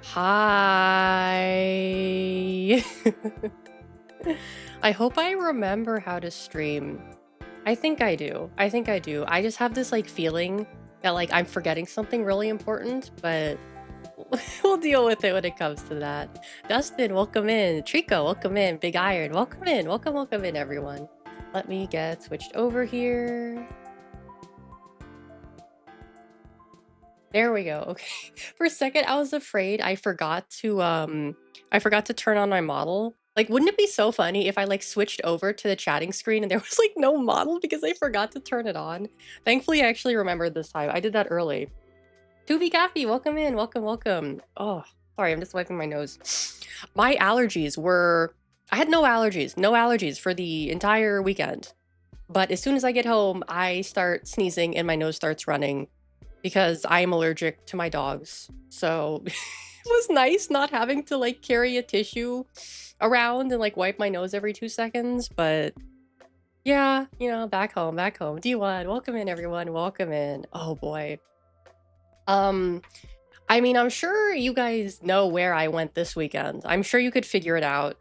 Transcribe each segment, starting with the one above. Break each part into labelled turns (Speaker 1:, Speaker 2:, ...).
Speaker 1: Hi. I hope I remember how to stream. I think I do. I think I do. I just have this like feeling that like I'm forgetting something really important, but we'll deal with it when it comes to that. Dustin, welcome in. Trico, welcome in. Big Iron, welcome in. Welcome in, everyone. Let me get switched over here. There we go. Okay. For a second, I was afraid I forgot to turn on my model. Like, wouldn't it be so funny if I like switched over to the chatting screen and there was like no model because I forgot to turn it on? Thankfully, I actually remembered this time. I did that early. Tubi Gaffy, welcome in. Welcome. Oh, sorry, I'm just wiping my nose. My allergies were I had no allergies for the entire weekend. But as soon as I get home, I start sneezing and my nose starts running because I am allergic to my dogs. So it was nice not having to like carry a tissue around and like wipe my nose every 2 seconds. But yeah, you know, back home. D1, welcome in, everyone. Welcome in. Oh boy. Um, I mean, I'm sure you guys know where I went this weekend. I'm sure you could figure it out.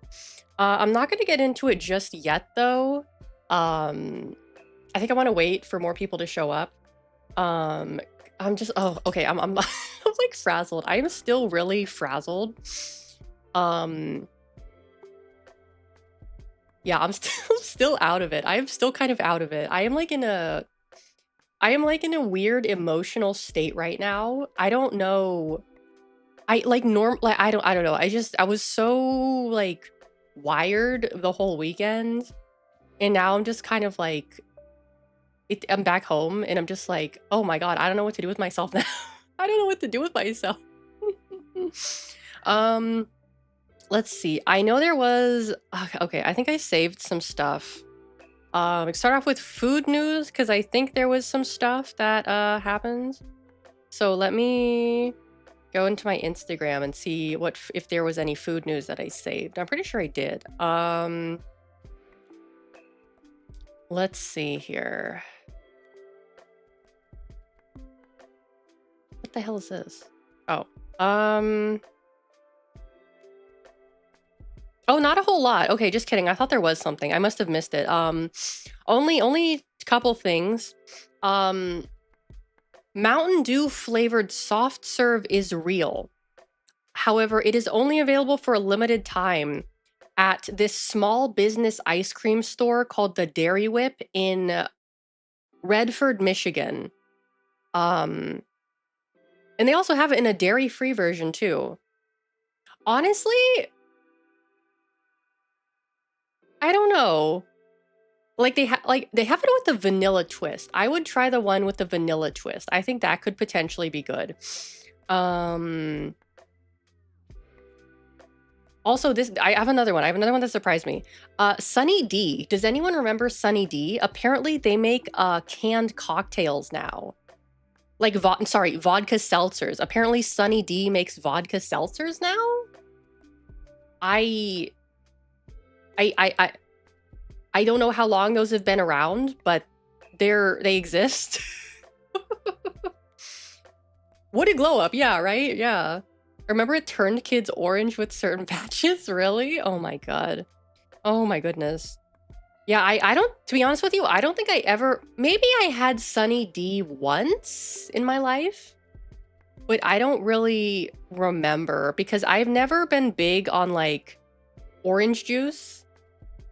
Speaker 1: I'm not going to get into it just yet, though. I think I want to wait for more people to show up. Um, I'm just okay. I'm I'm like frazzled. I am still really frazzled. Um, yeah, I'm still still out of it. I am still kind of out of it. I am like in a weird emotional state right now. I don't know. I like I don't know. I was so like wired the whole weekend and now I'm just kind of like I'm back home and I'm just like, "Oh my god, I don't know what to do with myself now." I don't know what to do with myself. um, let's see. I know there was okay, I think I saved some stuff. Start off with food news because I think there was some stuff that happened. So let me go into my Instagram and see if there was any food news that I saved. I'm pretty sure I did. Let's see here. What the hell is this? Oh. Oh, not a whole lot. Okay, just kidding. I thought there was something. I must have missed it. Only a couple things. Mountain Dew flavored soft serve is real. However, it is only available for a limited time at this small business ice cream store called the Dairy Whip in Redford, Michigan. And they also have it in a dairy-free version too. Honestly, I don't know. Like they have it with the vanilla twist. I would try the one with the vanilla twist. I think that could potentially be good. Also, I have another one. I have another one that surprised me. Sunny D. Does anyone remember Sunny D? Apparently, they make canned cocktails now. Like vodka seltzers. Apparently, Sunny D makes vodka seltzers now. I I I I, I don't know how long those have been around, but they exist. What a glow up. Yeah, right? Yeah. Remember it turned kids orange with certain patches? Really? Oh my god. Oh my goodness. Yeah, I don't, to be honest with you, I don't think I ever, maybe I had Sunny D once in my life, but I don't really remember because I've never been big on like orange juice.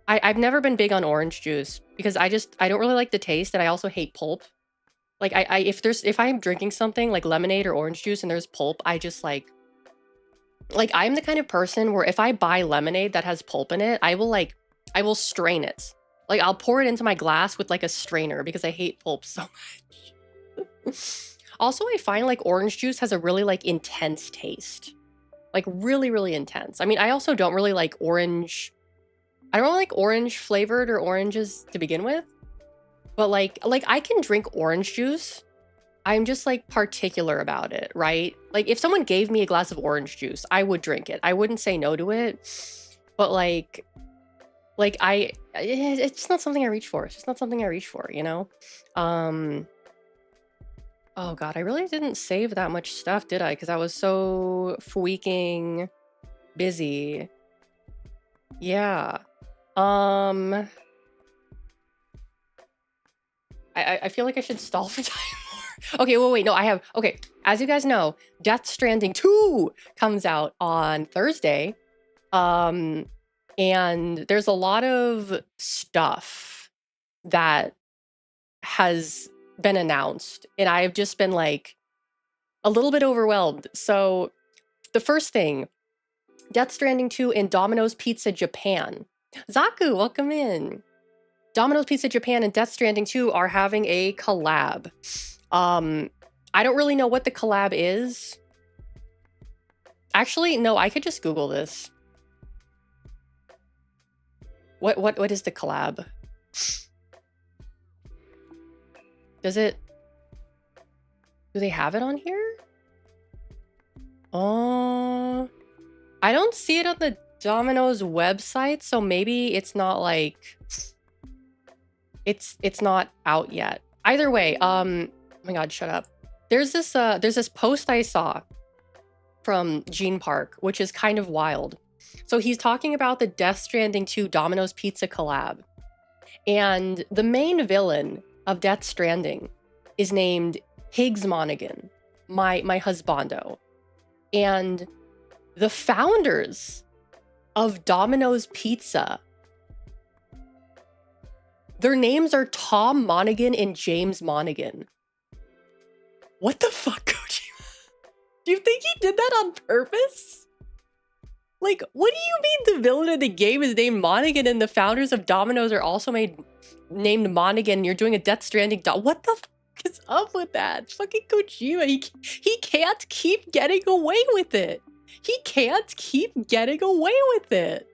Speaker 1: I've never been big on orange juice because I don't really like the taste and I also hate pulp. Like if I'm drinking something like lemonade or orange juice and there's pulp, I just like I'm the kind of person where if I buy lemonade that has pulp in it, I will strain it. Like I'll pour it into my glass with like a strainer because I hate pulp so much. Also, I find like orange juice has a really like intense taste. Like really, really intense. I mean, I also don't really like orange. I don't really like orange flavored or oranges to begin with. But like I can drink orange juice. I'm just like particular about it, right? Like if someone gave me a glass of orange juice, I would drink it. I wouldn't say no to it. But it's not something I reach for. It's just not something I reach for, you know? Oh god, I really didn't save that much stuff, did I? Because I was so freaking busy. Yeah. Um, I feel like I should stall for time more. Okay, well, wait, no, I have. Okay, as you guys know, Death Stranding 2 comes out on Thursday. Um, and there's a lot of stuff that has been announced, and I've just been like a little bit overwhelmed. So, the first thing, Death Stranding 2 and Domino's Pizza Japan. Zaku, welcome in. Domino's Pizza Japan and Death Stranding 2 are having a collab. I don't really know what the collab is. Actually, no, I could just Google this. What is the collab? Does it... Do they have it on here? Oh... I don't see it on the Domino's website, so maybe it's not like... It's not out yet. Either way, oh my god, shut up. There's this post I saw from Gene Park, which is kind of wild. So he's talking about the Death Stranding 2 Domino's Pizza collab. And the main villain of Death Stranding is named Higgs Monaghan, my husbando. And the founders of Domino's Pizza, their names are Tom Monaghan and James Monaghan. What the fuck, Kojima? Do you think he did that on purpose? Like, what do you mean the villain of the game is named Monaghan and the founders of Domino's are also named Monaghan and you're doing a Death Stranding what the fuck is up with that? Fucking Kojima, he can't keep getting away with it. He can't keep getting away with it.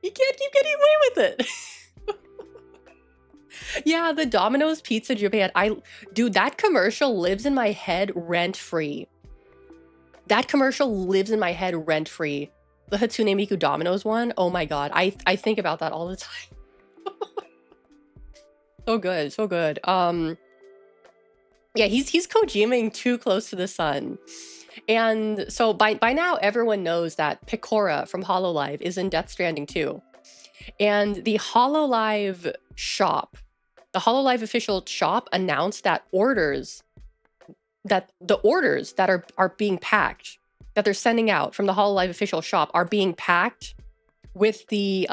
Speaker 1: He can't keep getting away with it. Yeah, the Domino's Pizza Japan. Dude, that commercial lives in my head rent-free. That commercial lives in my head rent-free. The Hatsune Miku Domino's one. Oh my god. I think about that all the time. So good, so good. Yeah, he's Kojimaing too close to the sun. And so by now everyone knows that Picora from Hololive is in Death Stranding 2. And the Hololive shop, the Hololive official shop announced that the orders that are being packed, that they're sending out from the Hololive official shop are being packed with the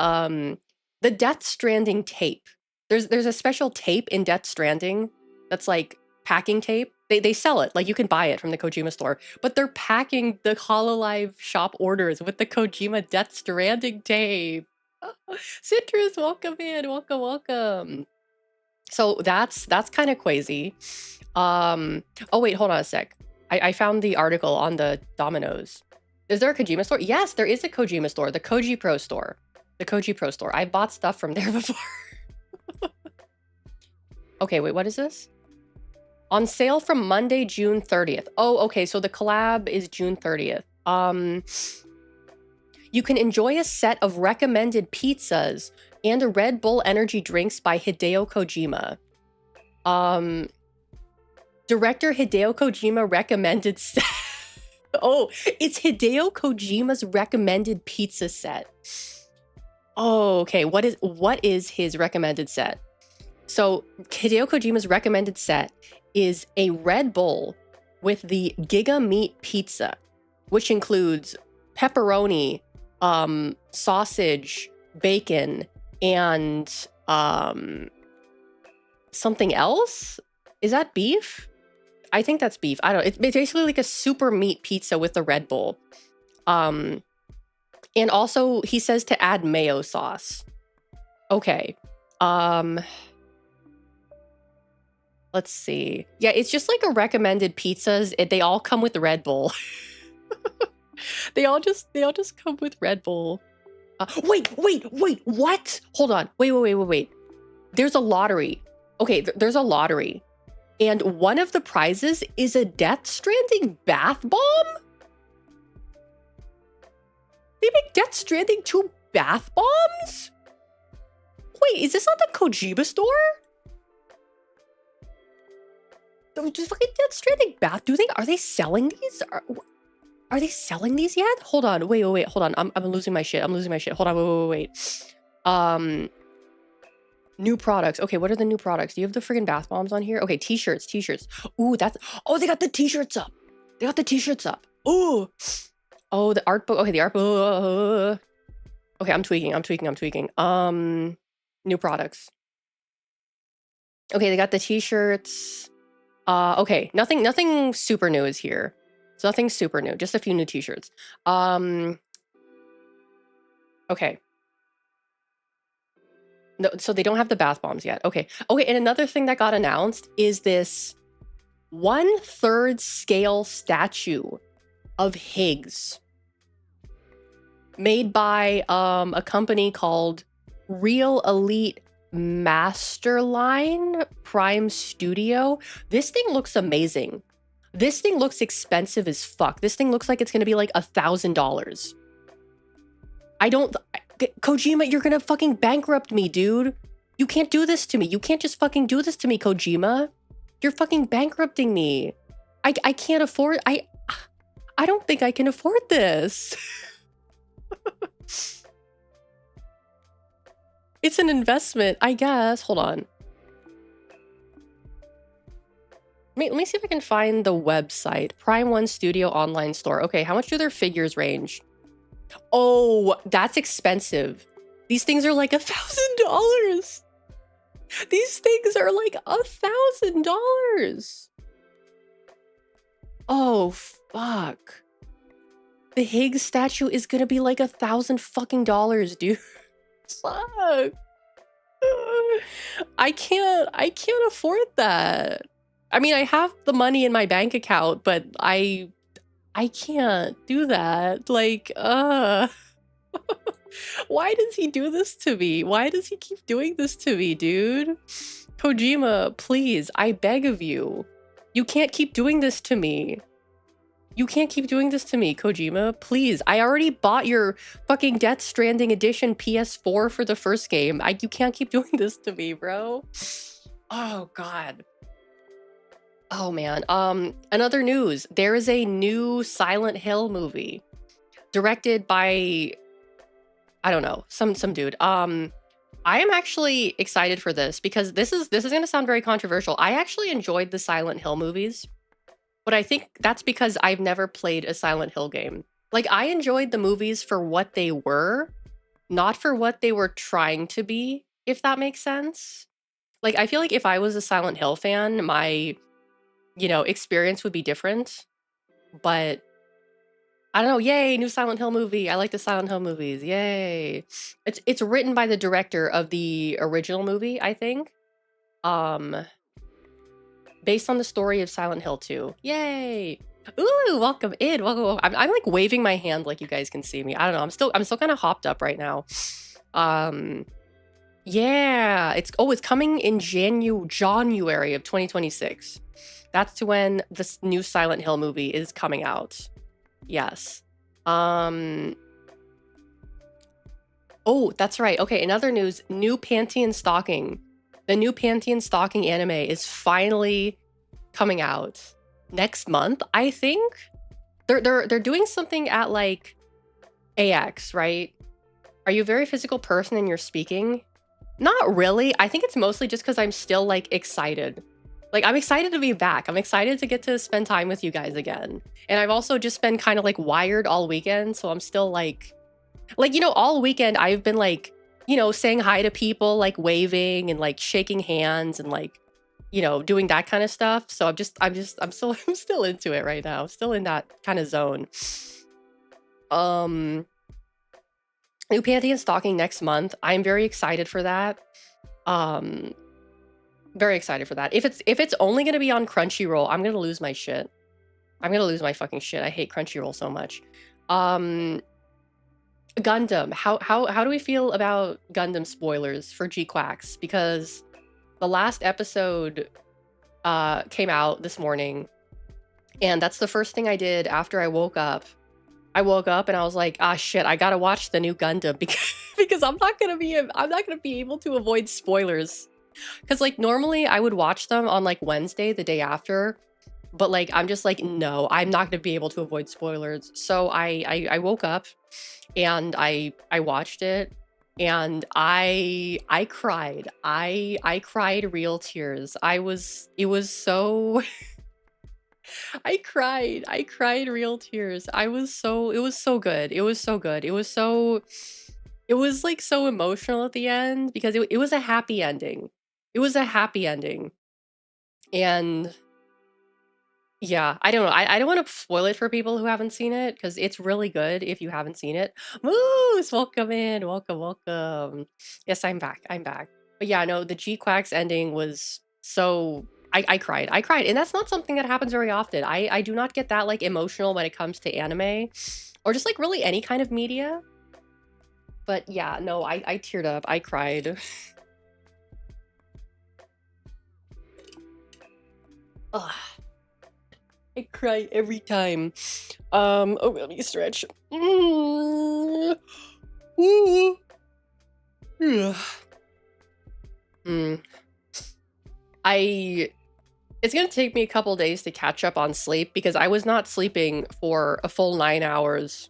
Speaker 1: Death Stranding tape. There's a special tape in Death Stranding that's like packing tape. They sell it, like you can buy it from the Kojima store, but they're packing the Hololive shop orders with the Kojima Death Stranding tape. Citrus, welcome in, welcome. So that's kind of crazy. Oh wait, hold on a sec. I found the article on the Domino's. Is there a Kojima store? Yes, there is a Kojima store, the Koji Pro store. The Koji Pro store. I bought stuff from there before. Okay, wait, what is this? On sale from Monday, June 30th. Oh, okay, so the collab is June 30th. You can enjoy a set of recommended pizzas and a Red Bull energy drinks by Hideo Kojima. Director Hideo Kojima recommended set. Oh, it's Hideo Kojima's recommended pizza set. Oh, okay. What is his recommended set? So Hideo Kojima's recommended set is a Red Bull with the Giga Meat Pizza, which includes pepperoni, sausage, bacon, and something else? Is that beef? I think that's beef. I don't know. It's basically like a super meat pizza with the Red Bull. And also he says to add mayo sauce. Okay. Let's see. Yeah, it's just like a recommended pizzas. They all come with Red Bull. They all just come with Red Bull. Wait, what? Hold on. Wait. There's a lottery. Okay, there's a lottery. And one of the prizes is a Death Stranding bath bomb? They make Death Stranding 2 bath bombs? Wait, is this on the Kojima store? Just fucking Death Stranding bath. Are they selling these? Are they selling these yet? Hold on. Wait. Hold on. I'm losing my shit. I'm losing my shit. Hold on. Wait. New products. Okay, what are the new products? Do you have the friggin' bath bombs on here? Okay, t-shirts. Ooh, oh, they got the t-shirts up. Ooh. Oh, the art book. Okay, the art book. Okay, I'm tweaking. New products. Okay, they got the t-shirts. Okay, nothing super new is here. So nothing super new, just a few new t-shirts. Okay. No, so they don't have the bath bombs yet. Okay, and another thing that got announced is this 1/3 scale statue of Higgs made by a company called Real Elite Masterline Prime Studio. This thing looks amazing. This thing looks expensive as fuck. This thing looks like it's gonna be like $1,000. Kojima, you're gonna fucking bankrupt me, dude. You can't do this to me. You can't just fucking do this to me, Kojima. You're fucking bankrupting me. I can't afford. I don't think I can afford this. It's an investment, I guess. Hold on. Let me see if I can find the website. Prime One Studio online store. Okay, how much do their figures range? Oh, that's expensive. These things are like $1,000. These things are like $1,000. Oh, fuck. The Higgs statue is gonna be like $1,000 dude. Fuck. I can't afford that. I mean, I have the money in my bank account, but I can't do that. Like, why does he do this to me? Why does he keep doing this to me, dude? Kojima, please, I beg of you. You can't keep doing this to me. You can't keep doing this to me, Kojima. Please, I already bought your fucking Death Stranding edition PS4 for the first game. You can't keep doing this to me, bro. Oh, God. Oh, man. Another news. There is a new Silent Hill movie directed by, I don't know, some dude. I am actually excited for this because this is going to sound very controversial. I actually enjoyed the Silent Hill movies. But I think that's because I've never played a Silent Hill game. Like, I enjoyed the movies for what they were, not for what they were trying to be, if that makes sense. Like, I feel like if I was a Silent Hill fan, my, experience would be different. But I don't know, yay, new Silent Hill movie. I like the Silent Hill movies, yay. It's written by the director of the original movie, I think. Based on the story of Silent Hill 2. Yay! Ooh, welcome in. Welcome. I'm like waving my hand like you guys can see me. I don't know. I'm still kind of hopped up right now. Yeah, it's coming in January of 2026. That's when this new Silent Hill movie is coming out. Yes. Oh, that's right. Okay, in other news, new Pantheon Stalking. The new Pantheon Stalking anime is finally coming out next month, I think. They're doing something at like Baack, right? Are you a very physical person and you're speaking? Not really. I think it's mostly just because I'm still like excited. Like, I'm excited to be back. I'm excited to get to spend time with you guys again. And I've also just been kind of like wired all weekend, so I'm still like all weekend I've been like, saying hi to people, like waving and like shaking hands and like, doing that kind of stuff. So I'm still into it right now. Still in that kind of zone. New Pantheon Stalking next month. I'm very excited for that. Very excited for that. If it's only gonna be on Crunchyroll, I'm gonna lose my shit. I'm gonna lose my fucking shit. I hate Crunchyroll so much. Gundam. How do we feel about Gundam spoilers for G-Quacks? Because the last episode came out this morning, and that's the first thing I did after I woke up. I woke up and I was like, ah, shit, I gotta watch the new Gundam because I'm not gonna be able to avoid spoilers Because like normally I would watch them on like Wednesday, the day after, but like I'm just like, no, I'm not gonna be able to avoid spoilers. So I woke up and I watched it and I cried. I cried real tears. It was so I cried real tears. It was so good. It was so good. It was like so emotional at the end because it was a happy ending. It was a happy ending. And yeah, I don't know. I don't want to spoil it for people who haven't seen it because it's really good if you haven't seen it. Moose, welcome in. Welcome, welcome. Yes, I'm back. I'm back. But yeah, no, the G Quacks ending was so I cried. I cried. And that's not something that happens very often. I do not get that like emotional when it comes to anime or just like really any kind of media. But yeah, no, I teared up. I cried. Ugh, I cry every time. Oh, let me stretch. Mm. Ooh. Ugh. Mm. It's gonna take me a couple days to catch up on sleep because I was not sleeping for a full 9 hours.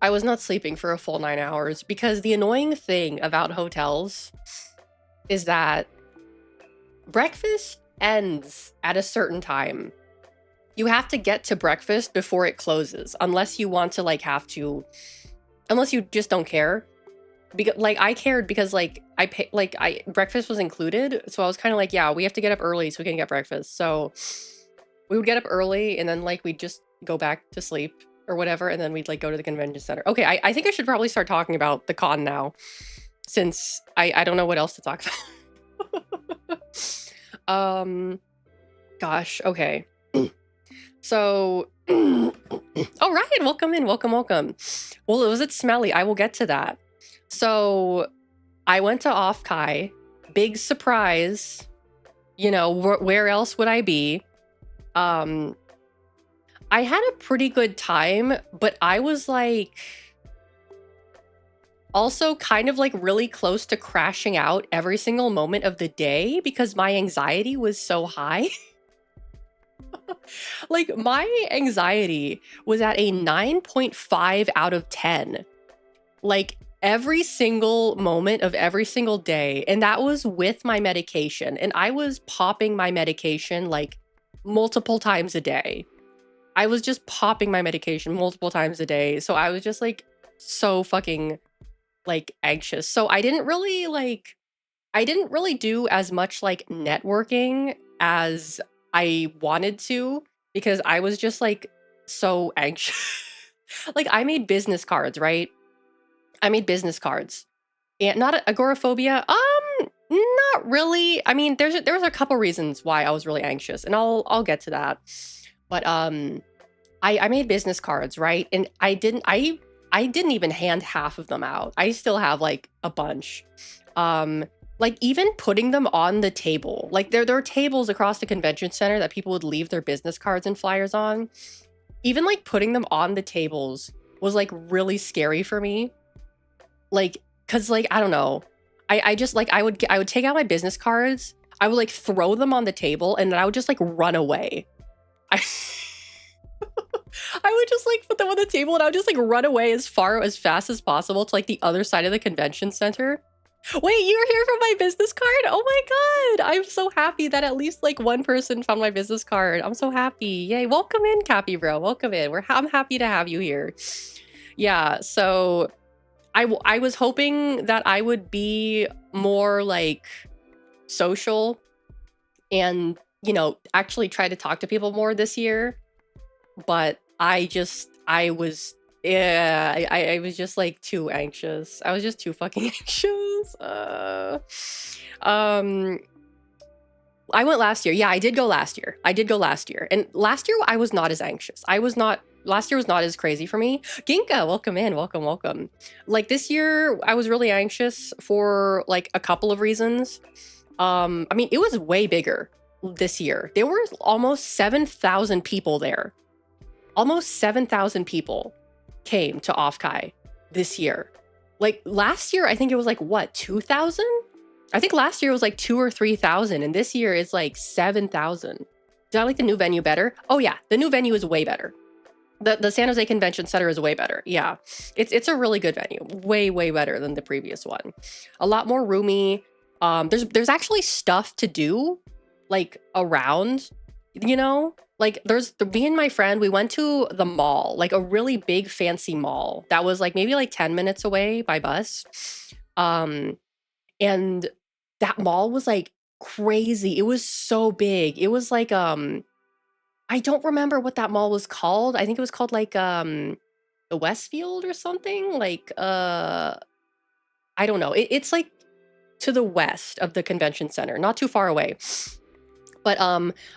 Speaker 1: I was not sleeping for a full 9 hours because the annoying thing about hotels is that breakfast ends at a certain time. You have to get to breakfast before it closes, unless you want to like have to, unless you just don't care. Because like I cared because like I pay like I breakfast was included, so I was kind of like, yeah, we have to get up early so we can get breakfast. So we would get up early and then like we'd just go back to sleep or whatever, and then we'd like go to the convention center. Okay, I think I should probably start talking about the con now, since I don't know what else to talk about. Gosh, okay. So, oh, Ryan, welcome in, welcome, welcome. Well, was it smelly? I will get to that. So, I went to Offkai, big surprise. You know, where else would I be? I had a pretty good time, but I was like also kind of like really close to crashing out every single moment of the day because my anxiety was so high. Like my anxiety was at a 9.5 out of 10. Like every single moment of every single day. And that was with my medication. And I was popping my medication like multiple times a day. I was just popping my medication multiple times a day. So I was just like so fucking like anxious. So I didn't really do as much like networking as I wanted to because I was just like so anxious. Like I made business cards, right? I made business cards. And not agoraphobia. Not really. I mean, there was a couple reasons why I was really anxious, and I'll get to that. But I made business cards, right? And I didn't even hand half of them out. I still have like a bunch. Like even putting them on the table. Like there are tables across the convention center that people would leave their business cards and flyers on. Even like putting them on the tables was like really scary for me. Like cuz like I don't know. I just like I would take out my business cards. I would like throw them on the table and then I would just like run away. I I would just like put them on the table and I would just like run away as fast as possible to like the other side of the convention center. Wait, you're here for my business card? Oh my god! I'm so happy that at least like one person found my business card. I'm so happy. Yay! Welcome in, Cappy Bro. Welcome in. I'm happy to have you here. Yeah. So I was hoping that I would be more like social and actually try to talk to people more this year, but I was yeah, I was just like too anxious. I was just too fucking anxious. Um I went last year. Yeah, I did go last year. I did go last year. And last year I was not as anxious. Last year was not as crazy for me. Ginka, welcome in. Welcome, welcome. Like this year I was really anxious for like a couple of reasons. I mean, it was way bigger this year. There were almost 7,000 people there. Almost 7,000 people came to Offkai this year. Like last year, I think it was like what, 2,000? I think last year was like 2 or 3,000, and this year is like 7,000. Do I like the new venue better? Oh yeah, the new venue is way better. The San Jose Convention Center is way better. Yeah, it's a really good venue, way better than the previous one. A lot more roomy. There's actually stuff to do, like around, you know. Like me and my friend, we went to the mall, like a really big fancy mall that was like maybe like 10 minutes away by bus. Um, and that mall was like crazy. It was so big. It was like I don't remember what that mall was called. I think it was called like the Westfield or something. Like I don't know. It's like to the west of the convention center, not too far away. But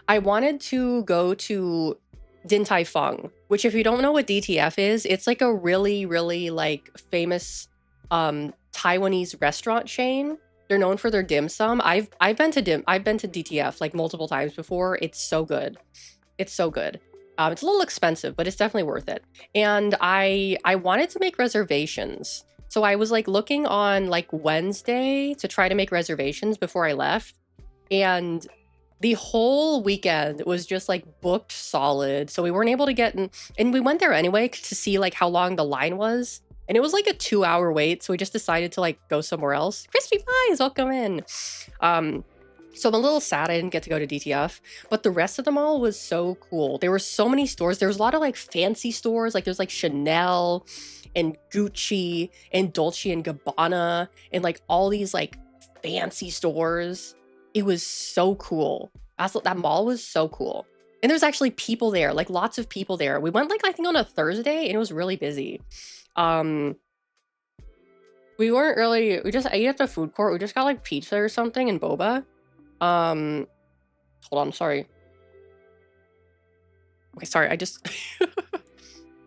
Speaker 1: I wanted to go to Din Tai Fung, which if you don't know what DTF is, it's like a really like famous Taiwanese restaurant chain. They're known for their dim sum. I've been to DTF like multiple times before. It's so good. It's so good. It's a little expensive, but it's definitely worth it. And I wanted to make reservations. So I was like looking on like Wednesday to try to make reservations before I left. And the whole weekend was just like booked solid. So we weren't able to get in, and we went there anyway to see like how long the line was. And it was like a 2-hour wait. So we just decided to like go somewhere else. Crispy Pies, welcome in. So I'm a little sad I didn't get to go to DTF, but the rest of the mall was so cool. There were so many stores. There was a lot of like fancy stores. Like there's like Chanel and Gucci and Dolce and Gabbana and like all these like fancy stores. It was so cool. That mall was so cool. And there's actually people there, like lots of people there. We went like I think on a Thursday and it was really busy. We weren't really, we just ate at the food court. We just got like pizza or something and boba. Hold on, sorry. Okay, sorry, I just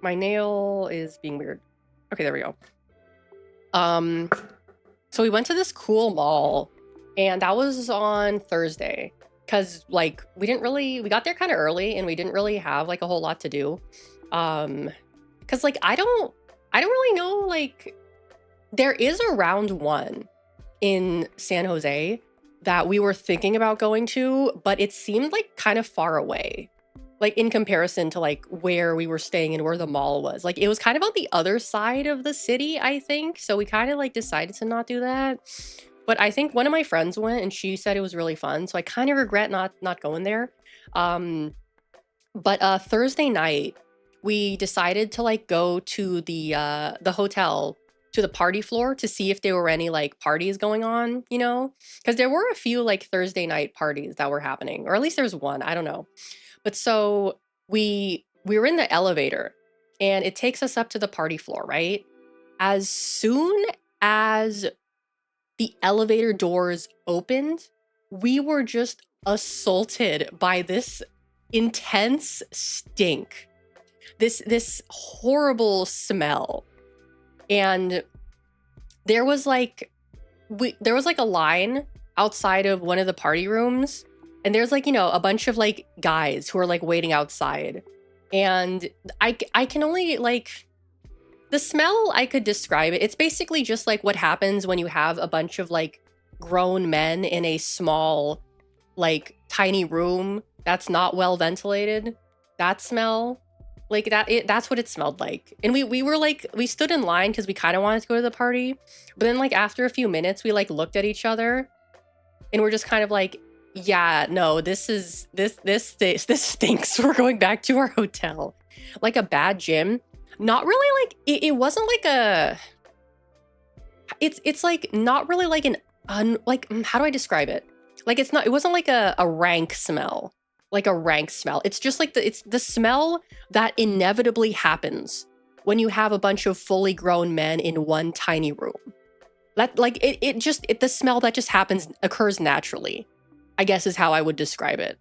Speaker 1: my nail is being weird. Okay, there we go. So we went to this cool mall and that was on Thursday because like we got there kind of early and we didn't really have like a whole lot to do. Because like I don't really know, like there is a round one in San Jose that we were thinking about going to, but it seemed like kind of far away, like in comparison to like where we were staying and where the mall was. Like it was kind of on the other side of the city, I think. So we kind of like decided to not do that. But I think one of my friends went and she said it was really fun. So I kind of regret not going there. But Thursday night, we decided to like go to the hotel, to the party floor to see if there were any like parties going on, you know, because there were a few like Thursday night parties that were happening, or at least there's one, I don't know. But so we were in the elevator and it takes us up to the party floor, right? As soon as the elevator doors opened, we were just assaulted by this intense stink. This horrible smell. And there was like a line outside of one of the party rooms, and there's like, you know, a bunch of like guys who are like waiting outside. And I can only like, the smell, I could describe it. It's basically just like what happens when you have a bunch of like grown men in a small, like tiny room that's not well ventilated. That smell. Like that's what it smelled like. And we were like, we stood in line because we kind of wanted to go to the party. But then like after a few minutes, we like looked at each other and we're just kind of like, yeah, no, this stinks. We're going back to our hotel. Like a bad gym. Not really like, it wasn't like a, it's like not really like how do I describe it? Like it wasn't like a rank smell. Like a rank smell. It's just like it's the smell that inevitably happens when you have a bunch of fully grown men in one tiny room. That like the smell that just occurs naturally, I guess is how I would describe it.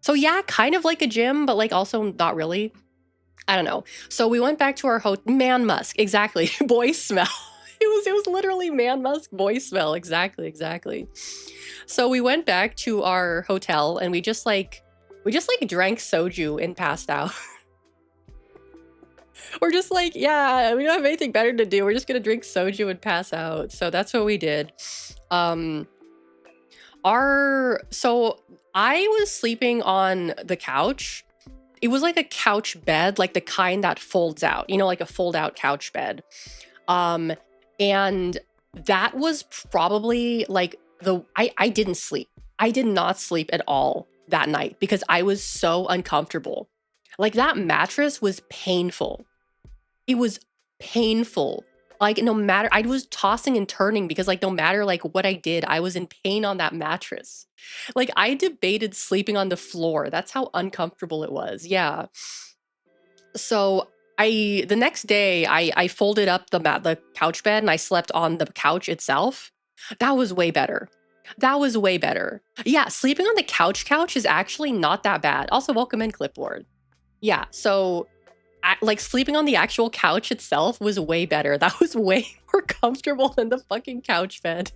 Speaker 1: So yeah, kind of like a gym, but like also not really. I don't know. So we went back to our man musk, exactly. Boy smell. It was literally man musk, boy smell. Exactly. So we went back to our hotel and we just drank soju and passed out. We're just like, yeah, we don't have anything better to do. We're just gonna drink soju and pass out. So that's what we did. So I was sleeping on the couch. It was like a couch bed, like the kind that folds out, like a fold out couch bed. Um, and that was probably like I didn't sleep. I did not sleep at all that night because I was so uncomfortable. Like that mattress was painful. It was painful. Like no matter, I was tossing and turning because like no matter like what I did, I was in pain on that mattress. Like I debated sleeping on the floor. That's how uncomfortable it was. Yeah. So the next day I folded up the couch bed and I slept on the couch itself. That was way better. That was way better. Yeah, sleeping on the couch is actually not that bad. Also, welcome in clipboard. Yeah, so like sleeping on the actual couch itself was way better. That was way more comfortable than the fucking couch bed.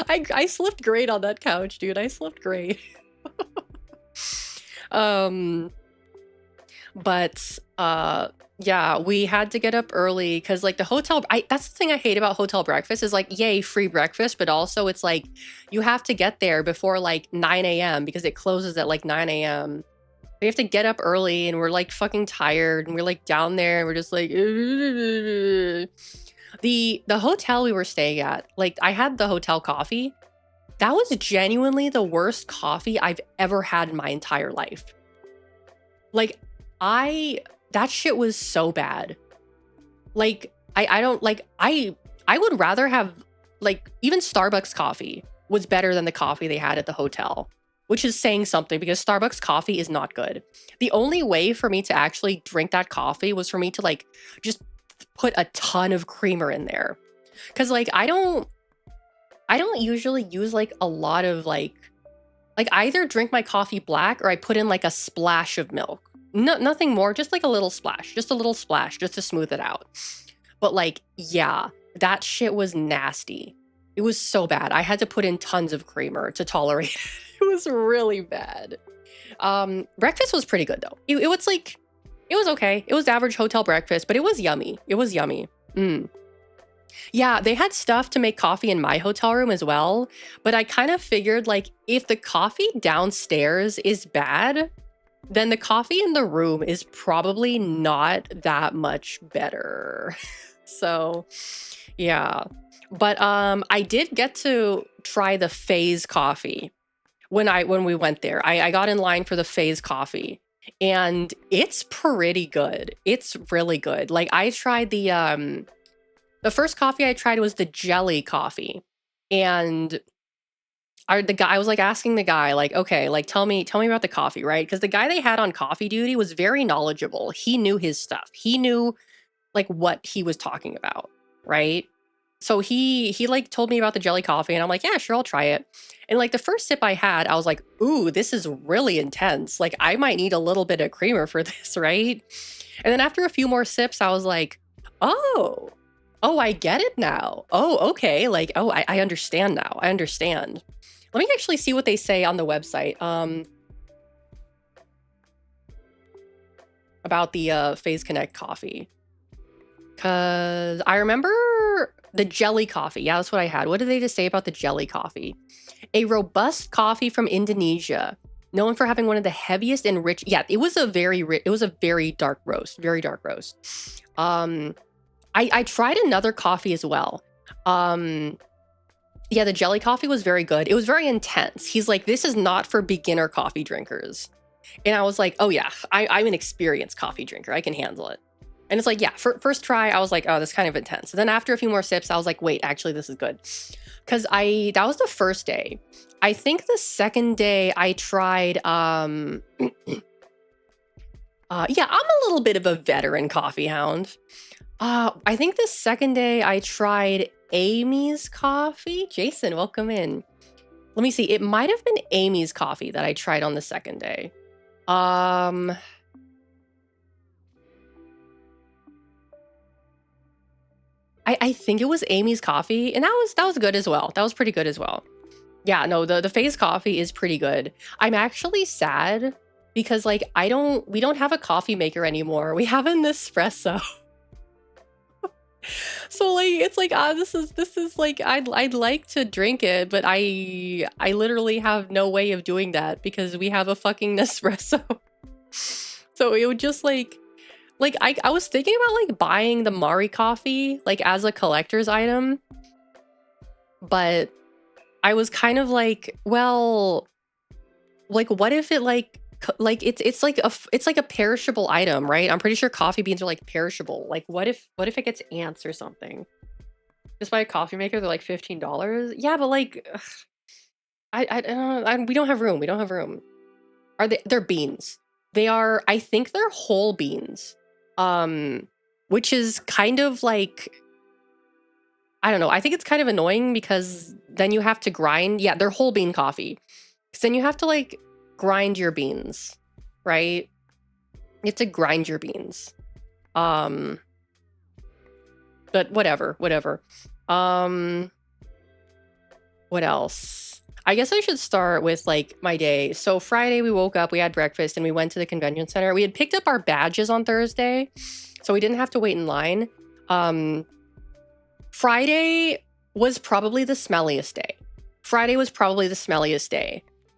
Speaker 1: I slept great on that couch, dude. I slept great. um But yeah, we had to get up early because like the hotel that's the thing I hate about hotel breakfast is like, yay, free breakfast, but also it's like you have to get there before like 9 a.m. because it closes at like 9 a.m. We have to get up early and we're like fucking tired and we're like down there and we're just like the hotel we were staying at, like I had the hotel coffee. That was genuinely the worst coffee I've ever had in my entire life. Like I that shit was so bad. Like I don't like I would rather have like even Starbucks coffee was better than the coffee they had at the hotel, which is saying something because Starbucks coffee is not good. The only way for me to actually drink that coffee was for me to like just put a ton of creamer in there. Cuz like I don't usually use like a lot of like I either drink my coffee black or I put in like a splash of milk. No, nothing more, just like a little splash, just to smooth it out. But like, yeah, that shit was nasty. It was so bad. I had to put in tons of creamer to tolerate it. It was really bad. Breakfast was pretty good though. It was like, it was okay. It was average hotel breakfast, but it was yummy. It was yummy. Yeah, they had stuff to make coffee in my hotel room as well, but I kind of figured like if the coffee downstairs is bad, then the coffee in the room is probably not that much better. So, yeah. But I did get to try the Phase coffee when we went there. I got in line for the Phase coffee and it's pretty good. It's really good. Like I tried the first coffee I tried was the jelly coffee. And I was like asking the guy, like, okay, like tell me about the coffee, right? Because the guy they had on coffee duty was very knowledgeable. He knew his stuff. He knew like what he was talking about, right? So he like told me about the jelly coffee and I'm like, yeah, sure, I'll try it. And like the first sip I had, I was like, ooh, this is really intense. Like I might need a little bit of creamer for this, right? And then after a few more sips, I was like, oh, I get it now. Oh, okay. Like, oh, I understand now. I understand. Let me actually see what they say on the website about the Phase Connect coffee. Because I remember the jelly coffee. Yeah, that's what I had. What did they just say about the jelly coffee? A robust coffee from Indonesia, known for having one of the heaviest and rich. Yeah, it was a very dark roast. Very dark roast. I tried another coffee as well. Yeah, the jelly coffee was very good. It was very intense. He's like, this is not for beginner coffee drinkers. And I was like, oh yeah, I'm an experienced coffee drinker. I can handle it. And it's like, yeah, first try, I was like, oh, that's kind of intense. And then after a few more sips, I was like, wait, actually, this is good. Because that was the first day. I think the second day I tried, yeah, I'm a little bit of a veteran coffee hound. I think the second day I tried Amy's coffee. Jason, welcome in. Let me see. It might have been Amy's coffee that I tried on the second day. I think it was Amy's coffee, and that was good as well. That was pretty good as well. Yeah, no, the Phase coffee is pretty good. I'm actually sad because like we don't have a coffee maker anymore. We have an espresso. So like it's like this is like I'd like to drink it, but I literally have no way of doing that because we have a fucking Nespresso. So it would just like I was thinking about like buying the Mari coffee like as a collector's item, but I was kind of like, well, like what if it like it's like it's like a perishable item, right? I'm pretty sure coffee beans are like perishable. Like what if it gets ants or something? Just buy a coffee maker, they're like $15. Yeah, but like ugh, we don't have room. We don't have room. They're beans. They are, I think they're whole beans. Which is kind of like, I don't know. I think it's kind of annoying because then you have to grind. Yeah, they're whole bean coffee. Because then you have to like grind your beans, right? You have to grind your beans. Um, but whatever. Um, what else? I guess I should start with like my day. So Friday we woke up, we had breakfast, and we went to the convention center. We had picked up our badges on Thursday, so we didn't have to wait in line. Friday was probably the smelliest day.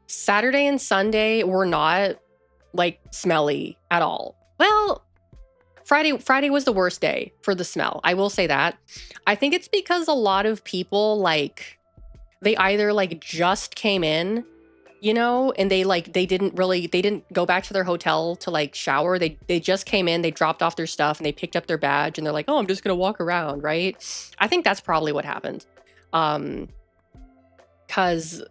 Speaker 1: Saturday and Sunday were not like smelly at all. Well, Friday was the worst day for the smell. I will say that. I think it's because a lot of people like they either like just came in, you know, and they didn't go back to their hotel to like shower. They just came in, they dropped off their stuff and they picked up their badge and they're like, "Oh, I'm just going to walk around," right? I think that's probably what happened. Cuz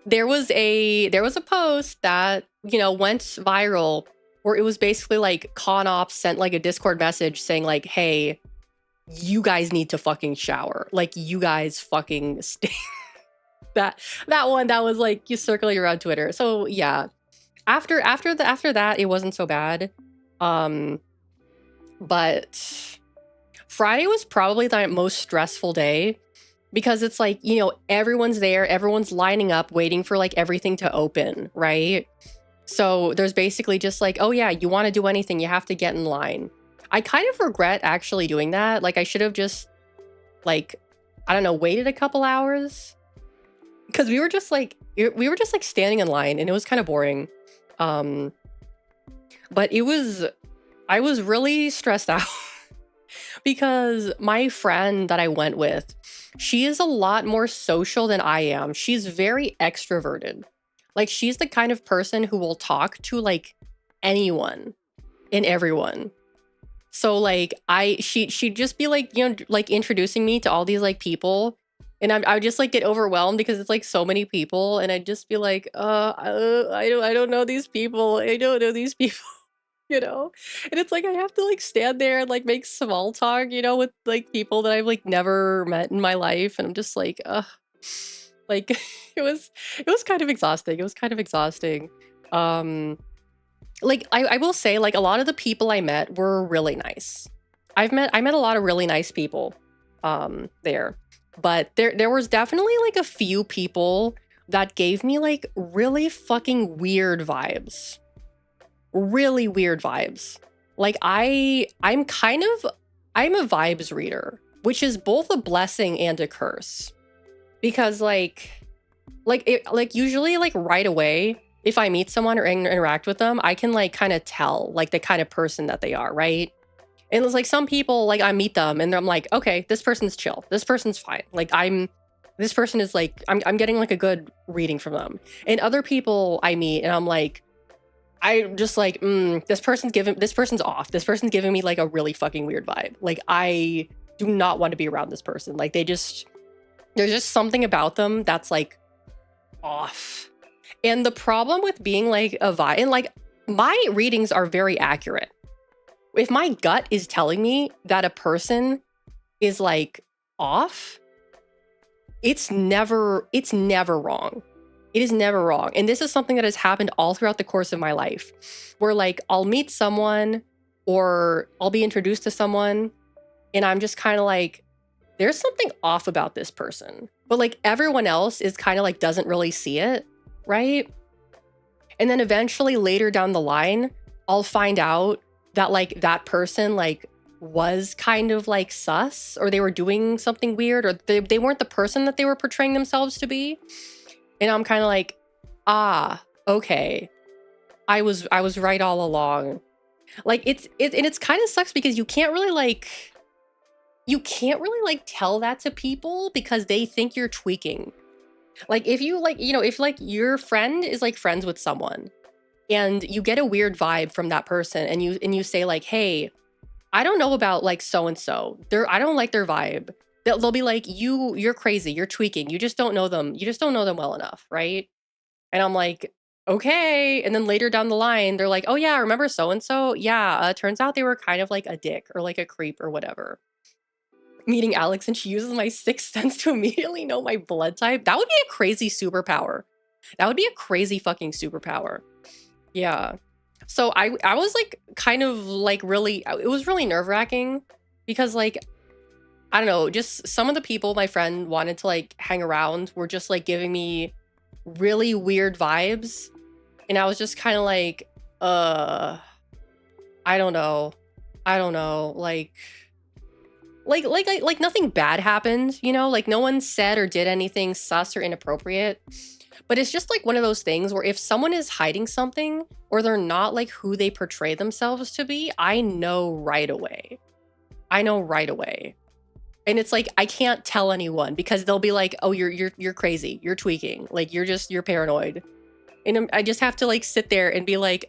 Speaker 1: there was a post that, you know, went viral where it was basically like Con Ops sent like a Discord message saying like, "Hey, you guys need to fucking shower. Like you guys fucking stay." that one that was like you circling around Twitter. So yeah, after that it wasn't so bad. But Friday was probably the most stressful day because it's like, you know, everyone's there, everyone's lining up waiting for like everything to open, right? So there's basically just like, oh yeah, you want to do anything, you have to get in line. I kind of regret actually doing that. Like I should have just like, I don't know, waited a couple hours because we were just like standing in line and it was kind of boring. But I was really stressed out because my friend that I went with, she is a lot more social than I am. She's very extroverted. Like she's the kind of person who will talk to like anyone and everyone. So like she'd just be like, you know, like introducing me to all these like people, and I would just like get overwhelmed because it's like so many people, and I'd just be like, I don't know these people. I don't know these people. You know? And it's like I have to like stand there and like make small talk, you know, with like people that I've like never met in my life. And I'm just like, like it was kind of exhausting. It was kind of exhausting. Um like I will say like a lot of the people I met were really nice. I met a lot of really nice people there. But there was definitely like a few people that gave me like really fucking weird vibes. Really weird vibes. Like I'm a vibes reader, which is both a blessing and a curse. Because like usually like right away if I meet someone or interact with them, I can like kind of tell like the kind of person that they are, right? And it's like some people like I meet them and I'm like, okay, this person's chill. This person's fine. Like this person is like I'm getting like a good reading from them. And other people I meet and I'm like I'm just like, this person's off. This person's giving me like a really fucking weird vibe. Like I do not want to be around this person. Like there's just something about them that's like off. And the problem with being like a vibe, and like my readings are very accurate. If my gut is telling me that a person is like off, it's never wrong. It is never wrong. And this is something that has happened all throughout the course of my life, where like I'll meet someone or I'll be introduced to someone and I'm just kind of like, there's something off about this person. But like everyone else is kind of like doesn't really see it, right? And then eventually later down the line, I'll find out that like that person like was kind of like sus, or they were doing something weird, or they weren't the person that they were portraying themselves to be. And I'm kind of like, ah, okay. I was right all along. Like and it's kind of sucks because you can't really like tell that to people because they think you're tweaking. Like if you like, if like your friend is like friends with someone and you get a weird vibe from that person and you say like, "Hey, I don't know about like so and so. I don't like their vibe." They'll be like, "You're crazy. You're tweaking. You just don't know them. You just don't know them well enough, right?" And I'm like, "Okay." And then later down the line, they're like, "Oh yeah, remember so and so? Yeah, turns out they were kind of like a dick or like a creep or whatever." Meeting Alex and she uses my sixth sense to immediately know my blood type. That would be a crazy superpower. That would be a crazy fucking superpower. Yeah. So I was like kind of like really, it was really nerve-wracking because like I don't know, just some of the people my friend wanted to like hang around were just like giving me really weird vibes, and I was just kind of like uh I don't know. I don't know. Like nothing bad happened, like no one said or did anything sus or inappropriate. But it's just like one of those things where if someone is hiding something or they're not like who they portray themselves to be, I know right away. I know right away. And it's like I can't tell anyone because they'll be like, "Oh, you're crazy. You're tweaking. Like you're paranoid." And I just have to like sit there and be like,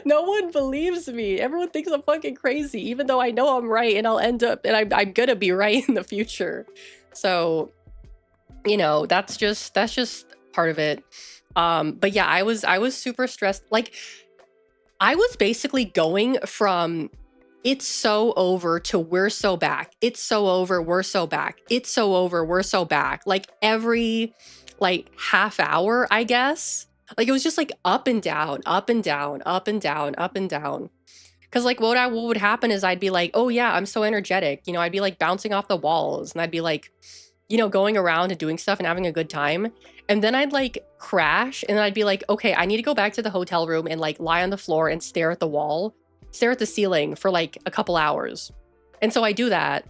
Speaker 1: no one believes me. Everyone thinks I'm fucking crazy, even though I know I'm right and I'll end up and I'm gonna be right in the future." So, that's just part of it. But yeah, I was super stressed. Like I was basically going from "it's so over" to "we're so back. It's so over, we're so back. It's so over, we're so back." Like every like half hour, I guess. Like it was just like up and down, up and down, up and down, up and down. Cause like what would happen is I'd be like, "Oh yeah, I'm so energetic." I'd be like bouncing off the walls and I'd be like, going around and doing stuff and having a good time. And then I'd like crash and then I'd be like, "Okay, I need to go back to the hotel room and like lie on the floor and stare at the wall, stare at the ceiling for like a couple hours." And so I do that.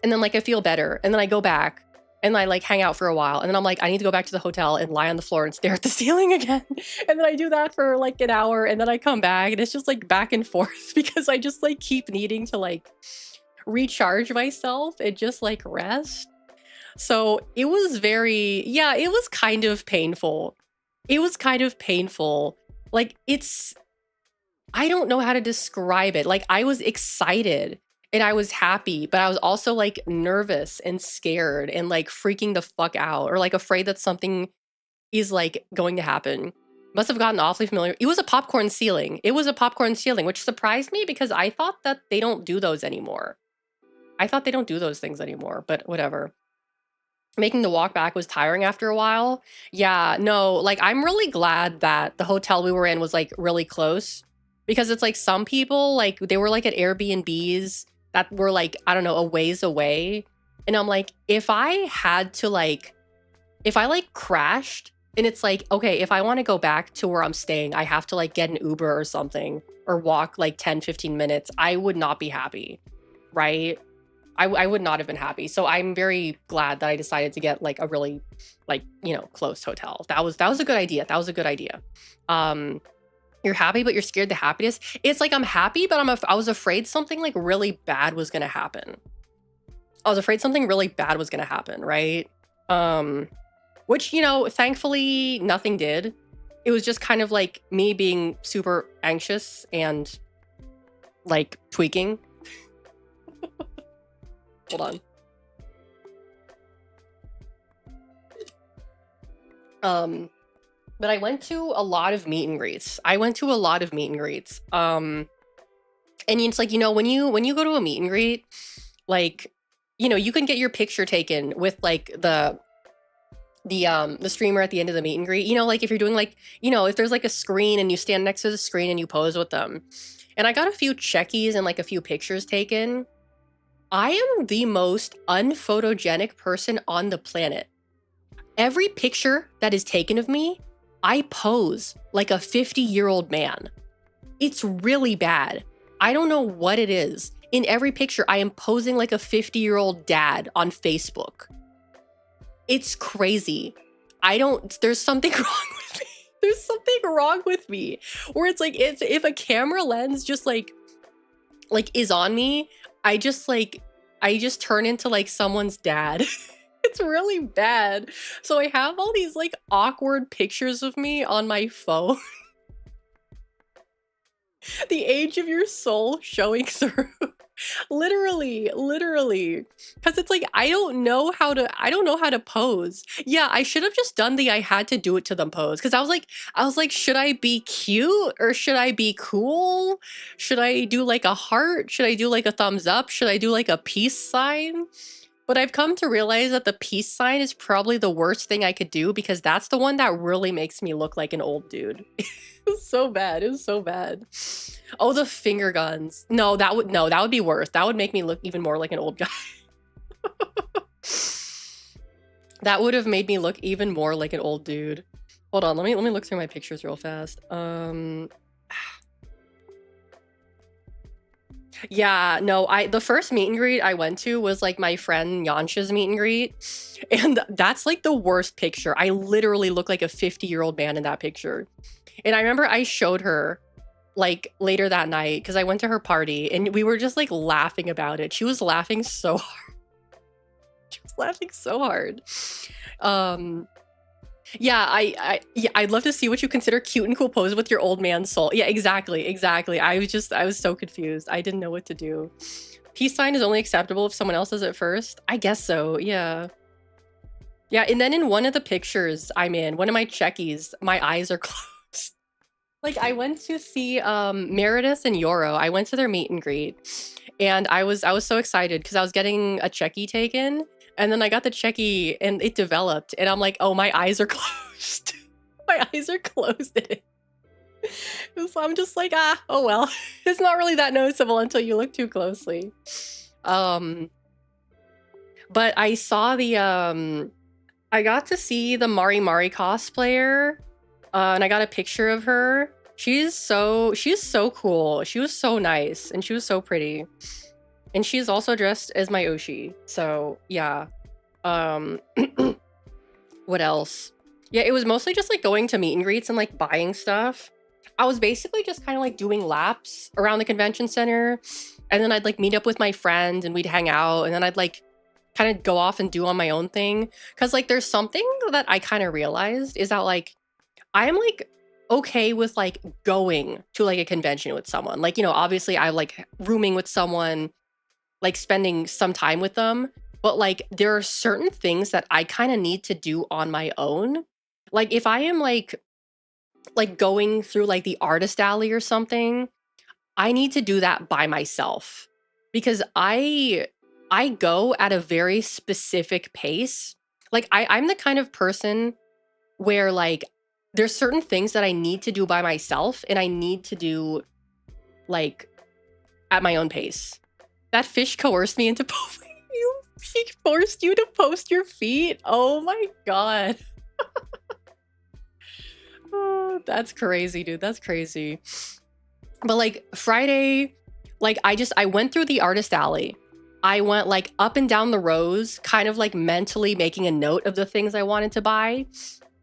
Speaker 1: And then like I feel better. And then I go back and I like hang out for a while. And then I'm like, I need to go back to the hotel and lie on the floor and stare at the ceiling again. And then I do that for like an hour and then I come back and it's just like back and forth because I just like keep needing to like recharge myself and just like rest. So it was yeah, it was kind of painful. It was kind of painful. Like I don't know how to describe it. Like I was excited and I was happy, but I was also like nervous and scared and like freaking the fuck out or like afraid that something is like going to happen. Must have gotten awfully familiar. It was a popcorn ceiling. It was a popcorn ceiling, which surprised me because I thought that they don't do those anymore. I thought they don't do those things anymore, but whatever. Making the walk back was tiring after a while. Yeah, no, like I'm really glad that the hotel we were in was like really close because it's like some people like they were like at Airbnbs that were like, I don't know, a ways away. And I'm like, if I like crashed and it's like, okay, if I want to go back to where I'm staying, I have to like get an Uber or something or walk like 10-15 minutes, I would not be happy, right? I would not have been happy. So I'm very glad that I decided to get like a really like, close hotel. That was a good idea. That was a good idea. You're happy, but you're scared the happiness. It's like I'm happy, but I was afraid something like really bad was gonna happen. I was afraid something really bad was gonna happen, right? Which, thankfully nothing did. It was just kind of like me being super anxious and like tweaking. Hold on. But I went to a lot of meet and greets. And it's like, when you go to a meet and greet, like, you can get your picture taken with like the streamer at the end of the meet and greet. Like if you're doing like, if there's like a screen and you stand next to the screen and you pose with them. And I got a few checkies and like a few pictures taken. I am the most unphotogenic person on the planet. Every picture that is taken of me, I pose like a 50-year-old man. It's really bad. I don't know what it is. In every picture, I am posing like a 50-year-old dad on Facebook. It's crazy. There's something wrong with me. There's something wrong with me. Where it's like, if a camera lens just like is on me, I just turn into like someone's dad. It's really bad. So I have all these like awkward pictures of me on my phone. The age of your soul showing through. Literally. Because it's like, I don't know how to pose. Yeah, I should have just done the I had to do it to them pose. Because I was like, should I be cute or should I be cool? Should I do like a heart? Should I do like a thumbs up? Should I do like a peace sign? But I've come to realize that the peace sign is probably the worst thing I could do, because that's the one that really makes me look like an old dude. It's so bad. It was so bad. Oh, the finger guns. No, that would be worse. That would make me look even more like an old guy. That would have made me look even more like an old dude. Hold on, let me look through my pictures real fast. Yeah, no, the first meet and greet I went to was like my friend Yansha's meet and greet. And that's like the worst picture. I literally look like a 50-year-old man in that picture. And I remember I showed her like later that night because I went to her party and we were just like laughing about it. She was laughing so hard. She was laughing so hard. Yeah, I'd love to see what you consider cute and cool pose with your old man soul. Yeah, exactly. I was so confused. I didn't know what to do. Peace sign is only acceptable if someone else does it first. I guess so. Yeah. Yeah, and then in one of the pictures I'm in, one of my checkies, my eyes are closed. Like I went to see Meredith and Yoro. I went to their meet and greet, and I was so excited because I was getting a checkie taken, and then I got the checkie and it developed, and I'm like, oh, my eyes are closed. My eyes are closed in it. So I'm just like, oh well. It's not really that noticeable until you look too closely. But I saw the I got to see the Mari Mari cosplayer, and I got a picture of her. She's so cool. She was so nice, and she was so pretty. And she's also dressed as my Oshi. So yeah. What else? Yeah, it was mostly just like going to meet and greets and like buying stuff. I was basically just kind of like doing laps around the convention center, and then I'd like meet up with my friend and we'd hang out, and then I'd like kind of go off and do on my own thing. Cause like there's something that I kind of realized is that like I'm like okay with like going to like a convention with someone. Like, you know, obviously I like rooming with someone, like spending some time with them. But like there are certain things that I kind of need to do on my own. Like if I am like going through like the artist alley or something, I need to do that by myself, because I go at a very specific pace. Like I'm the kind of person where like there's certain things that I need to do by myself and I need to do like at my own pace. That fish coerced me into posting. She forced you to post your feet? Oh my god. Oh, that's crazy, dude. That's crazy. But like Friday, like I went through the artist alley. I went like up and down the rows, kind of like mentally making a note of the things I wanted to buy.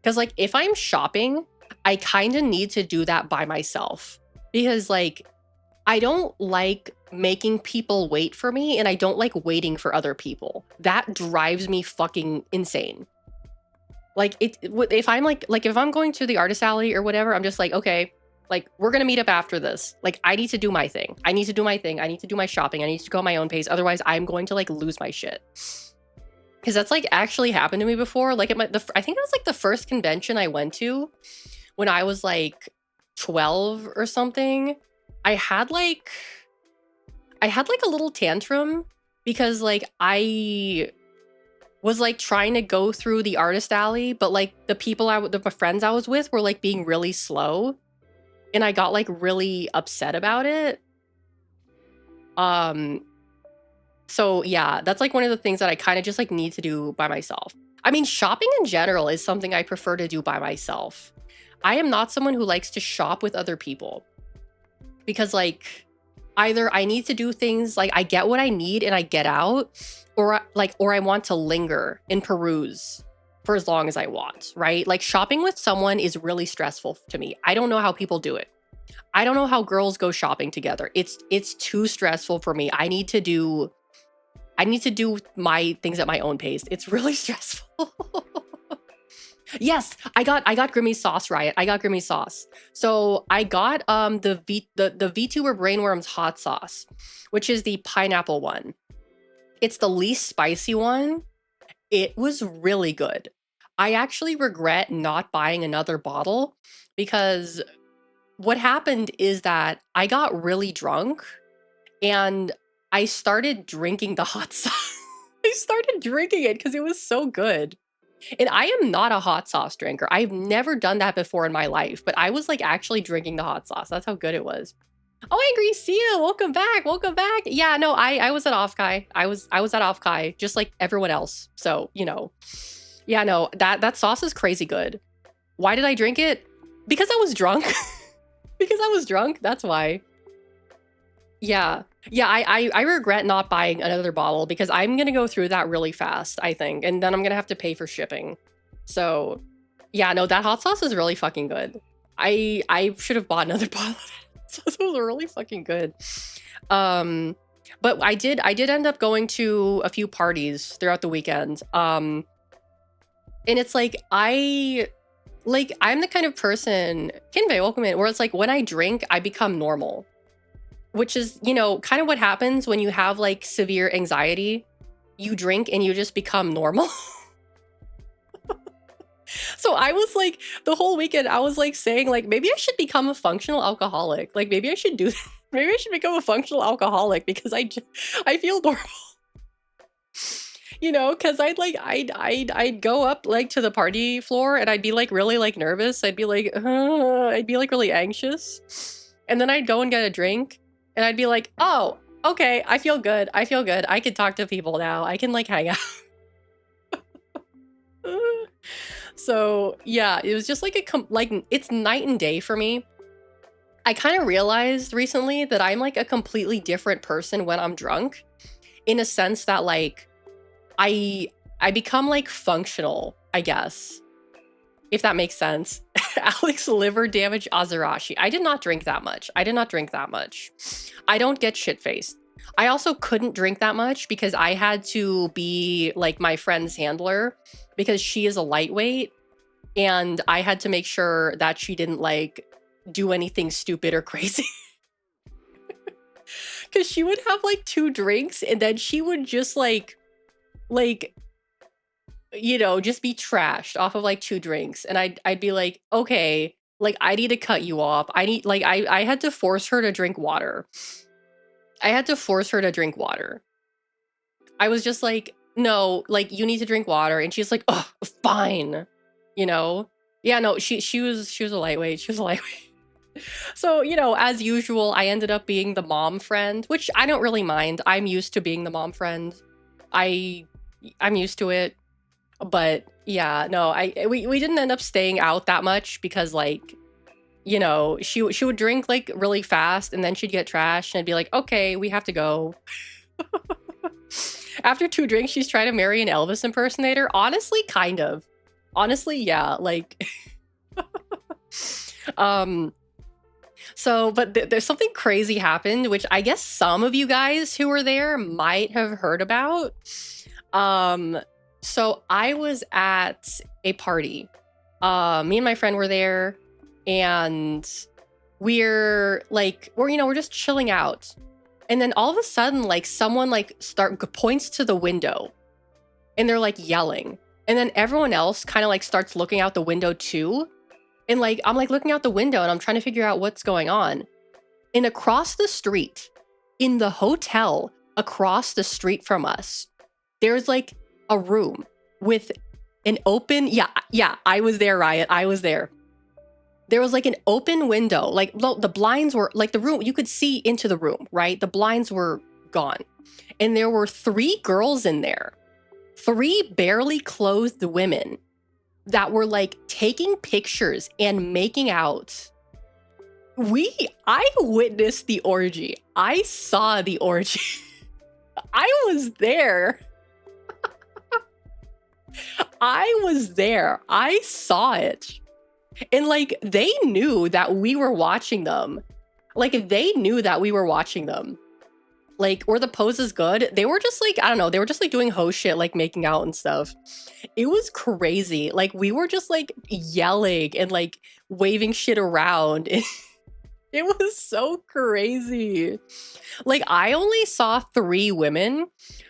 Speaker 1: Because like if I'm shopping, I kind of need to do that by myself. Because like I don't like making people wait for me, and I don't like waiting for other people. That drives me fucking insane. Like if I'm like if I'm going to the artist alley or whatever, I'm just like, okay, like we're gonna meet up after this. Like I need to do my thing. I need to do my thing. I need to do my shopping. I need to go at my own pace. Otherwise, I'm going to like lose my shit. Because that's like actually happened to me before. Like I think it was like the first convention I went to when I was like 12 or something. I had like a little tantrum because like I was like trying to go through the artist alley, but like the friends I was with were like being really slow, and I got like really upset about it. So yeah, that's like one of the things that I kind of just like need to do by myself. I mean, shopping in general is something I prefer to do by myself. I am not someone who likes to shop with other people, because like Either I need to do things like I get what I need and I get out, or I want to linger and peruse for as long as I want, right? Like shopping with someone is really stressful to me. I don't know how people do it. I don't know how girls go shopping together. It's too stressful for me. I need to do my things at my own pace. It's really stressful. Yes, I got Grimmy sauce, Riot. I got Grimmy sauce. So I got the VTuber Brainworms hot sauce, which is the pineapple one. It's the least spicy one. It was really good. I actually regret not buying another bottle because what happened is that I got really drunk and I started drinking the hot sauce. I started drinking it because it was so good. And I am not a hot sauce drinker. I've never done that before in my life, but I was like actually drinking the hot sauce. That's how good it was. Oh, Angry Seal, welcome back. Welcome back. Yeah, no, I was at Offkai. I was at Offkai, just like everyone else. So, you know. Yeah, no, that sauce is crazy good. Why did I drink it? Because I was drunk. Because I was drunk. That's why. Yeah. Yeah, I regret not buying another bottle because I'm gonna go through that really fast, I think, and then I'm gonna have to pay for shipping. So, yeah, no, that hot sauce is really fucking good. I should have bought another bottle. So it was really fucking good. But I did end up going to a few parties throughout the weekend. And it's like I'm the kind of person, Kinvei, welcome in, where it's like when I drink, I become normal. Which is, you know, kind of what happens when you have like severe anxiety. You drink and you just become normal. So I was like, the whole weekend, I was like saying like, maybe I should become a functional alcoholic. Like maybe I should do that. Maybe I should become a functional alcoholic because I feel normal. You know, because I'd go up like to the party floor and I'd be like really like nervous. I'd be like really anxious. And then I'd go and get a drink. And I'd be like, oh, okay, I feel good. I feel good. I can talk to people now. I can like hang out. So yeah, it was just like it's night and day for me. I kind of realized recently that I'm like a completely different person when I'm drunk, in a sense that like I become like functional, I guess. If that makes sense. Alex liver damage Azarashi. I did not drink that much. I don't get shit-faced. I also couldn't drink that much because I had to be like my friend's handler because she is a lightweight and I had to make sure that she didn't like do anything stupid or crazy. Because she would have like 2 drinks and then she would just like you know, just be trashed off of like 2 drinks. And I'd be like, okay, like I need to cut you off. I had to force her to drink water. I was just like, no, like you need to drink water. And she's like, oh, fine. You know? Yeah, no, she was a lightweight. She was a lightweight. So, you know, as usual, I ended up being the mom friend, which I don't really mind. I'm used to being the mom friend. I'm used to it. But yeah, no, we didn't end up staying out that much because like, you know, she would drink like really fast and then she'd get trashed and I'd be like, okay, we have to go. After 2 drinks, she's trying to marry an Elvis impersonator. Honestly, kind of. Honestly, yeah, like so, but there's something crazy happened, which I guess some of you guys who were there might have heard about. So I was at a party. Me and my friend were there and we're just chilling out. And then all of a sudden, like someone like points to the window and they're like yelling. And then everyone else kind of like starts looking out the window too. And like, I'm like looking out the window and I'm trying to figure out what's going on. And across the street, in the hotel across the street from us, there's like a room with an open, yeah, I was there, Riot, I was there. There was like an open window, like the blinds were, like the room, you could see into the room, right? The blinds were gone. And there were 3 girls in there, 3 barely clothed women that were like taking pictures and making out I witnessed the orgy. I saw the orgy. I was there. I was there. I saw it. And like they knew that we were watching them. Like if they knew that we were watching them. Like, were the poses good? They were just like, I don't know, they were just like doing hoe shit, like making out and stuff. It was crazy. Like we were just like yelling and like waving shit around. It was so crazy. Like I only saw 3 women,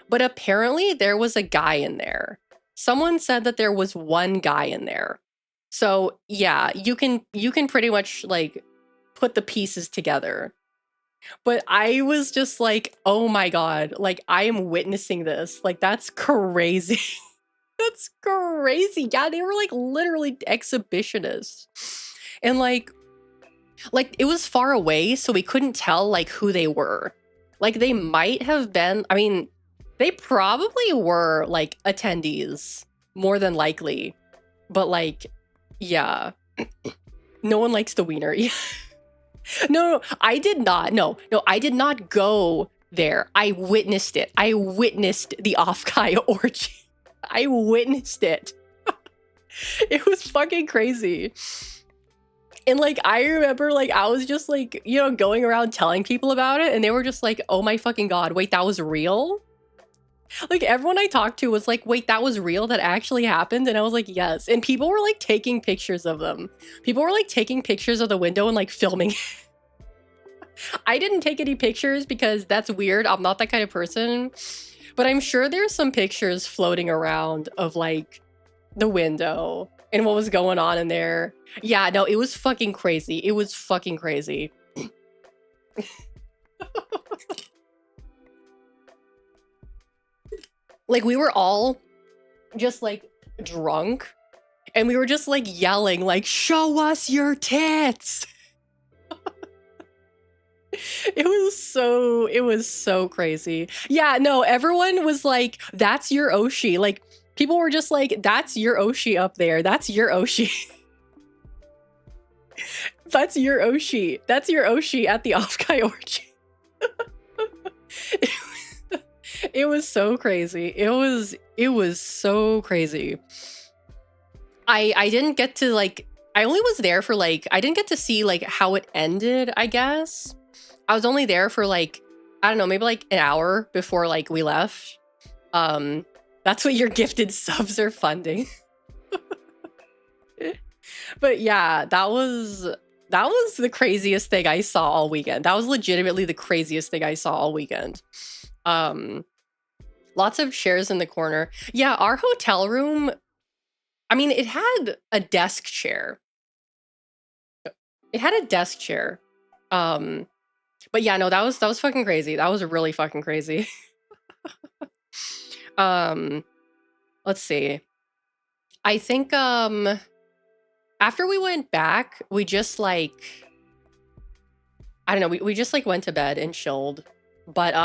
Speaker 1: but apparently there was a guy in there. Someone said that there was 1 guy in there. So, yeah, you can pretty much like put the pieces together. But I was just like, "Oh my god, like I am witnessing this. Like that's crazy." That's crazy. Yeah, they were like literally exhibitionists. And like it was far away, so we couldn't tell like who they were. Like they might have been, I mean, they probably were like attendees, more than likely. But like, yeah. No one likes the wiener. No, I did not. No, I did not go there. I witnessed it. I witnessed the off-guy orgy. I witnessed it. It was fucking crazy. And like I remember like I was just like, you know, going around telling people about it and they were just like, "Oh my fucking god, wait, that was real?" Like everyone I talked to was like, "Wait, that was real? That actually happened?" And I was like, "Yes." And people were like taking pictures of them. People were like taking pictures of the window and like filming. I didn't take any pictures because that's weird. I'm not that kind of person. But I'm sure there's some pictures floating around of like the window and what was going on in there. Yeah, no, it was fucking crazy. It was fucking crazy. Like we were all just like drunk and we were just like yelling like, "Show us your tits." It was so crazy. Yeah, no, everyone was like, "That's your Oshi." Like people were just like, "That's your Oshi up there. That's your Oshi." That's your Oshi. That's your Oshi at the off-guy orgy. It was so crazy. It was so crazy. I didn't get to like I only was there for like I didn't get to see like how it ended, I guess. I was only there for like I don't know, maybe like an hour before like we left. That's what your gifted subs are funding. But yeah, that was the craziest thing I saw all weekend. That was legitimately the craziest thing I saw all weekend. Lots of chairs in the corner. Yeah, our hotel room, I mean, it had a desk chair. It had a desk chair. But yeah, no, that was fucking crazy. That was really fucking crazy. um, let's see. I think after we went back, we just like I don't know, we just like went to bed and chilled. But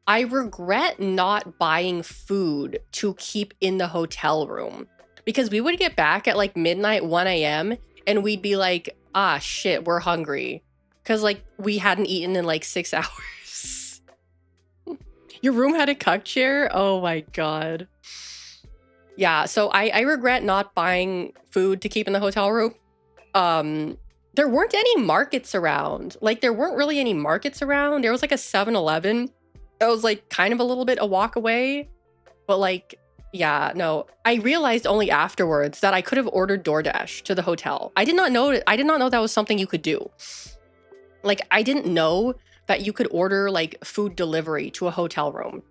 Speaker 1: I regret not buying food to keep in the hotel room because we would get back at like midnight, 1 a.m. and we'd be like, "Ah, shit, we're hungry." Because like we hadn't eaten in like 6 hours. Your room had a cuck chair? Oh my god. Yeah, so I regret not buying food to keep in the hotel room. There weren't any markets around. Like there weren't really any markets around. There was like a 7-Eleven. It was like kind of a little bit a walk away. But like, yeah, no. I realized only afterwards that I could have ordered DoorDash to the hotel. I did not know that was something you could do. Like I didn't know that you could order like food delivery to a hotel room.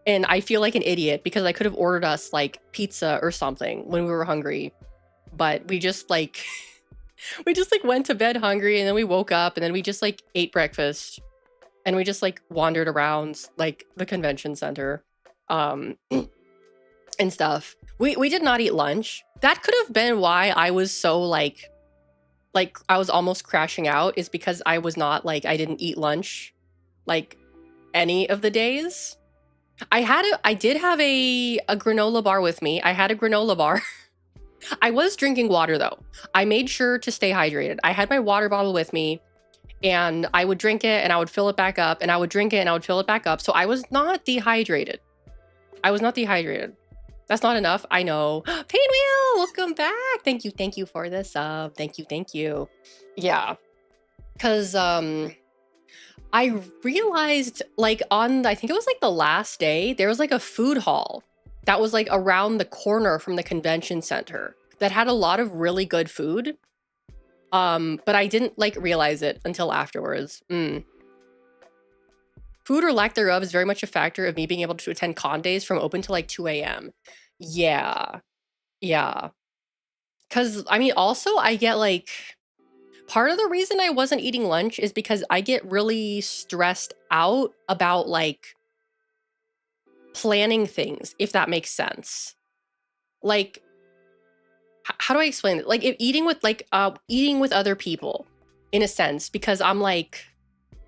Speaker 1: And I feel like an idiot because I could have ordered us like pizza or something when we were hungry. But we just like we just like went to bed hungry and then we woke up and then we just like ate breakfast and we just like wandered around like the convention center and stuff. We did not eat lunch. That could have been why I was so like I was almost crashing out is because I was not like I didn't eat lunch like any of the days. I did have a granola bar with me. I had a granola bar. I was drinking water though. I made sure to stay hydrated. I had my water bottle with me and I would drink it and I would fill it back up and I would drink it and I would fill it back up. So I was not dehydrated. I was not dehydrated. That's not enough. I know. Painwheel, welcome back. Thank you for the sub. Thank you. Yeah. Cause I realized like on I think it was like the last day, there was like a food hall that was like around the corner from the convention center that had a lot of really good food. But I didn't like realize it until afterwards. Food or lack thereof is very much a factor of me being able to attend con days from open to like 2 a.m. Yeah. Yeah. Cause I mean also I get like part of the reason I wasn't eating lunch is because I get really stressed out about like planning things, if that makes sense. Like, how do I explain it? Like, if eating with other people, in a sense, because I'm like,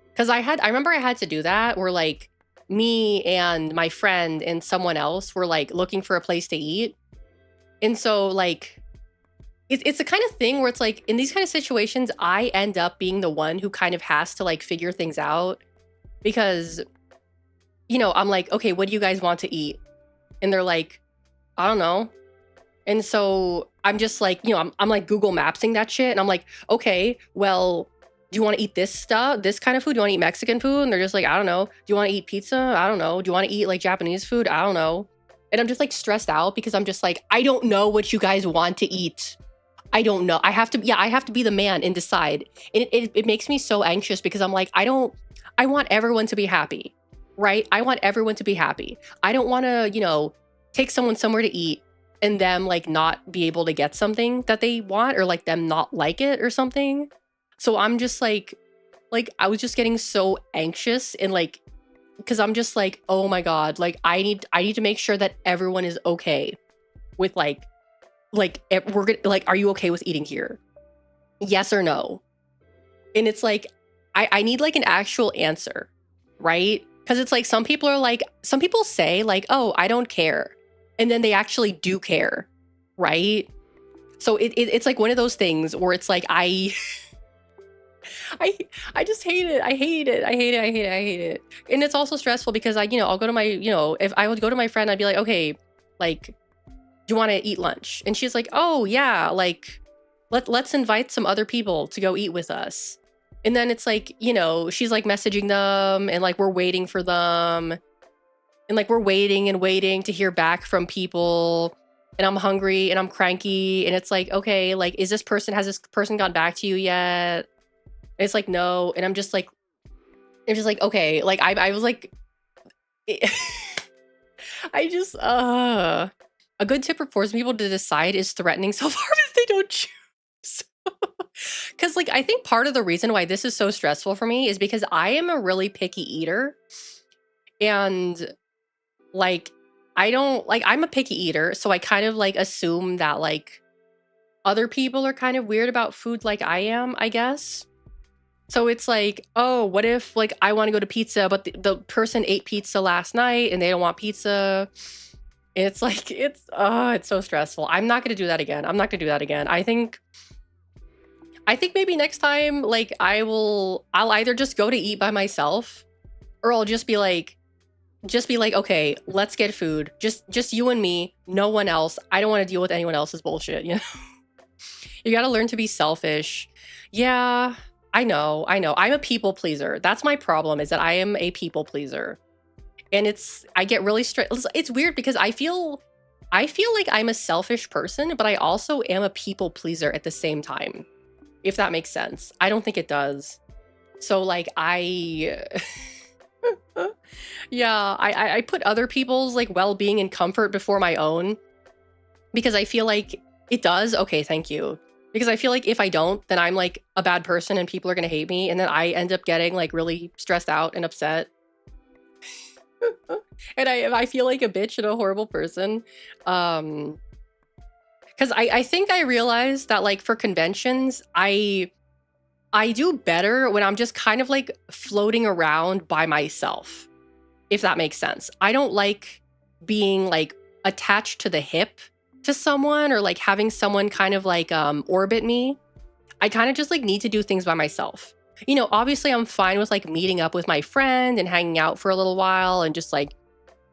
Speaker 1: because I remember I had to do that where like me and my friend and someone else were like looking for a place to eat, and so like. It's the kind of thing where it's like in these kind of situations, I end up being the one who kind of has to like figure things out because, you know, I'm like, okay, what do you guys want to eat? And they're like, I don't know. And so I'm just like, you know, I'm like Google Mapsing that shit. And I'm like, okay, well, do you want to eat this stuff, this kind of food? Do you want to eat Mexican food? And they're just like, I don't know. Do you want to eat pizza? I don't know. Do you want to eat like Japanese food? I don't know. And I'm just like stressed out because I'm just like, I don't know what you guys want to eat. I don't know. I have to be the man and decide. And it makes me so anxious because I'm like, I want everyone to be happy, right? I want everyone to be happy. I don't want to, you know, take someone somewhere to eat and them like not be able to get something that they want or like them not like it or something. So I'm just like I was just getting so anxious and like, because I'm just like, oh my God, like I need to make sure that everyone is okay with like we're gonna like, are you okay with eating here? Yes or no? And it's like, I need like an actual answer, right? Because it's like some people say like, oh, I don't care. And then they actually do care, right? So it's like one of those things where it's like I I just hate it. I hate it. I hate it. I hate it. I hate it. And it's also stressful because I'll go to my, if I would go to my friend, I'd be like, okay, like, do you want to eat lunch? And she's like, oh yeah, like let's invite some other people to go eat with us. And then it's like, she's like messaging them and like we're waiting for them. And like we're waiting and waiting to hear back from people. And I'm hungry and I'm cranky. And it's like, okay, like has this person gotten back to you yet? And it's like, no. And I'm just like, okay. Like I was like, I just, a good tip for forcing people to decide is threatening self-harm if they don't choose. Because like I think part of the reason why this is so stressful for me is because I am a really picky eater. And like I'm a picky eater, so I kind of like assume that like other people are kind of weird about food like I am, I guess. So it's like, oh, what if like I want to go to pizza, but the person ate pizza last night and they don't want pizza? And it's like, it's so stressful. I'm not going to do that again. I think maybe next time, like I'll either just go to eat by myself or I'll just be like, okay, let's get food. Just you and me, no one else. I don't want to deal with anyone else's bullshit, you know? You got to learn to be selfish. Yeah, I know. I'm a people pleaser. That's my problem, is that I am a people pleaser. And I get really stressed. It's weird because I feel like I'm a selfish person, but I also am a people pleaser at the same time. If that makes sense. I don't think it does. So like yeah, I put other people's like well-being and comfort before my own because I feel like it does. Okay, thank you. Because I feel like if I don't, then I'm like a bad person and people are gonna hate me, and then I end up getting like really stressed out and upset. And I feel like a bitch and a horrible person. Because I think I realized that like for conventions, I do better when I'm just kind of like floating around by myself, if that makes sense. I don't like being like attached to the hip to someone or like having someone kind of like orbit me. I kind of just like need to do things by myself. You know, obviously I'm fine with like meeting up with my friend and hanging out for a little while and just like,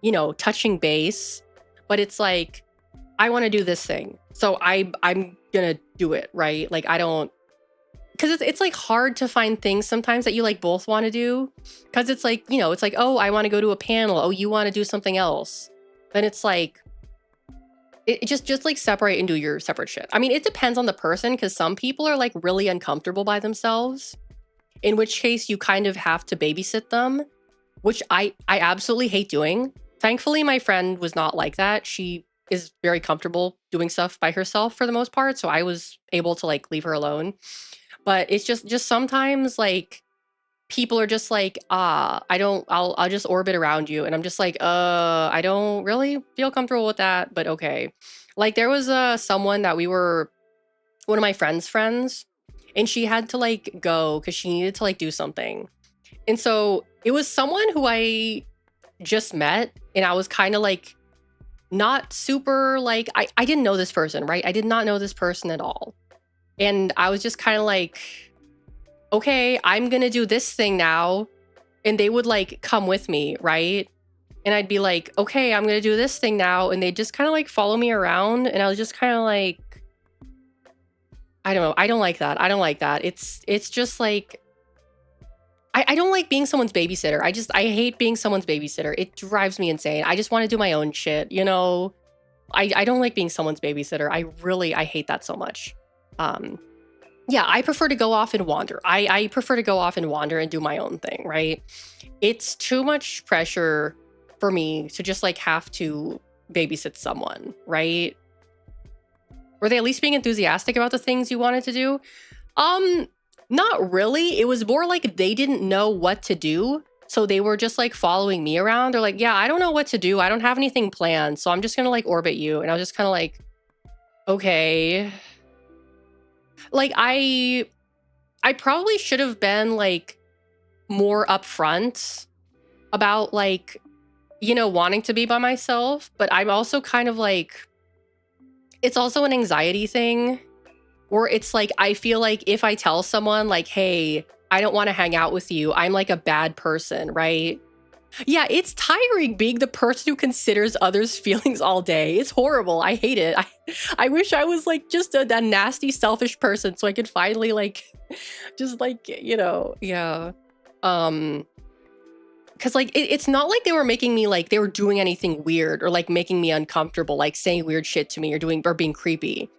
Speaker 1: you know, touching base. But it's like, I want to do this thing. So I'm gonna do it, right? Like I don't, because it's like hard to find things sometimes that you like both want to do. Because it's like, you know, it's like, oh, I want to go to a panel. Oh, you want to do something else. Then it's like, it just like separate and do your separate shit. I mean, it depends on the person because some people are like really uncomfortable by themselves, in which case you kind of have to babysit them, which I absolutely hate doing. Thankfully, my friend was not like that. She is very comfortable doing stuff by herself for the most part, so I was able to like leave her alone. But it's just sometimes like people are just like, I'll just orbit around you. And I'm just like, I don't really feel comfortable with that, but okay. Like there was someone that we were, one of my friends, and she had to like go because she needed to like do something. And so it was someone who I just met, and I was kind of like not super like, I didn't know this person, right? I did not know this person at all. And I was just kind of like, okay, I'm gonna do this thing now. And they would like come with me, right? And I'd be like, okay, I'm gonna do this thing now. And they'd just kind of like follow me around. And I was just kind of like, I don't know. I don't like that. I don't like that. It's just like, I don't like being someone's babysitter. I hate being someone's babysitter. It drives me insane. I just want to do my own shit, you know? I don't like being someone's babysitter. I hate that so much. Yeah, I prefer to go off and wander. I prefer to go off and wander and do my own thing, right? It's too much pressure for me to just like have to babysit someone, right? Were they at least being enthusiastic about the things you wanted to do? Not really. It was more like they didn't know what to do. So they were just like following me around. They're like, yeah, I don't know what to do. I don't have anything planned. So I'm just gonna like orbit you. And I was just kind of like, okay. Like I probably should have been like more upfront about like, you know, wanting to be by myself, but I'm also kind of like, it's also an anxiety thing where it's like, I feel like if I tell someone like, hey, I don't want to hang out with you, I'm like a bad person, right? Yeah, it's tiring being the person who considers others' feelings all day. It's horrible. I hate it. I wish I was like just a nasty, selfish person so I could finally like, just like, you know, yeah. Because like, it's not like they were making me like, they were doing anything weird or like making me uncomfortable, like saying weird shit to me or being creepy.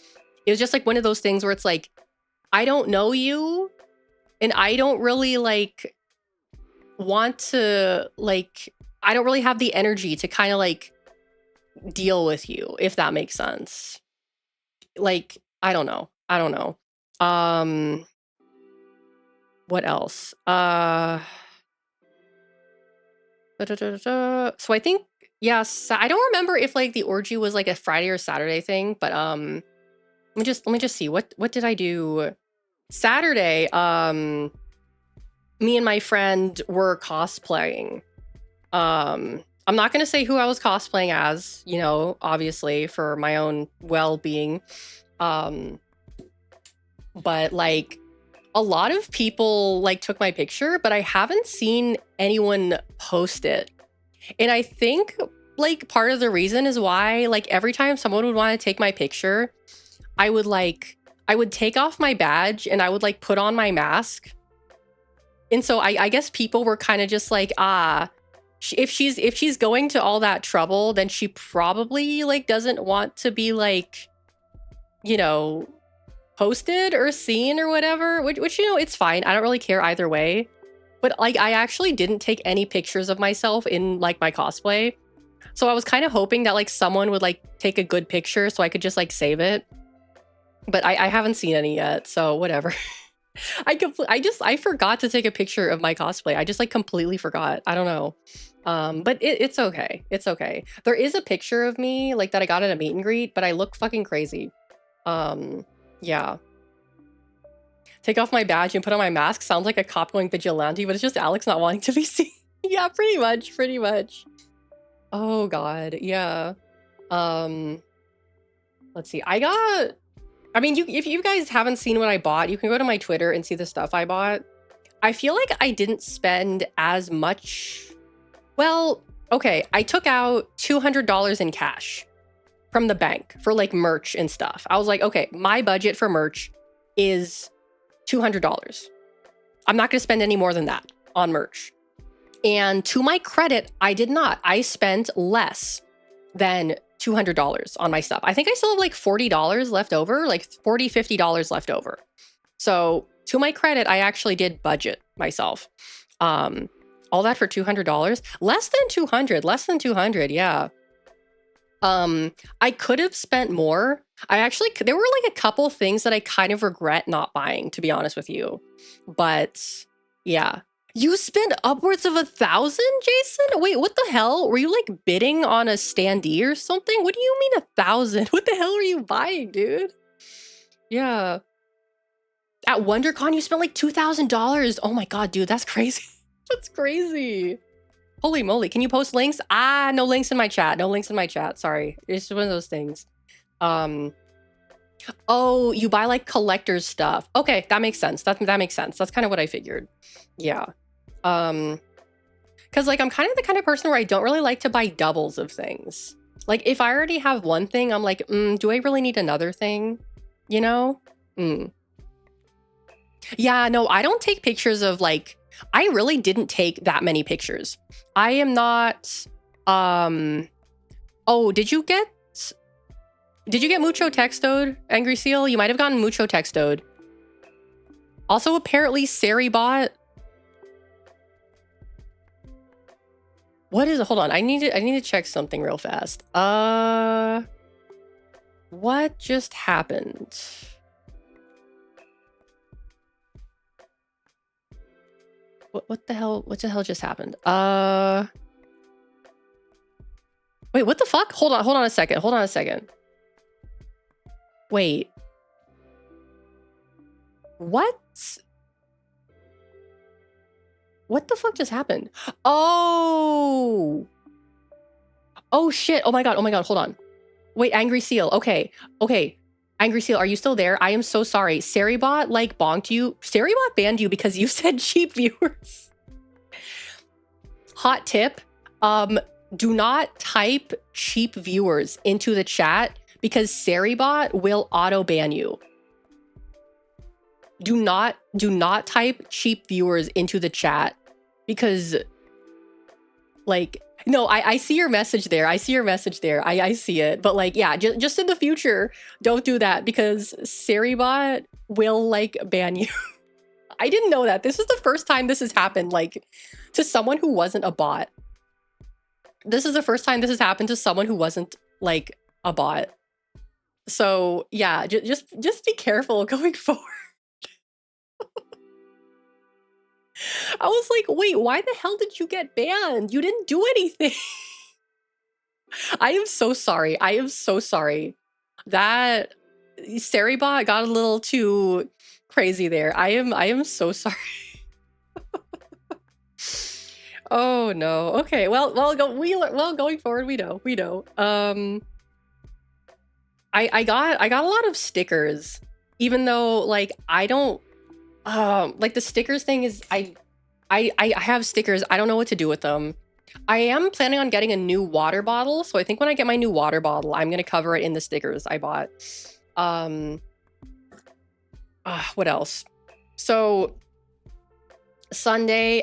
Speaker 1: It was just like one of those things where it's like, I don't know you and I don't really like want to like, I don't really have the energy to kind of like deal with you, if that makes sense. Like, I don't know. I don't know. What else? So I think, yes, I don't remember if like the orgy was like a Friday or Saturday thing, but let me just see. What did I do? Saturday, me and my friend were cosplaying. I'm not gonna say who I was cosplaying as, you know, obviously for my own well-being. But like a lot of people like took my picture, but I haven't seen anyone post it. And I think like part of the reason is why like every time someone would want to take my picture, I would take off my badge and I would like put on my mask. And so I guess people were kind of just like, if she's going to all that trouble, then she probably like doesn't want to be like, you know, posted or seen or whatever, which you know, it's fine. I don't really care either way. But like I actually didn't take any pictures of myself in like my cosplay. So I was kind of hoping that like someone would like take a good picture so I could just like save it. But I haven't seen any yet, so whatever. I forgot to take a picture of my cosplay. I just like completely forgot. I don't know. But it's okay. It's okay. There is a picture of me like that I got at a meet and greet, but I look fucking crazy. Yeah. Take off my badge and put on my mask sounds like a cop going vigilante, but it's just Alex not wanting to be seen. Yeah, pretty much. Oh god, yeah. let's see. I mean, if you guys haven't seen what I bought, you can go to my Twitter and see the stuff I bought. I feel like I didn't spend as much. Well, okay, I took out $200 in cash from the bank for like merch and stuff. I was like, okay, my budget for merch is $200. I'm not going to spend any more than that on merch. And to my credit, I did not. I spent less than $200 on my stuff. I think I still have like $40 left over, like $40, $50 left over. So to my credit, I actually did budget myself. All that for $200, less than 200, yeah. I could have spent more. There were like a couple things that I kind of regret not buying, to be honest with you. But yeah. You spent upwards of 1,000, Jason? Wait, what the hell? Were you like bidding on a standee or something? What do you mean 1,000? What the hell are you buying, dude? Yeah. At WonderCon, you spent like $2,000. Oh my god, dude, that's crazy. That's crazy. Holy moly. Can you post links? Ah, no links in my chat. No links in my chat. Sorry. It's just one of those things. Oh, you buy like collector's stuff. Okay, that makes sense. That makes sense. That's kind of what I figured. Yeah. Because like I'm kind of the kind of person where I don't really like to buy doubles of things. Like if I already have one thing, I'm like, do I really need another thing? You know? Yeah, no, I don't take pictures of like, I really didn't take that many pictures. I am not, oh, did you get mucho textoed, Angry Seal? You might have gotten mucho textoed. Also, apparently, Sari bought. What is it? Hold on. I need to check something real fast. What just happened? What the hell? What the hell just happened? Wait, what the fuck? Hold on a second. Wait. What? What the fuck just happened? Oh! Oh shit, oh my god, hold on. Wait, Angry Seal, okay. Angry Seal, are you still there? I am so sorry. Saribot, like, bonked you. Saribot banned you because you said cheap viewers. Hot tip, do not type cheap viewers into the chat because Saribot will auto-ban you. Do not type cheap viewers into the chat because, like, no, I see your message there. I see it. But like, yeah, just in the future, don't do that because Saribot will like ban you. I didn't know that. This is the first time this has happened, like, to someone who wasn't a bot. This is the first time this has happened to someone who wasn't like a bot. So yeah, just be careful going forward. I was like, wait, why the hell did you get banned? You didn't do anything. I am so sorry. That Saribot got a little too crazy there. I am so sorry. Oh no. Okay. Well, going forward, we know. I got a lot of stickers, even though like I don't like the stickers thing is I have stickers. I don't know what to do with them. I am planning on getting a new water bottle, so I think when I get my new water bottle, I'm gonna cover it in the stickers I bought. What else? So Sunday,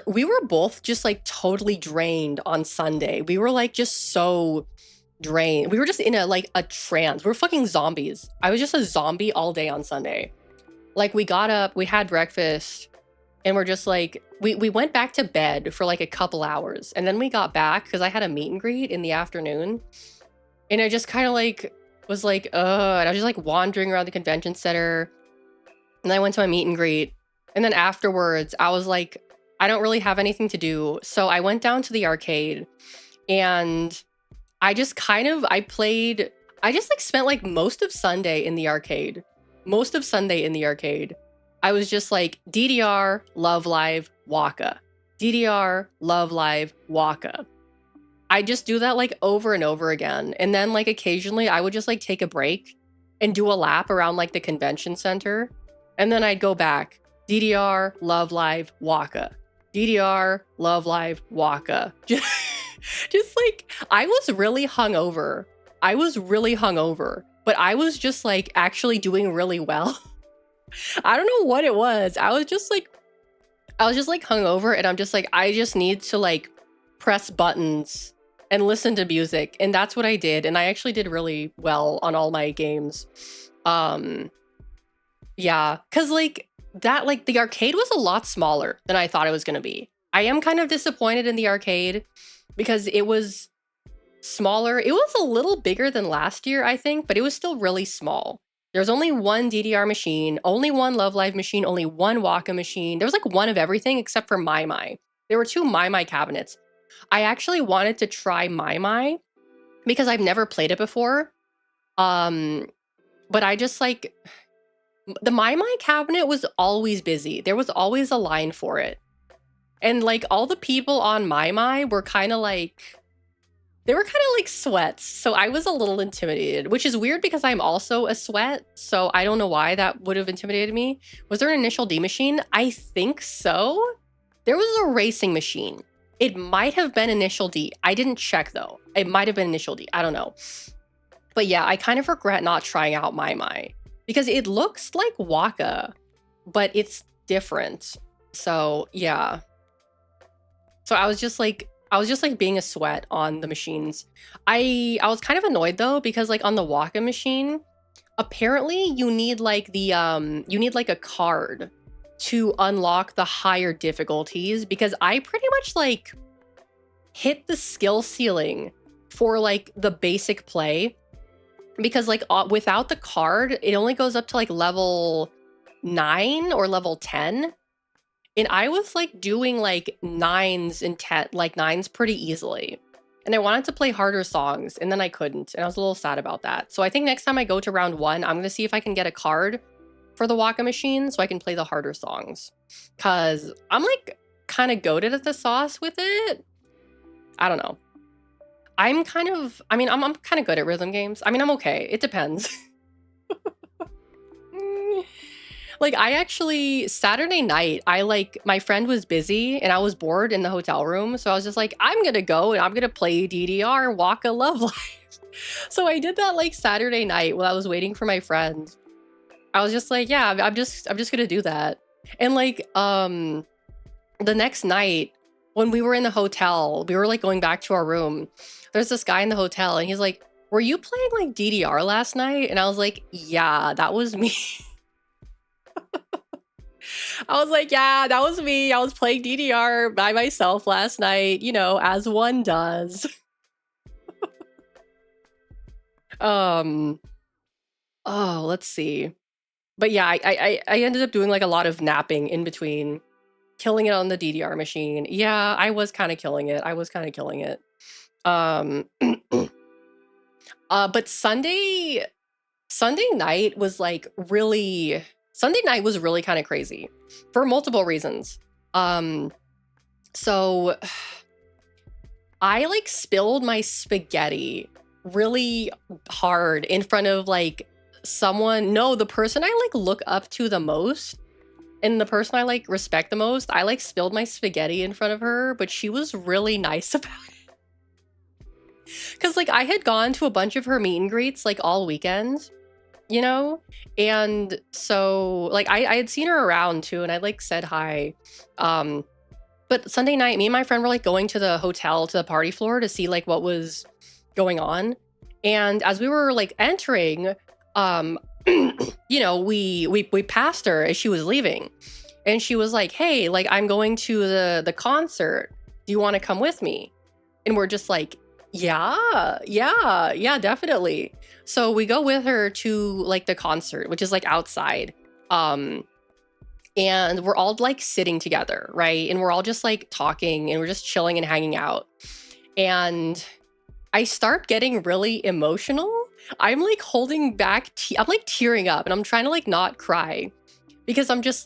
Speaker 1: we were both just like totally drained on Sunday. We were like just so drained. We were just in a trance. We're fucking zombies. I was just a zombie all day on Sunday. Like we got up, we had breakfast, and we're just like, we went back to bed for like a couple hours. And then we got back because I had a meet and greet in the afternoon. And I just kind of like was like, and I was just like wandering around the convention center. And then I went to my meet and greet. And then afterwards, I was like, I don't really have anything to do. So I went down to the arcade and I just spent like most of Sunday in the arcade. I was just like, DDR, Love Live, Waka. DDR, Love Live, Waka. I just do that like over and over again. And then like occasionally I would just like take a break and do a lap around like the convention center. And then I'd go back. DDR, Love Live, Waka. DDR, Love Live, Waka. Just like I was really hungover. I was really hungover, but I was just like actually doing really well. I don't know what it was. I was just like hungover and I'm just like, I just need to like press buttons and listen to music. And that's what I did. And I actually did really well on all my games. Um, yeah, cause like that, like the arcade was a lot smaller than I thought it was gonna be. I am kind of disappointed in the arcade because it was smaller. It was a little bigger than last year, I think, but it was still really small. There's only one DDR machine, only one Love Live machine, only one Waka machine. There was like one of everything except for My My. There were two My My cabinets. I actually wanted to try My My because I've never played it before. Um, but I just like the My My cabinet was always busy. There was always a line for it. And like all the people on My My were kind of like they were kind of like sweats. So I was a little intimidated, which is weird because I'm also a sweat. So I don't know why that would have intimidated me. Was there an Initial D machine? I think so. There was a racing machine. It might have been Initial D. I didn't check though. It might have been Initial D. I don't know. But yeah, I kind of regret not trying out My My because it looks like Waka, but it's different. So yeah. So I was just like being a sweat on the machines. I was kind of annoyed though because like on the Waka machine, apparently you need like you need like a card to unlock the higher difficulties because I pretty much like hit the skill ceiling for like the basic play because like without the card, it only goes up to like level 9 or level 10. And I was like doing like 9s and 10, like 9s pretty easily. And I wanted to play harder songs and then I couldn't. And I was a little sad about that. So I think next time I go to round 1, I'm going to see if I can get a card for the Waka machine so I can play the harder songs. Cause I'm like kind of goated at the sauce with it. I don't know. I'm kind of good at rhythm games. I mean, I'm okay. It depends. Like I actually Saturday night, my friend was busy and I was bored in the hotel room. So I was just like, I'm gonna go and I'm gonna play DDR Waka Love Life. So I did that like Saturday night while I was waiting for my friend. I was just like, yeah, I'm just gonna do that. And like the next night when we were in the hotel, we were like going back to our room. There's this guy in the hotel and he's like, were you playing like DDR last night? And I was like, yeah, that was me. I was like, yeah, that was me. I was playing DDR by myself last night, you know, as one does. Oh, let's see. But yeah, I ended up doing like a lot of napping in between, killing it on the DDR machine. Yeah, I was kind of killing it. Um, but Sunday night was like really Sunday night was really kind of crazy for multiple reasons. So I like spilled my spaghetti really hard in front of like the person I like look up to the most and the person I like respect the most. I like spilled my spaghetti in front of her, but she was really nice about it. Cause like I had gone to a bunch of her meet and greets like all weekend, you know? And so like I had seen her around too and I like said hi. But Sunday night, me and my friend were like going to the hotel to the party floor to see like what was going on. And as we were like entering, you know, we passed her as she was leaving. And she was like, hey, like I'm going to the concert. Do you want to come with me? And we're just like, yeah, definitely. So we go with her to like the concert, which is like outside. And we're all like sitting together, right? And we're all just like talking and we're just chilling and hanging out. And I start getting really emotional. I'm like holding back, I'm like tearing up and I'm trying to like not cry because I'm just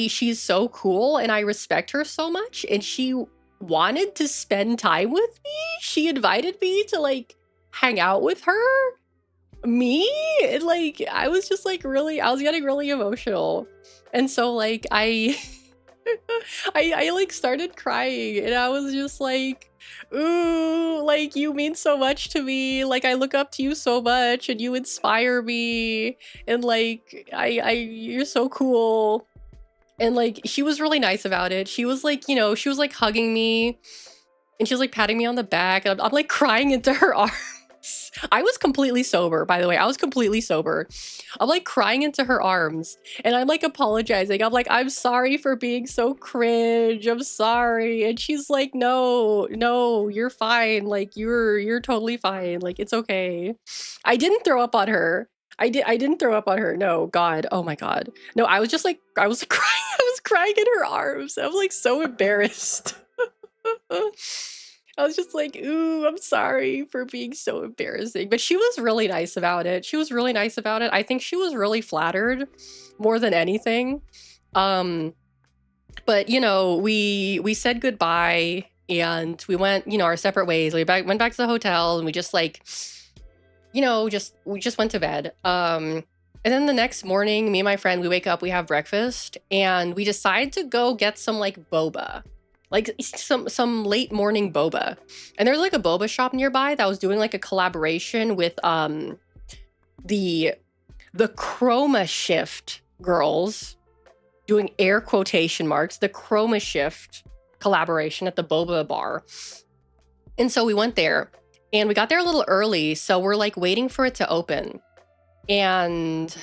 Speaker 1: she's so cool and I respect her so much. And she wanted to spend time with me. She invited me to like hang out with her. Me? And, like, I was just like really, I was getting really emotional. And so like I like started crying and I was just like, ooh, like you mean so much to me. Like I look up to you so much and you inspire me. And like you're so cool. And like she was really nice about it. She was like, you know, she was like hugging me and she was like patting me on the back and I'm like crying into her arms. I was completely sober, by the way. I was completely sober. I'm like crying into her arms and I'm like apologizing. I'm like, I'm sorry for being so cringe. I'm sorry. And she's like, no, no, you're fine. Like you're totally fine. Like it's okay. I didn't throw up on her. I didn't throw up on her. No, God. Oh my God. No, I was just like, I was crying. I was crying in her arms. I was like so embarrassed. I was just like, ooh, I'm sorry for being so embarrassing. But she was really nice about it. She was really nice about it. I think she was really flattered more than anything. Um, but you know, we said goodbye and we went, you know, our separate ways. Went back to the hotel and we just like, you know, we just went to bed. And then the next morning, me and my friend, we wake up, we have breakfast, and we decide to go get some like boba. Like some late morning boba. And there's like a boba shop nearby that was doing like a collaboration with the Chroma Shift girls, doing air quotation marks, the Chroma Shift collaboration at the boba bar. And so we went there and we got there a little early, so we're like waiting for it to open. And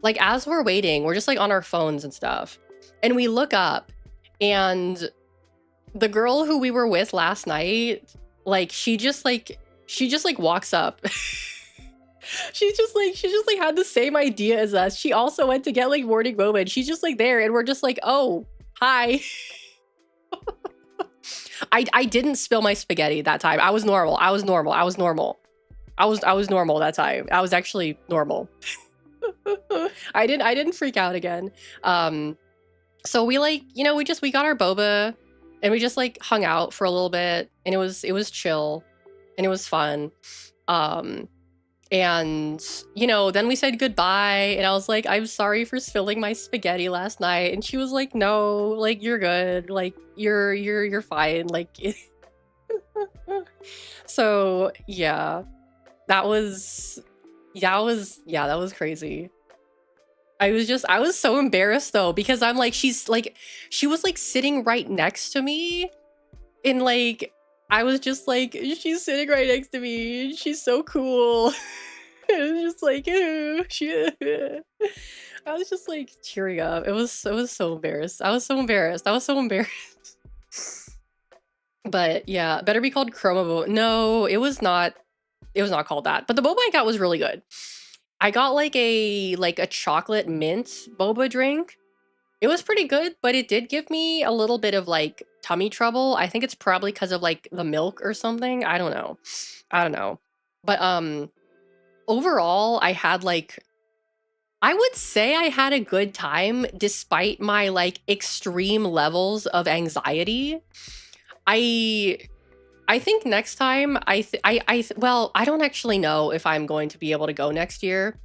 Speaker 1: like as we're waiting, we're just like on our phones and stuff. And we look up and the girl who we were with last night, like she just like walks up. She just like had the same idea as us. She also went to get like morning boba and she's just like there and we're just like, oh, hi. I didn't spill my spaghetti that time. I was normal. I was normal that time. I was actually normal. I didn't freak out again. So we like, you know, we got our boba and we just like hung out for a little bit and it was chill and it was fun. And you know, then we said goodbye and I was like, I'm sorry for spilling my spaghetti last night. And she was like, no, like you're good. Like you're fine. Like so yeah, that was crazy. I was so embarrassed though, because I'm like, she was like sitting right next to me and like, I was just like, she's sitting right next to me and she's so cool. It was just like, ooh, I was just like tearing up. It was so embarrassed. I was so embarrassed. But yeah, better be called Chroma Boba. No, it was not called that. But the boba I got was really good. I got like a chocolate mint boba drink. It was pretty good, but it did give me a little bit of like tummy trouble. I think it's probably because of like the milk or something. I don't know. But overall, I would say I had a good time despite my like extreme levels of anxiety. I think next time well, I don't actually know if I'm going to be able to go next year,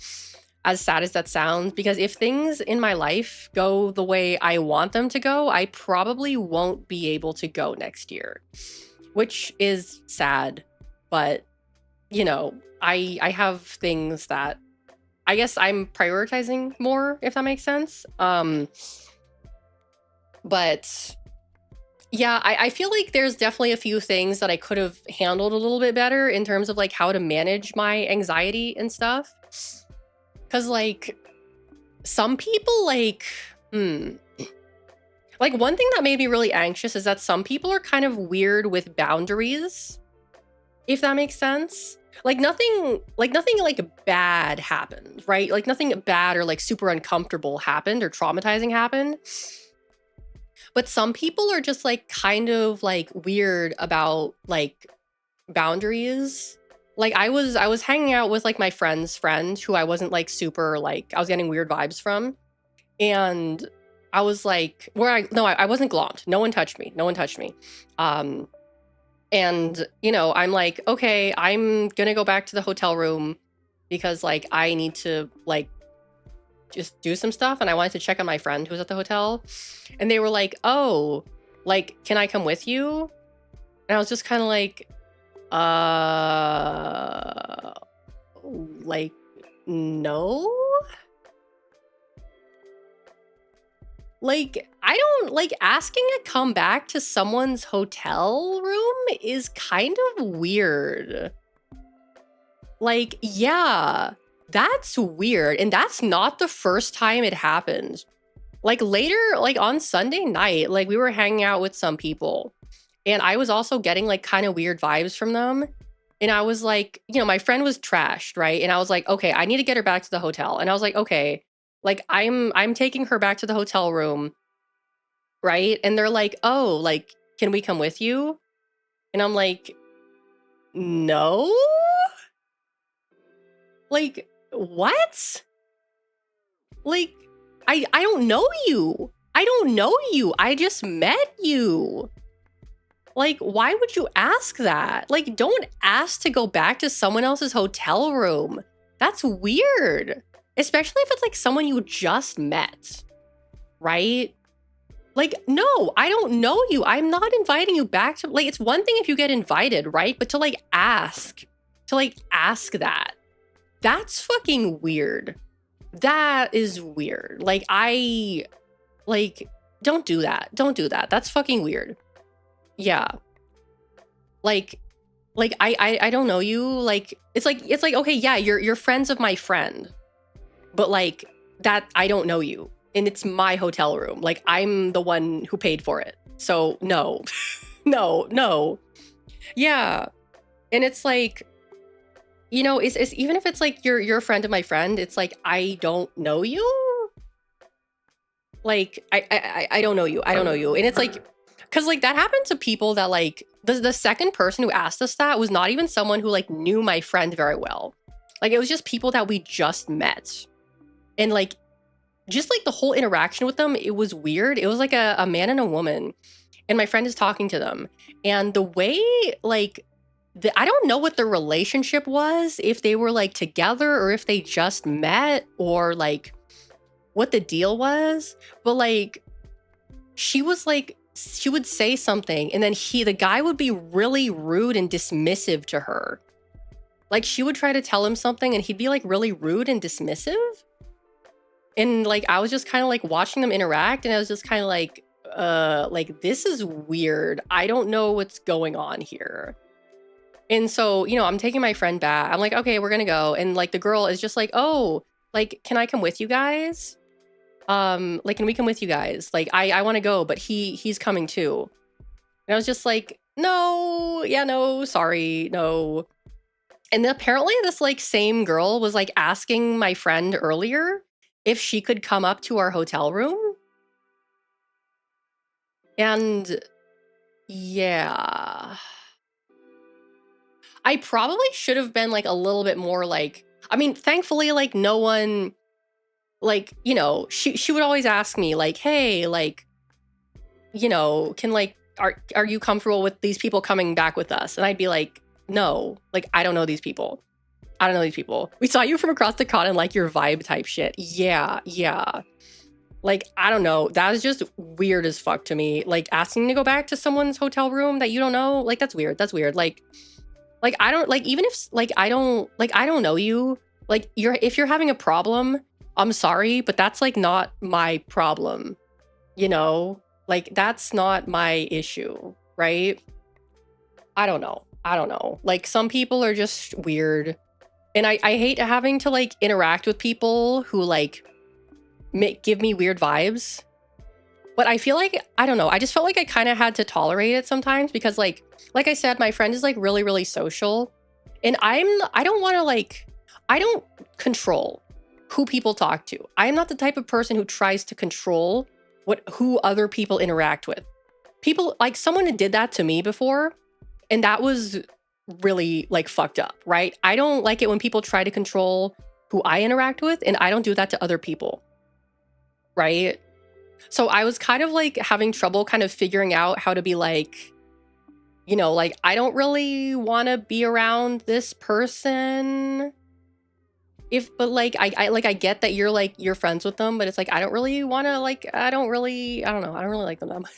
Speaker 1: as sad as that sounds, because if things in my life go the way I want them to go, I probably won't be able to go next year, which is sad. But, you know, I have things that I guess I'm prioritizing more, if that makes sense. But yeah, I feel like there's definitely a few things that I could have handled a little bit better in terms of like how to manage my anxiety and stuff. Cause like some people like one thing that made me really anxious is that some people are kind of weird with boundaries, if that makes sense. Like nothing bad happened, right? Like nothing bad or like super uncomfortable happened or traumatizing happened. But some people are just like kind of like weird about like boundaries. Like I was hanging out with like my friend's friend who I wasn't like super like, I was getting weird vibes from. And I was like, where I no, I wasn't glommed. No one touched me. No one touched me. Um, and I'm like, okay, I'm gonna go back to the hotel room because like I need to like just do some stuff, and I wanted to check on my friend who was at the hotel, and they were like, oh, like, can I come with you? And I was just kind of like, uh, like, no. Like, I don't like asking to come back to someone's hotel room is kind of weird. Like, yeah, that's weird. And that's not the first time it happened. Like later, like on Sunday night, like we were hanging out with some people and I was also getting like kind of weird vibes from them. And I was like, my friend was trashed, right? And I was like, okay, I need to get her back to the hotel. And I was like, okay, like I'm taking her back to the hotel room, right? And they're like, oh, like, can we come with you? And I'm like, no? Like, what? Like, I don't know you. I don't know you. I just met you. Like, why would you ask that? Like, don't ask to go back to someone else's hotel room. That's weird. Especially if it's like someone you just met, right? Like, no, I don't know you. I'm not inviting you back to, like, it's one thing if you get invited, right? But to ask that, that's fucking weird. That is weird. Like, don't do that. Don't do that. That's fucking weird. Yeah. Like, I don't know you. Like, it's like, okay, yeah, you're friends of my friend. But like, that, I don't know you. And it's my hotel room. Like, I'm the one who paid for it. So no, no. Yeah. And it's like, it's even if it's like you're a friend of my friend, it's like, I don't know you. Like, I don't know you. I don't know you. And it's like, because like that happened to people that like, the second person who asked us that was not even someone who like knew my friend very well. Like, it was just people that we just met. And like, just like the whole interaction with them, it was weird. It was like a man and a woman, and my friend is talking to them, and the way like I don't know what their relationship was, if they were like together or if they just met or like what the deal was, but like she was like, she would say something and then the guy would be really rude and dismissive to her. Like, she would try to tell him something and he'd be like really rude and dismissive. And like, I was just kind of like watching them interact and I was just kind of like, this is weird. I don't know what's going on here. And so, I'm taking my friend back. I'm like, okay, we're gonna go. And like, the girl is just like, oh, like, can I come with you guys? Like, can we come with you guys? Like, I want to go, but he's coming too. And I was just like, no, yeah, no, sorry, no. And then apparently this like same girl was like asking my friend earlier if she could come up to our hotel room. And yeah, I probably should have been like a little bit more like, I mean, thankfully, like no one, like, she would always ask me like, hey, like, can like, are you comfortable with these people coming back with us? And I'd be like, no, like, I don't know these people. I don't know these people. We saw you from across the con and like your vibe type shit. Yeah. Like, I don't know. That was just weird as fuck to me. Like, asking to go back to someone's hotel room that you don't know, like, that's weird. That's weird. Like, I don't, like, even if, like, I don't know you, like, if you're having a problem, I'm sorry, but that's, like, not my problem, Like, that's not my issue, right? I don't know. Like, some people are just weird. And I hate having to, like, interact with people who, like, give me weird vibes. But I feel like, I don't know, I just felt like I kind of had to tolerate it sometimes because like I said, my friend is like really, really social. And I don't want to like, I don't control who people talk to. I am not the type of person who tries to control who other people interact with. People, like, someone did that to me before, and that was really like fucked up, right? I don't like it when people try to control who I interact with, and I don't do that to other people, right? So I was kind of like having trouble kind of figuring out how to be like, like I don't really want to be around this person. But like I get that you're friends with them, but it's like I don't really want to like I don't know, I don't really like them that much.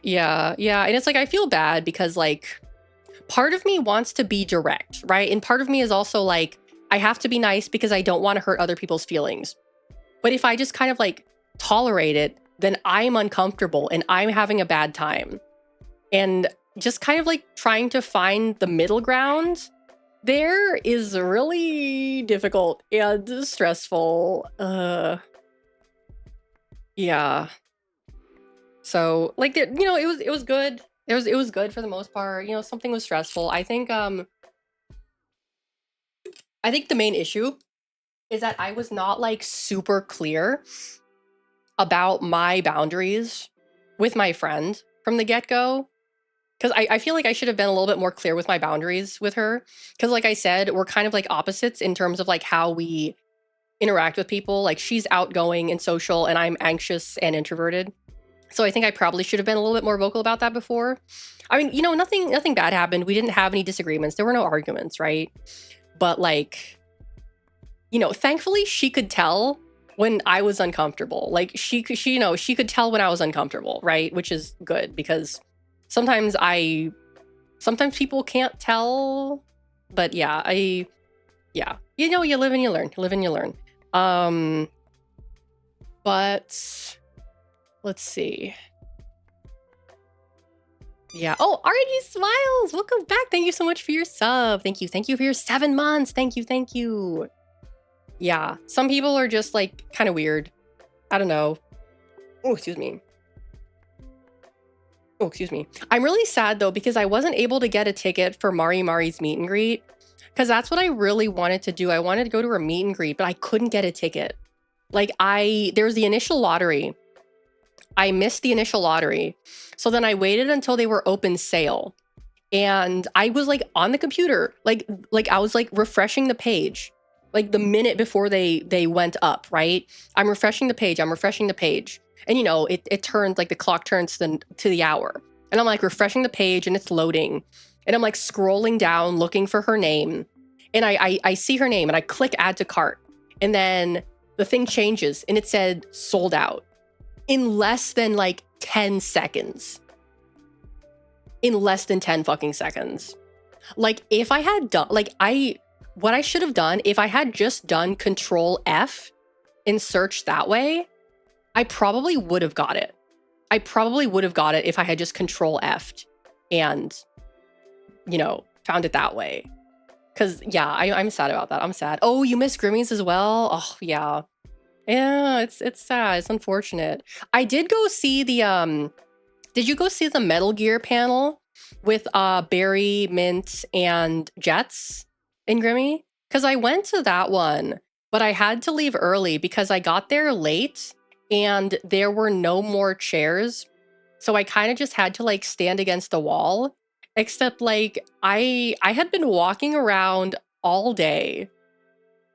Speaker 1: Yeah, yeah, and it's like I feel bad because like part of me wants to be direct, right? And part of me is also like I have to be nice because I don't want to hurt other people's feelings. But if I just kind of like tolerate it, then I'm uncomfortable and I'm having a bad time. And just kind of like trying to find the middle ground there is really difficult and stressful. Yeah. So like it was good. It was good for the most part. Something was stressful. I think the main issue is that I was not like super clear about my boundaries with my friend from the get-go. Because I feel like I should have been a little bit more clear with my boundaries with her. Because like I said, we're kind of like opposites in terms of like how we interact with people. Like she's outgoing and social and I'm anxious and introverted. So I think I probably should have been a little bit more vocal about that before. I mean, nothing bad happened. We didn't have any disagreements. There were no arguments, right? But like, thankfully she could tell when I was uncomfortable. Like she could tell when I was uncomfortable, right? Which is good because sometimes people can't tell. But yeah, you live and you learn. You live and you learn. But let's see. Yeah. Oh, RNG Smiles, welcome back. Thank you so much for your sub. Thank you. Thank you for your 7 months. Thank you. Thank you. Yeah. Some people are just like kind of weird. I don't know. Oh, excuse me. Oh, excuse me. I'm really sad though, because I wasn't able to get a ticket for Mari Mari's meet and greet. Because that's what I really wanted to do. I wanted to go to her meet and greet, but I couldn't get a ticket. Like there's the initial lottery. I missed the initial lottery. So then I waited until they were open sale. And I was like on the computer, like I was like refreshing the page, like the minute before they went up, right? I'm refreshing the page. And it turns like the clock turns to the hour. And I'm like refreshing the page and it's loading. And I'm like scrolling down looking for her name. And I see her name and I click add to cart. And then the thing changes and it said sold out in less than like 10 seconds. In less than 10 fucking seconds. Like if I had done what I should have done, if I had just done Control F and searched that way, I probably would have got it. I probably would have got it if I had just Control F'd and, found it that way. Cause yeah, I'm sad about that. I'm sad. Oh, you missed Grimmy's as well? Oh yeah. Yeah, it's sad. It's unfortunate. I did go see the did you go see the Metal Gear panel with Barry, Mint, and Jets in Grimmy? Because I went to that one, but I had to leave early because I got there late and there were no more chairs. So I kind of just had to like stand against the wall. Except like I had been walking around all day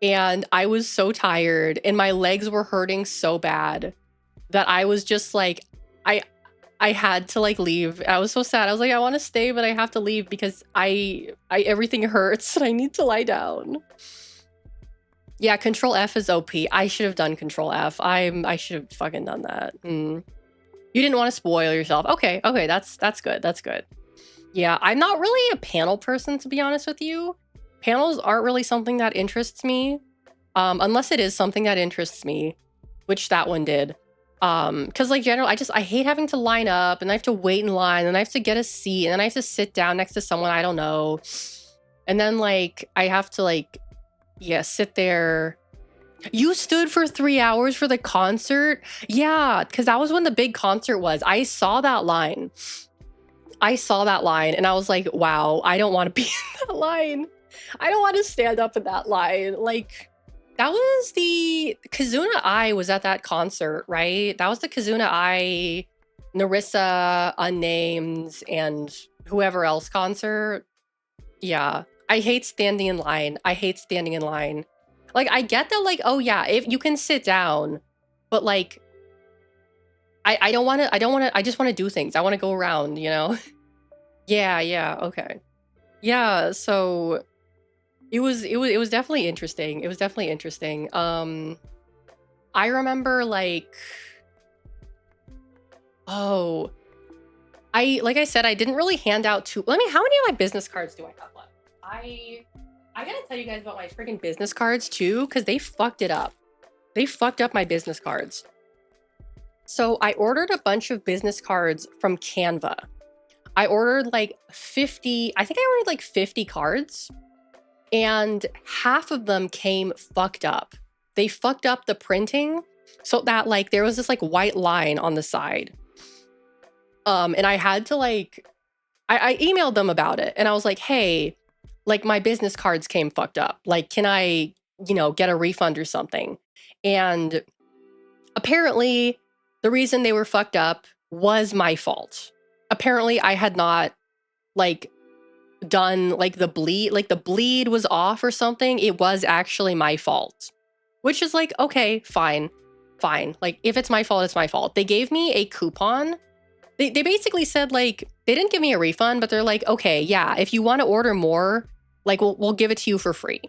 Speaker 1: and I was so tired and my legs were hurting so bad that I was just like I had to like leave. I was so sad. I was like, I want to stay, but I have to leave because I everything hurts and I need to lie down. Yeah, Control F is OP. I should have done Control F. I should have fucking done that. You didn't want to spoil yourself. Okay, that's good. That's good. Yeah, I'm not really a panel person, to be honest with you. Panels aren't really something that interests me. Unless it is something that interests me, which that one did. Because like general, I hate having to line up and I have to wait in line and I have to get a seat and then I have to sit down next to someone I don't know. And then like I have to like, yeah, sit there. You stood for 3 hours for the concert? Yeah, because that was when the big concert was. I saw that line and I was like, wow, I don't want to be in that line. I don't want to stand up in that line. Like, that was the Kazuna Ai was at that concert, right? That was the Kazuna Ai, Narissa, Unnamed, and whoever else concert. Yeah. I hate standing in line. Like, I get that, like, oh yeah, if you can sit down, but like, I just wanna do things. I wanna go around, you know? Yeah, yeah, okay. Yeah, so it was definitely interesting. It was definitely interesting. I remember, like, oh, like I said, I didn't really hand out too let me how many of my business cards do I have left? I I gotta tell you guys about my freaking business cards too, because they fucked it up. They fucked up my business cards. So I ordered a bunch of business cards from Canva. I ordered like 50, I think I ordered like 50 cards, and half of them came fucked up. They fucked up the printing so that like there was this like white line on the side. And I had to like I emailed them about it and I was like, hey, like my business cards came fucked up. Like, can I, get a refund or something? And apparently the reason they were fucked up was my fault. Apparently I had not like done like the bleed was off or something. It was actually my fault. Which is like, okay, fine. Fine. Like if it's my fault, it's my fault. They gave me a coupon. They basically said like they didn't give me a refund, but they're like, okay, yeah, if you want to order more, like we'll give it to you for free.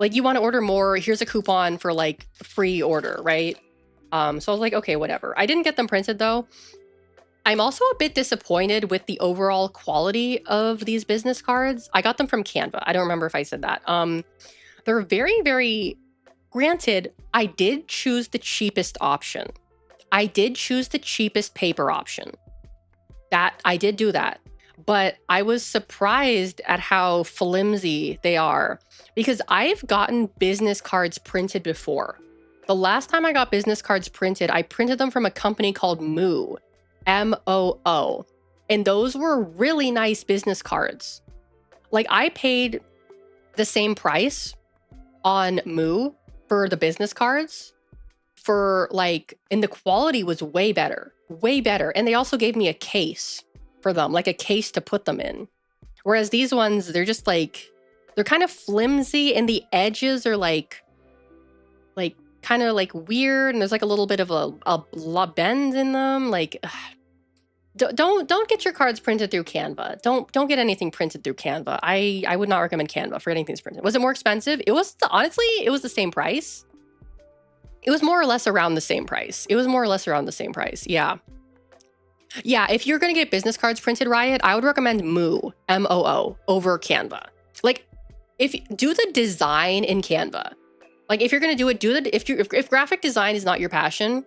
Speaker 1: Like you want to order more, here's a coupon for like free order, right? So I was like, okay, whatever. I didn't get them printed though. I'm also a bit disappointed with the overall quality of these business cards. I got them from Canva. I don't remember if I said that. They're very, very granted, I did choose the cheapest option. I did choose the cheapest paper option. That I did do that. But I was surprised at how flimsy they are because I've gotten business cards printed before. The last time I got business cards printed, I printed them from a company called Moo, MOO. And those were really nice business cards. Like I paid the same price on Moo for the business cards for like, and the quality was way better. And they also gave me a case for them, like a case to put them in. Whereas these ones, they're just like, they're kind of flimsy and the edges are like kind of like weird. And there's like a little bit of a bend in them. Like, don't get your cards printed through Canva. Don't get anything printed through Canva. I would not recommend Canva for getting things printed. Was it more expensive? It was honestly, it was the same price. It was more or less around the same price. Yeah. Yeah, if you're going to get business cards printed, Riot, I would recommend Moo, MOO, over Canva. Like, do the design in Canva. Like, if you're going to do it, if graphic design is not your passion,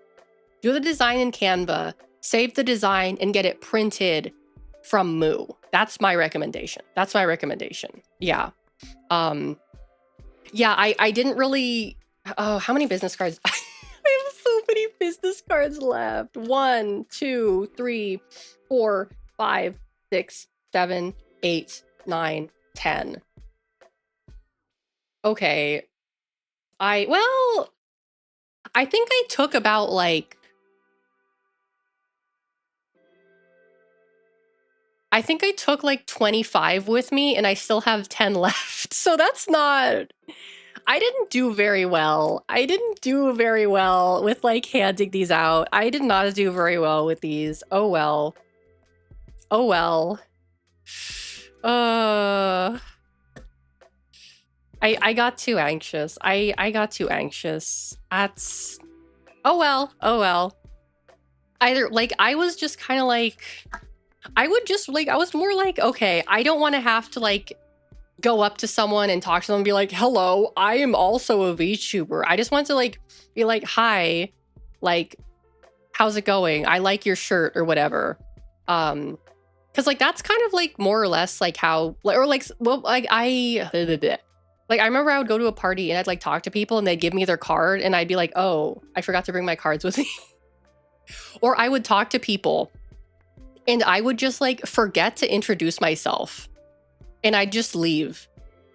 Speaker 1: do the design in Canva, save the design, and get it printed from Moo. That's my recommendation. Yeah. Yeah, I didn't really... Oh, how many business cards? I have so many business cards left. 1, 2, 3, 4, 5, 6, 7, 8, 9, 10. Okay. I think I took about like... I think I took like 25 with me and I still have 10 left. So that's not... I didn't do very well. With like handing these out. I did not do very well with these. Oh well. I got too anxious. I got too anxious. That's... Oh well. Either like I was just kind of like... I was more like, okay, I don't want to have to like go up to someone and talk to them and be like, hello, I am also a VTuber. I just want to like be like, hi, like, how's it going? I like your shirt or whatever. Because like that's kind of like more or less like how, or like, well, like I remember I would go to a party and I'd like talk to people and they'd give me their card and I'd be like, oh, I forgot to bring my cards with me. Or I would talk to people and I would just like forget to introduce myself. And I'd just leave.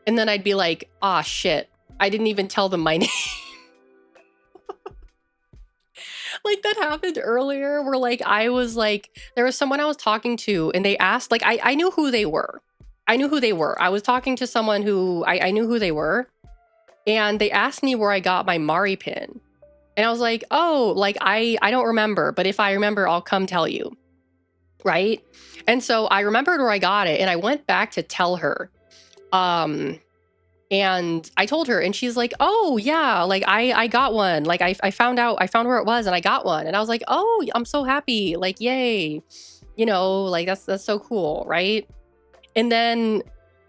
Speaker 1: And then I'd be like, ah, shit. I didn't even tell them my name. Like that happened earlier where like I was like, there was someone I was talking to and they asked, like, I knew who they were. I was talking to someone who I knew who they were. And they asked me where I got my Mari pin. And I was like, "Oh, like, I don't remember, but if I remember, I'll come tell you." Right? And so I remembered where I got it, and I went back to tell her. Um, and I told her, and she's like, "Oh, yeah, like, I got one. Like, I found where it was, and I got one." And I was like, "Oh, I'm so happy. Like, yay." You know, like, that's so cool, right? And then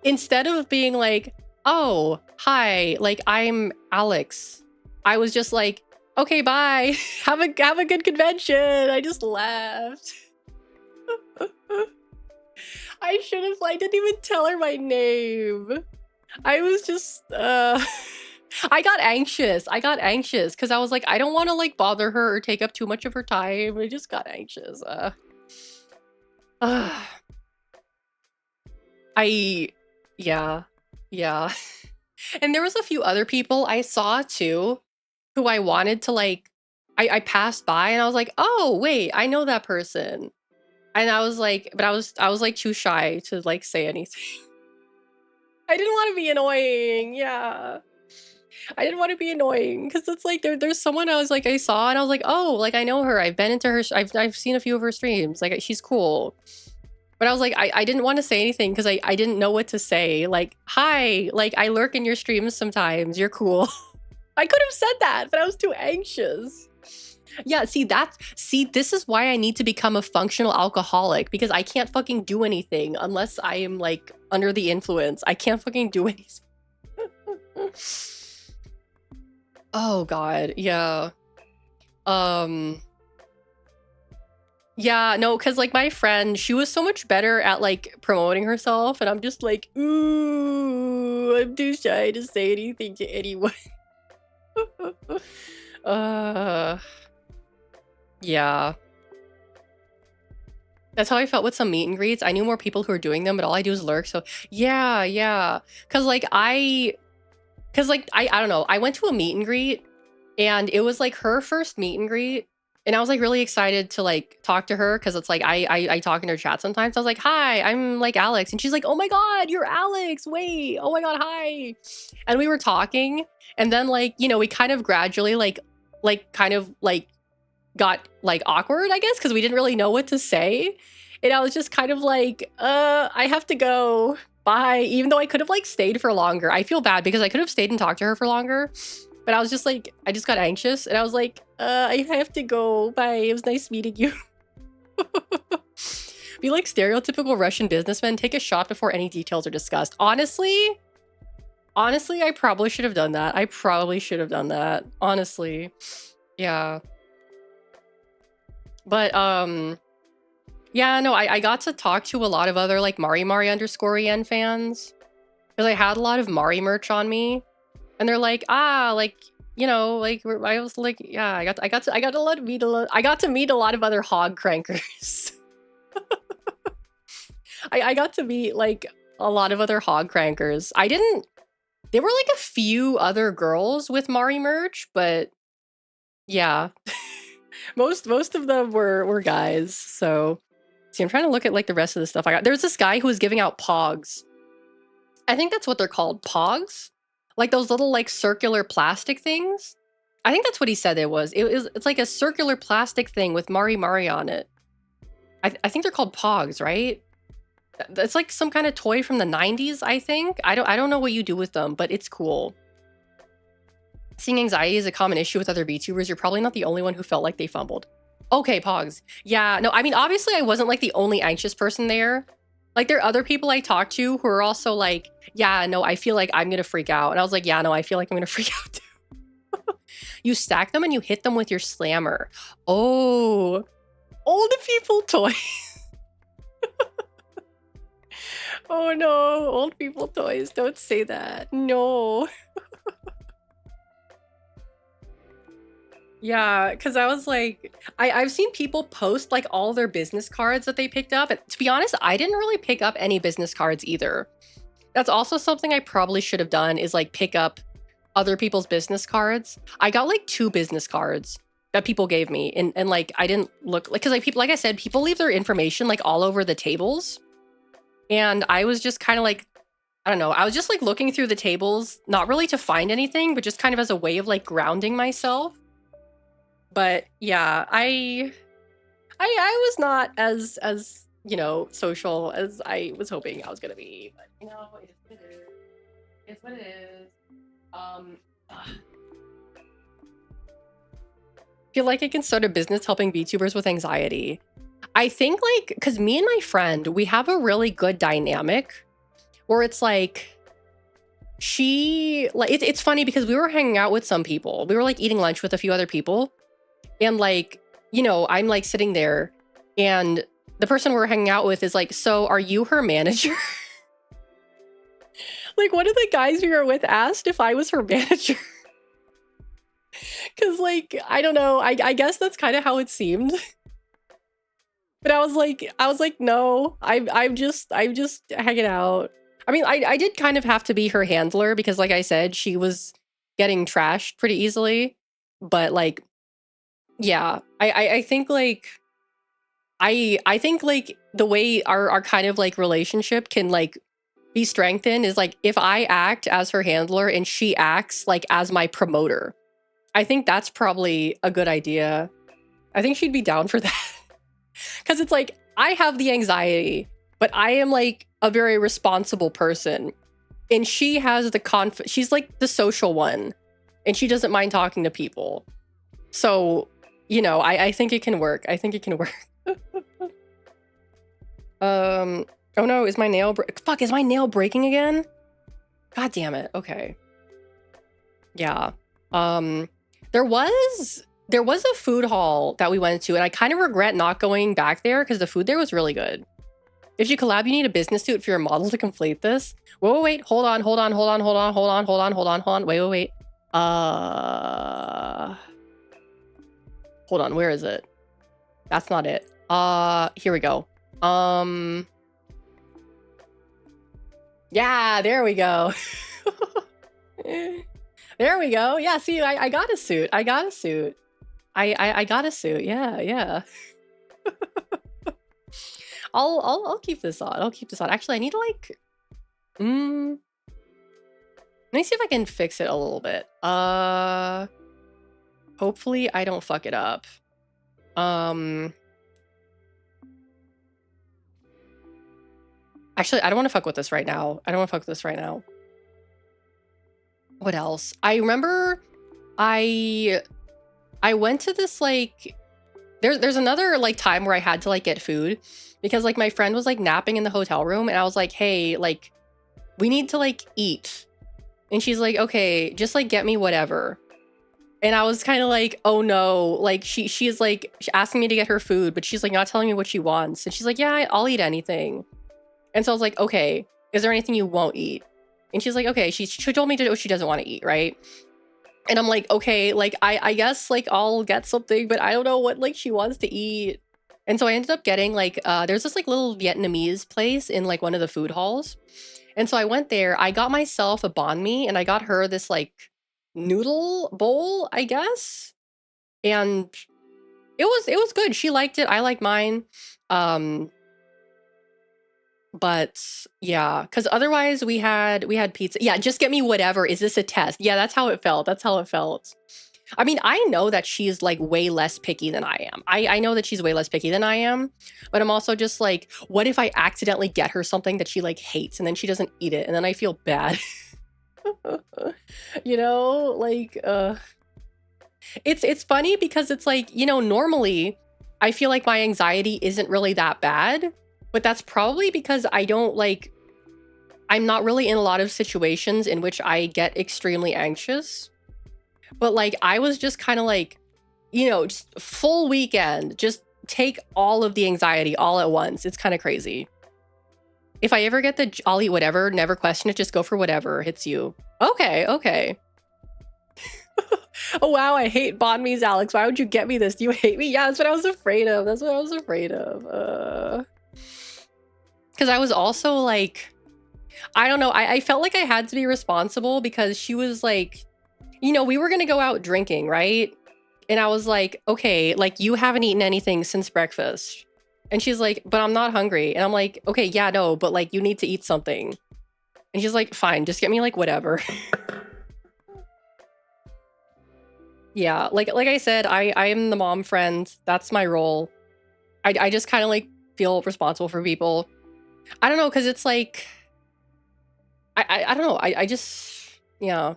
Speaker 1: instead of being like, "Oh, hi, like, I'm Alex," I was just like, "Okay, bye. Have a good convention." I just left. I didn't even tell her my name. I was just, I got anxious. I got anxious because I was like, I don't want to like bother her or take up too much of her time. I just got anxious. Uh, I, yeah, yeah. And there was a few other people I saw too who I wanted to like, I passed by and I was like, oh, wait, I know that person. And I was like, but I was like too shy to like say anything. I didn't want to be annoying. Yeah. I didn't want to be annoying because it's like there's someone I was like I saw and I was like, oh, like I know her. I've been into her. I've seen a few of her streams. Like she's cool. But I was like, I didn't want to say anything because I didn't know what to say. Like, hi, like I lurk in your streams sometimes. You're cool. I could have said that, but I was too anxious. Yeah, see, this is why I need to become a functional alcoholic because I can't fucking do anything unless I am like under the influence. I can't fucking do anything. Oh god, yeah. Um yeah, no, cuz like my friend, she was so much better at like promoting herself and I'm just like, "Ooh, I'm too shy to say anything to anyone." uh yeah. That's how I felt with some meet and greets. I knew more people who were doing them, but all I do is lurk. So, yeah, yeah. Cuz like I don't know. I went to a meet and greet and it was like her first meet and greet and I was like really excited to like talk to her cuz it's like I talk in her chat sometimes. I was like, "Hi, I'm like Alex." And she's like, "Oh my god, you're Alex. Wait. Oh my god, hi." And we were talking and then like, you know, we kind of gradually like kind of like got like awkward, I guess, because we didn't really know what to say. And I was just kind of like, I have to go. Bye. Even though I could have like stayed for longer. I feel bad because I could have stayed and talked to her for longer. But I was just like, I just got anxious and I was like, I have to go. Bye. It was nice meeting you. Be like stereotypical Russian businessmen, take a shot before any details are discussed. Honestly, I probably should have done that. I probably should have done that. Honestly. Yeah. But yeah, no, I got to talk to a lot of other like Mari_Yen fans because I had a lot of Mari merch on me, and they're like, ah, like you know, like I was like, yeah, I got to meet a lot, I got to meet a lot of other hog crankers. I got to meet like a lot of other hog crankers. I didn't. There were like a few other girls with Mari merch, but yeah, most of them were guys. So. See, I'm trying to look at like the rest of the stuff I got. There's this guy who was giving out pogs. I think that's what they're called, pogs? Like those little like circular plastic things. I think that's what he said it was. It's like a circular plastic thing with Mari on it. I think they're called pogs, right? It's like some kind of toy from the 90s, I think. I don't know what you do with them, but it's cool. Seeing anxiety is a common issue with other VTubers. You're probably not the only one who felt like they fumbled. Okay, pogs. Yeah, no, I mean, obviously I wasn't like the only anxious person there. Like there are other people I talked to who are also like, yeah, no, I feel like I'm gonna freak out. And I was like, yeah, no, I feel like I'm gonna freak out too. You stack them and you hit them with your slammer. Oh, old people toys. Oh no, old people toys. Don't say that. No. Yeah, because I was like, I've seen people post like all their business cards that they picked up. And to be honest, I didn't really pick up any business cards either. That's also something I probably should have done is like pick up other people's business cards. I got like 2 business cards that people gave me. And like, I didn't look like, because like people, like I said, people leave their information like all over the tables. And I was just kind of like, I don't know. I was just like looking through the tables, not really to find anything, but just kind of as a way of like grounding myself. But yeah, I was not as you know, social as I was hoping I was gonna be. But you know, it is what it is. It's what it is. I feel like I can start a business helping VTubers with anxiety. I think like because me and my friend, we have a really good dynamic where it's like she like it's funny because we were hanging out with some people. We were like eating lunch with a few other people, and like, you know, I'm like sitting there, and the person we're hanging out with is like, "So, are you her manager?" Like one of the guys we were with asked if I was her manager. Cause like, I don't know, I guess that's kind of how it seemed. But I was like, no, I'm just hanging out. I mean, I did kind of have to be her handler because like I said, she was getting trashed pretty easily. But like, yeah, I think like I think like the way our kind of like relationship can like be strengthened is like if I act as her handler and she acts like as my promoter. I think that's probably a good idea. I think she'd be down for that. Because it's like, I have the anxiety, but I am like a very responsible person. And she has the she's like the social one. And she doesn't mind talking to people. So, you know, I think it can work. I think it can work. Oh no, is my nail fuck, is my nail breaking again? God damn it. Okay. Yeah. There was a food hall that we went to, and I kind of regret not going back there because the food there was really good. If you collab, you need a business suit for your model to complete this. Wait, hold on. Wait. Hold on, where is it? That's not it. Here we go. Yeah, there we go. There we go. Yeah, see, I got a suit. I got a suit. I got a suit. Yeah. I'll keep this on. I'll keep this on. Actually, I need to like let me see if I can fix it a little bit. Hopefully I don't fuck it up. Actually, I don't want to fuck with this right now. What else? I remember I went to this like there's another like time where I had to like get food because like my friend was like napping in the hotel room and I was like, "Hey, like we need to like eat." And she's like, "Okay, just like get me whatever." And I was kind of like, "Oh no." Like she's like asking me to get her food, but she's like not telling me what she wants. And she's like, "Yeah, I'll eat anything." And so I was like, "Okay, is there anything you won't eat?" And she's like, "Okay." She told me to what she doesn't want to eat, right? And I'm like, "Okay, like I guess like I'll get something, but I don't know what like she wants to eat." And so I ended up getting like there's this like little Vietnamese place in like one of the food halls. And so I went there. I got myself a banh mi and I got her this like noodle bowl, I guess. And it was good. She liked it. I like mine. But yeah, because otherwise we had pizza. Yeah, just get me whatever. Is this a test? Yeah, that's how it felt. I mean, I know that she's like way less picky than I am. I know that she's way less picky than I am, but I'm also just like, what if I accidentally get her something that she like hates and then she doesn't eat it and then I feel bad? You know, like it's funny because it's like, you know, normally I feel like my anxiety isn't really that bad, but that's probably because I'm not really in a lot of situations in which I get extremely anxious. But like I was just kind of like, you know, just full weekend, just take all of the anxiety all at once. It's kind of crazy. If I ever get the I'll eat whatever, never question it, just go for whatever hits you. Okay. Oh wow, I hate banh mi's, Alex. Why would you get me this? Do you hate me? Yeah, that's what I was afraid of. Because I was also like, I don't know. I felt like I had to be responsible because she was like, you know, we were gonna go out drinking, right? And I was like, okay, like you haven't eaten anything since breakfast. And she's like, but I'm not hungry. And I'm like, okay, yeah, no, but like you need to eat something. And she's like, fine, just get me like whatever. Yeah, like I said, I am the mom friend. That's my role. I just kind of like feel responsible for people. I don't know, because it's like I don't know. I just yeah.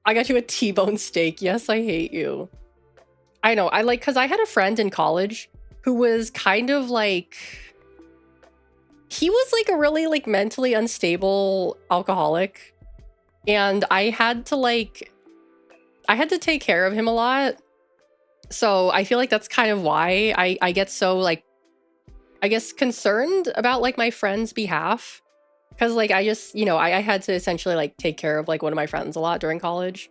Speaker 1: I got you a T-bone steak. Yes, I hate you. I know. I like because I had a friend in college who was kind of like he was like a really like mentally unstable alcoholic, and I had to take care of him a lot. So I feel like that's kind of why I get so like I guess concerned about like my friend's behalf. Cause like I just, I had to essentially like take care of like one of my friends a lot during college.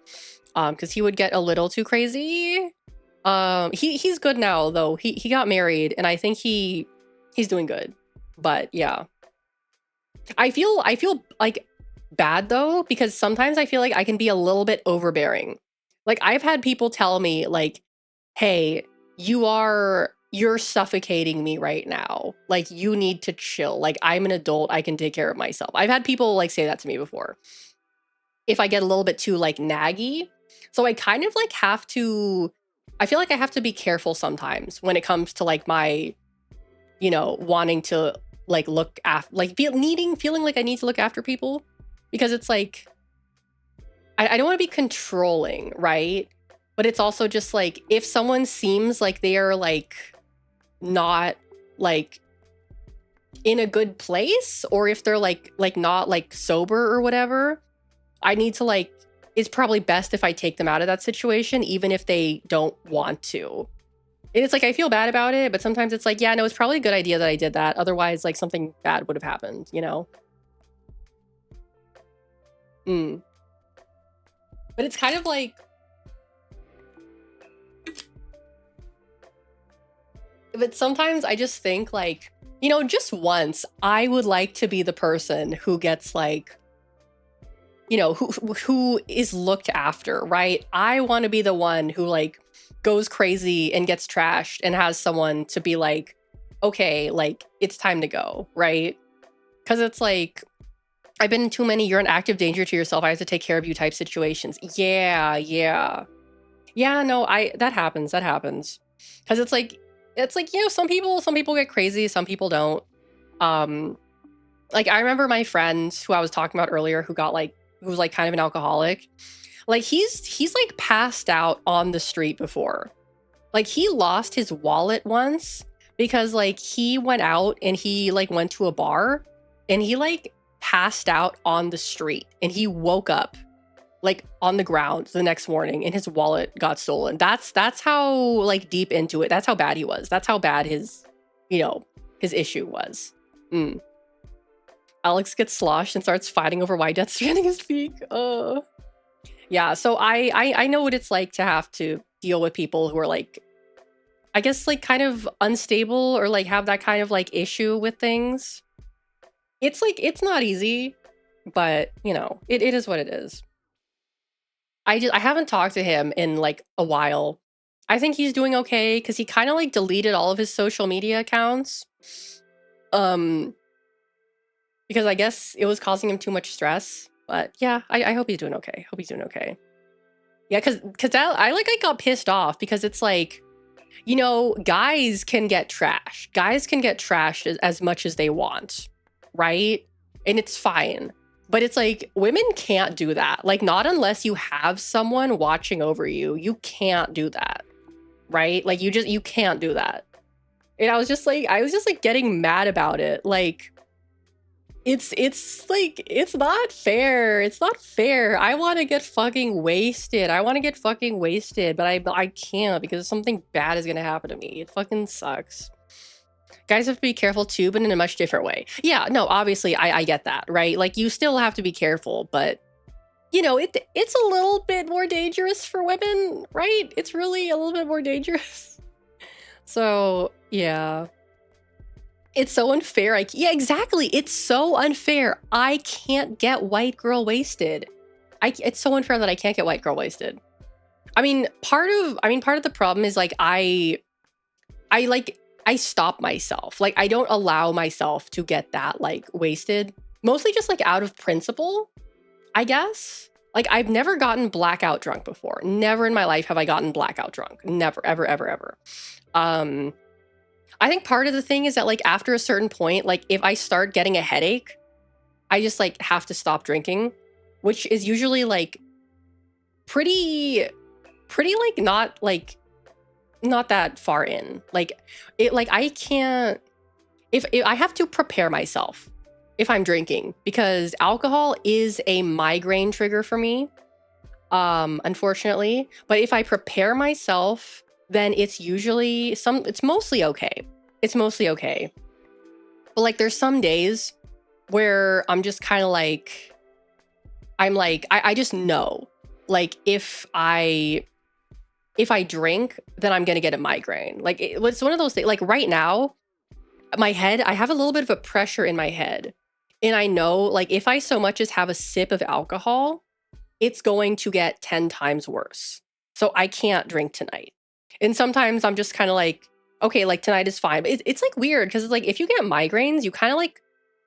Speaker 1: Because he would get a little too crazy. He's good now though. He got married and I think he's doing good. But yeah. I feel like bad though, because sometimes I feel like I can be a little bit overbearing. Like I've had people tell me like, "Hey, you're suffocating me right now. Like you need to chill. Like I'm an adult, I can take care of myself." I've had people like say that to me before. If I get a little bit too like naggy. So I kind of like have to I feel like I have to be careful sometimes when it comes to like my wanting to like look after, like feeling like I need to look after people, because it's like I don't want to be controlling, right? But it's also just like if someone seems like they are like not like in a good place, or if they're like not like sober or whatever, I need to like it's probably best if I take them out of that situation, even if they don't want to. And it's like I feel bad about it, but sometimes it's like, yeah, no, it's probably a good idea that I did that. Otherwise, like something bad would have happened, you know? Mm. But it's kind of like, but sometimes I just think like, just once I would like to be the person who gets like, who is looked after, right? I want to be the one who like goes crazy and gets trashed and has someone to be like, okay, like it's time to go, right? Because it's like I've been in too many "you're an active danger to yourself, I have to take care of you" type situations. Yeah, yeah. Yeah, no, I that happens. That happens. Because it's like, some people get crazy, some people don't. Um, like I remember my friend who I was talking about earlier who was like kind of an alcoholic. Like he's like passed out on the street before. Like he lost his wallet once because like he went out and he like went to a bar and he like passed out on the street and he woke up like on the ground the next morning and his wallet got stolen. That's how like deep into it. That's how bad he was. That's how bad you know, his issue was. Mm. Alex gets sloshed and starts fighting over why Death's Stranding is peak. Yeah, so I know what it's like to have to deal with people who are like, I guess like kind of unstable or like have that kind of like issue with things. It's like it's not easy, but it is what it is. I haven't talked to him in like a while. I think he's doing okay because he kind of like deleted all of his social media accounts. Um, because I guess it was causing him too much stress. But yeah, I hope he's doing okay. Hope he's doing okay. Yeah, because that I got pissed off because it's like, guys can get trashed. Guys can get trashed as much as they want, right? And it's fine. But it's like women can't do that. Like not unless you have someone watching over you. You can't do that. Right? Like you can't do that. And I was just like getting mad about it. Like it's like it's not fair. It's not fair. I want to get fucking wasted. I want to get fucking wasted, but I can't because something bad is going to happen to me. It fucking sucks. Guys have to be careful too, but in a much different way. Yeah, no, obviously I get that, right? Like you still have to be careful, but it's a little bit more dangerous for women, right? It's really a little bit more dangerous. So, yeah. It's so unfair. Yeah, exactly. It's so unfair. I can't get white girl wasted. It's so unfair that I can't get white girl wasted. Part of the problem is like I stop myself. Like I don't allow myself to get that like wasted. Mostly just like out of principle, I guess. Like, I've never gotten blackout drunk before. Never in my life have I gotten blackout drunk. Never, ever, ever, ever. Um, I think part of the thing is that, like, after a certain point, like, if I start getting a headache, I just, like, have to stop drinking, which is usually, like, pretty, like, not that far in. Like, I can't, if I have to prepare myself if I'm drinking, because alcohol is a migraine trigger for me, unfortunately. But if I prepare myself, then it's usually it's mostly okay. It's mostly okay. But like, there's some days where I'm just kind of like, I just know, like, if I drink, then I'm gonna get a migraine. Like, it's one of those things. Like, right now, my head, I have a little bit of a pressure in my head. And I know, like, if I so much as have a sip of alcohol, it's going to get 10 times worse. So I can't drink tonight. And sometimes I'm just kind of like, okay, like, tonight is fine. But it's like weird, because it's like, if you get migraines, you kind of like,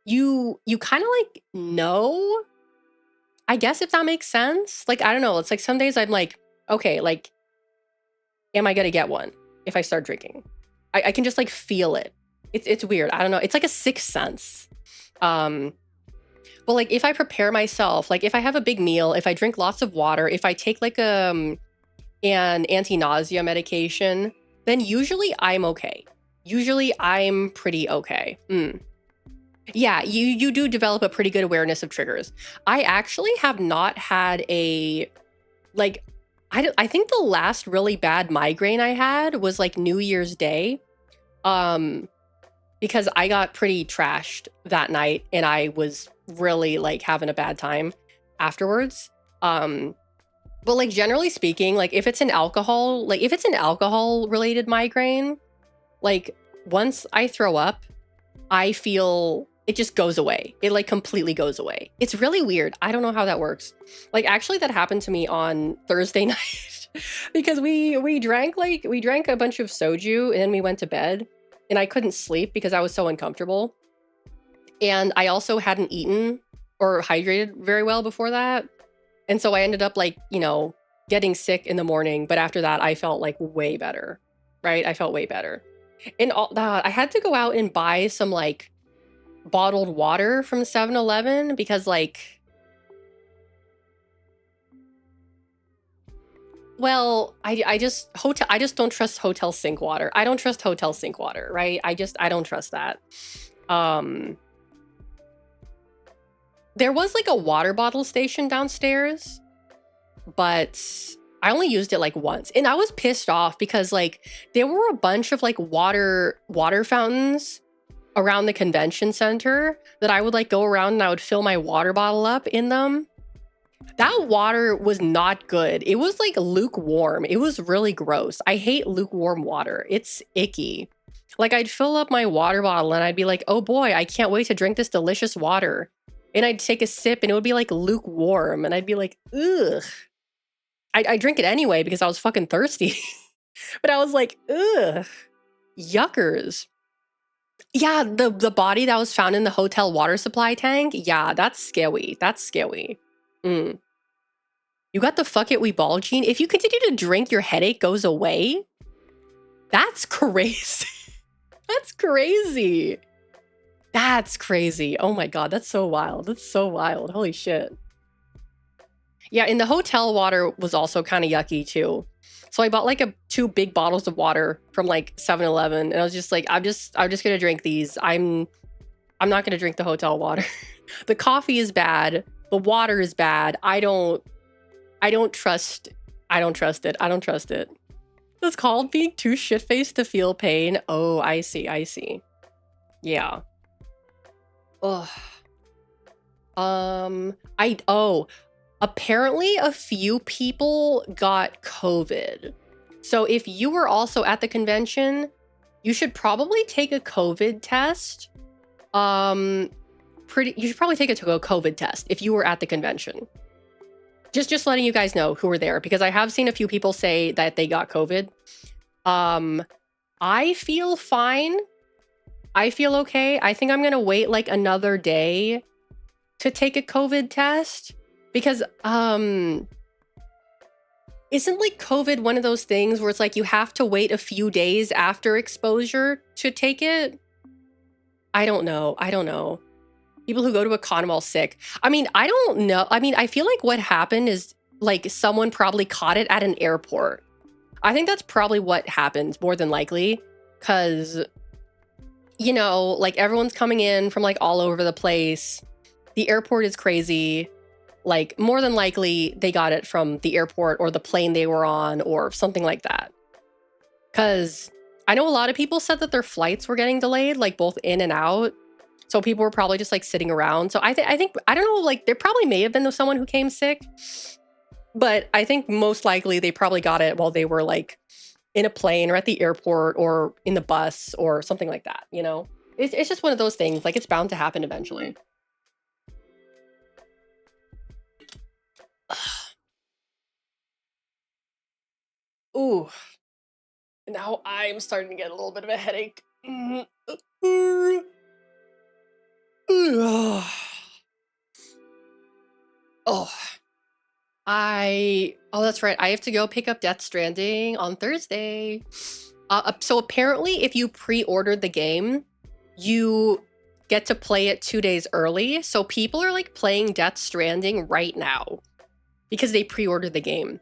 Speaker 1: you kind of like know, I guess, if that makes sense. Like, I don't know. It's like some days I'm like, okay, like, am I gonna get one if I start drinking? I can just like feel it. It's weird. I don't know. It's like a sixth sense. But like, if I prepare myself, like, if I have a big meal, if I drink lots of water, if I take like an anti-nausea medication, then usually I'm okay. Usually I'm pretty okay. Yeah, you do develop a pretty good awareness of triggers. I actually have not had a, like, I think the last really bad migraine I had was like New Year's Day. Because I got pretty trashed that night, and I was really like having a bad time afterwards. But like, generally speaking, like, if it's an alcohol related migraine, like, once I throw up, I feel it just goes away. It like completely goes away. It's really weird. I don't know how that works. Like, actually, that happened to me on Thursday night because we drank a bunch of soju, and then we went to bed, and I couldn't sleep because I was so uncomfortable. And I also hadn't eaten or hydrated very well before that. And so I ended up, like, getting sick in the morning. But after that, I felt like way better, right? I felt way better. And all that, I had to go out and buy some like bottled water from 7-Eleven because, like, well, I just don't trust hotel sink water. I don't trust hotel sink water, right? I don't trust that. There was like a water bottle station downstairs, but I only used it like once, and I was pissed off because, like, there were a bunch of like water fountains around the convention center that I would like go around, and I would fill my water bottle up in them. That water was not good. It was like lukewarm. It was really gross. I hate lukewarm water. It's icky. Like, I'd fill up my water bottle and I'd be like, oh boy, I can't wait to drink this delicious water. And I'd take a sip and it would be like lukewarm. And I'd be like, ugh. I drink it anyway because I was fucking thirsty. But I was like, ugh, yuckers. Yeah, the body that was found in the hotel water supply tank. Yeah, that's scary. That's scary. You got the fuck it we ball gene. If you continue to drink, your headache goes away. That's crazy. That's crazy. That's crazy. Oh my God, that's so wild. That's so wild. Holy shit. Yeah, and the hotel water was also kind of yucky too. So I bought like 2 big bottles of water from like 7-Eleven, and I was just like, I'm just gonna drink these. I'm not gonna drink the hotel water. The coffee is bad. The water is bad. I don't trust it. I don't trust it. It's called being too shit-faced to feel pain. Oh, I see. Yeah. Ugh. Apparently a few people got COVID. So if you were also at the convention, you should probably take a COVID test. You should probably take a COVID test if you were at the convention. Just letting you guys know who were there, because I have seen a few people say that they got COVID. I feel fine. I feel okay. I think I'm gonna wait like another day to take a COVID test, Because isn't like COVID one of those things where it's like you have to wait a few days after exposure to take it? I don't know. I don't know. People who go to a con while sick. I mean, I don't know. I mean, I feel like what happened is like someone probably caught it at an airport. I think that's probably what happened more than likely. Cause, you know, like everyone's coming in from like all over the place. The airport is crazy. Like more than likely they got it from the airport or the plane they were on or something like that. Cause I know a lot of people said that their flights were getting delayed, like both in and out. So people were probably just like sitting around. So I think, I don't know, like there probably may have been someone who came sick, but I think most likely they probably got it while they were like in a plane or at the airport or in the bus or something like that, you know? It's just one of those things, like it's bound to happen eventually. Ooh, now I'm starting to get a little bit of a headache. Oh, oh, that's right. I have to go pick up Death Stranding on Thursday. So apparently if you pre-ordered the game, you get to play it 2 days early. So people are like playing Death Stranding right now because they pre-ordered the game.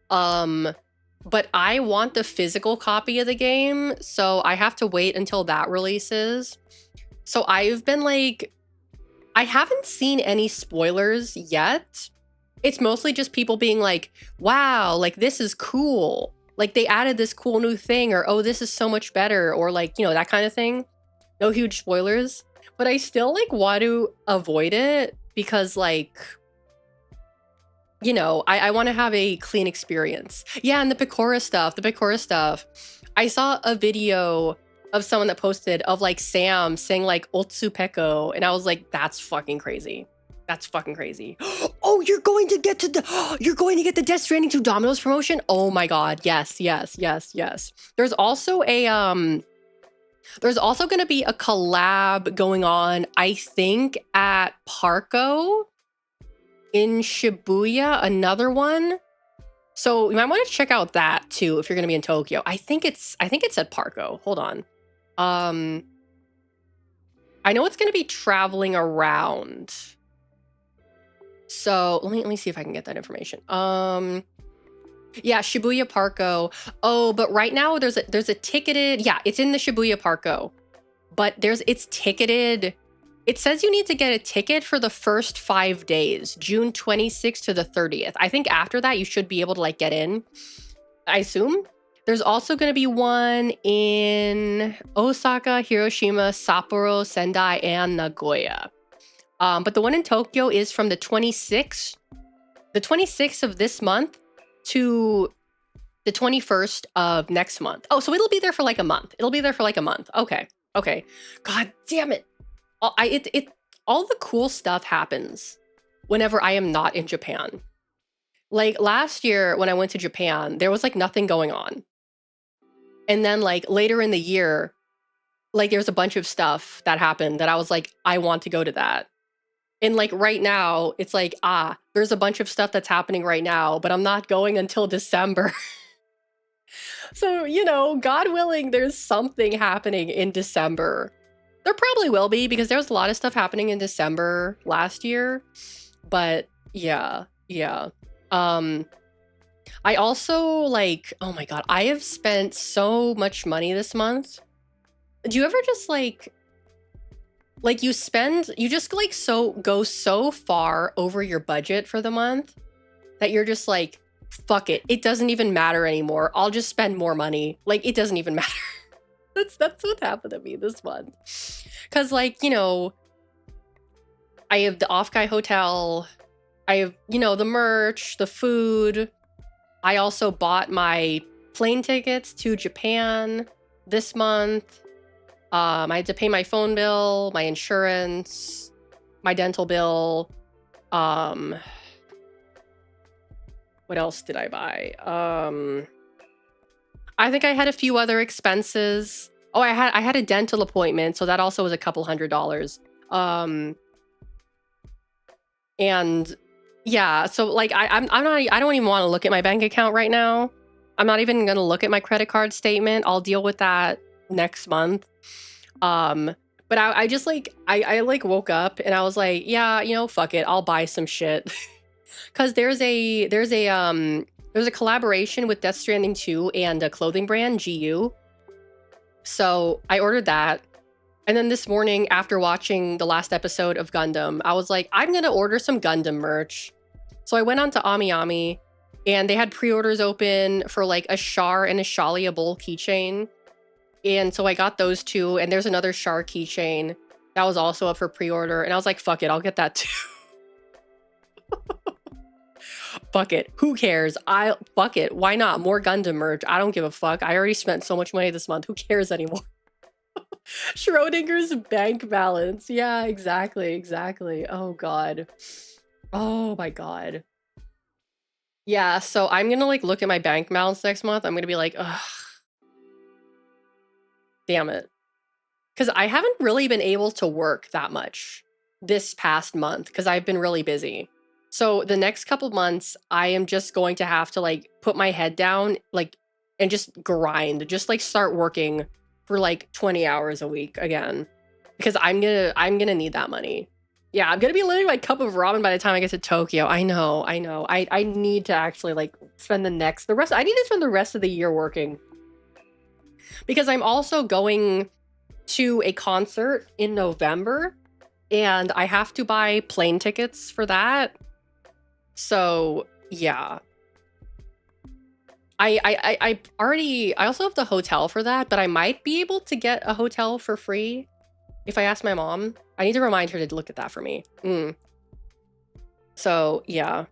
Speaker 1: But I want the physical copy of the game, so I have to wait until that releases. So I've been like, I haven't seen any spoilers yet. It's mostly just people being like, wow, like this is cool. Like they added this cool new thing, or oh, this is so much better, or like, you know, that kind of thing. No huge spoilers. But I still like want to avoid it because like, you know, I want to have a clean experience. Yeah, and the Picora stuff. I saw a video of someone that posted of like Sam saying like Otsupeko, and I was like, that's fucking crazy. That's fucking crazy. Oh, you're going to get the Death Stranding 2 Domino's promotion? Oh my god, yes. There's also a there's also gonna be a collab going on, I think, at Parco in Shibuya, another one. So you might want to check out that too if you're gonna be in Tokyo. I think it's at Parco. Hold on. I know it's gonna be traveling around. So let me see if I can get that information. Yeah, Shibuya Parco. Oh, but right now there's a ticketed. Yeah, it's in the Shibuya Parco, but it's ticketed. It says you need to get a ticket for the first 5 days, June 26th to the 30th. I think after that, you should be able to like get in, I assume. There's also going to be one in Osaka, Hiroshima, Sapporo, Sendai, and Nagoya. But the one in Tokyo is from the 26th of this month to the 21st of next month. Oh, so it'll be there for like a month. Okay. God damn it. All the cool stuff happens whenever I am not in Japan. Like last year when I went to Japan, there was like nothing going on. And then like later in the year, like there's a bunch of stuff that happened that I was like, I want to go to that. And like right now, it's like, there's a bunch of stuff that's happening right now, but I'm not going until December. So, you know, God willing, there's something happening in December. There probably will be because there was a lot of stuff happening in December last year. But yeah. I also like, oh my God, I have spent so much money this month. Do you ever just like you just like go so far over your budget for the month that you're just like, fuck it. It doesn't even matter anymore. I'll just spend more money. Like it doesn't even matter. That's what happened to me this month. Cause like, you know, I have the Off-Guy Hotel. I have, you know, the merch, the food. I also bought my plane tickets to Japan this month. I had to pay my phone bill, my insurance, my dental bill. What else did I buy? I think I had a few other expenses. Oh, I had a dental appointment, so that also was a couple $100. And Yeah, so, like, I'm not I don't even wanna look at my bank account right now. I'm not even gonna look at my credit card statement. I'll deal with that next month. Um, but I just, like like, woke up and I was like, "Yeah, you know, fuck it. I'll buy some shit." 'Cause there's a collaboration with Death Stranding 2 and a clothing brand, GU. So, I ordered that, and then this morning after watching the last episode of Gundam, I was like, "I'm gonna order some Gundam merch." So I went on to AmiAmi, and they had pre-orders open for, like, a Char and a Shalia Bowl keychain, and so I got those 2, and there's another Char keychain that was also up for pre-order, and I was like, "Fuck it, I'll get that too." Fuck it. Who cares? Fuck it. Why not? More Gundam merch. I don't give a fuck. I already spent so much money this month. Who cares anymore? Schrodinger's bank balance. Yeah, exactly. Exactly. Oh god. Oh my god. Yeah, so I'm gonna like look at my bank balance next month. I'm gonna be like, ugh, damn it. Because I haven't really been able to work that much this past month because I've been really busy. So the next couple months, I am just going to have to like put my head down, like, and just grind, just like start working for like 20 hours a week again, because I'm gonna need that money. Yeah, I'm gonna be living my cup of ramen by the time I get to Tokyo. I know, I know. I need to actually like spend the rest. I need to spend the rest of the year working because I'm also going to a concert in November, and I have to buy plane tickets for that. So yeah, I also have the hotel for that, but I might be able to get a hotel for free if I ask my mom. I need to remind her to look at that for me. So yeah.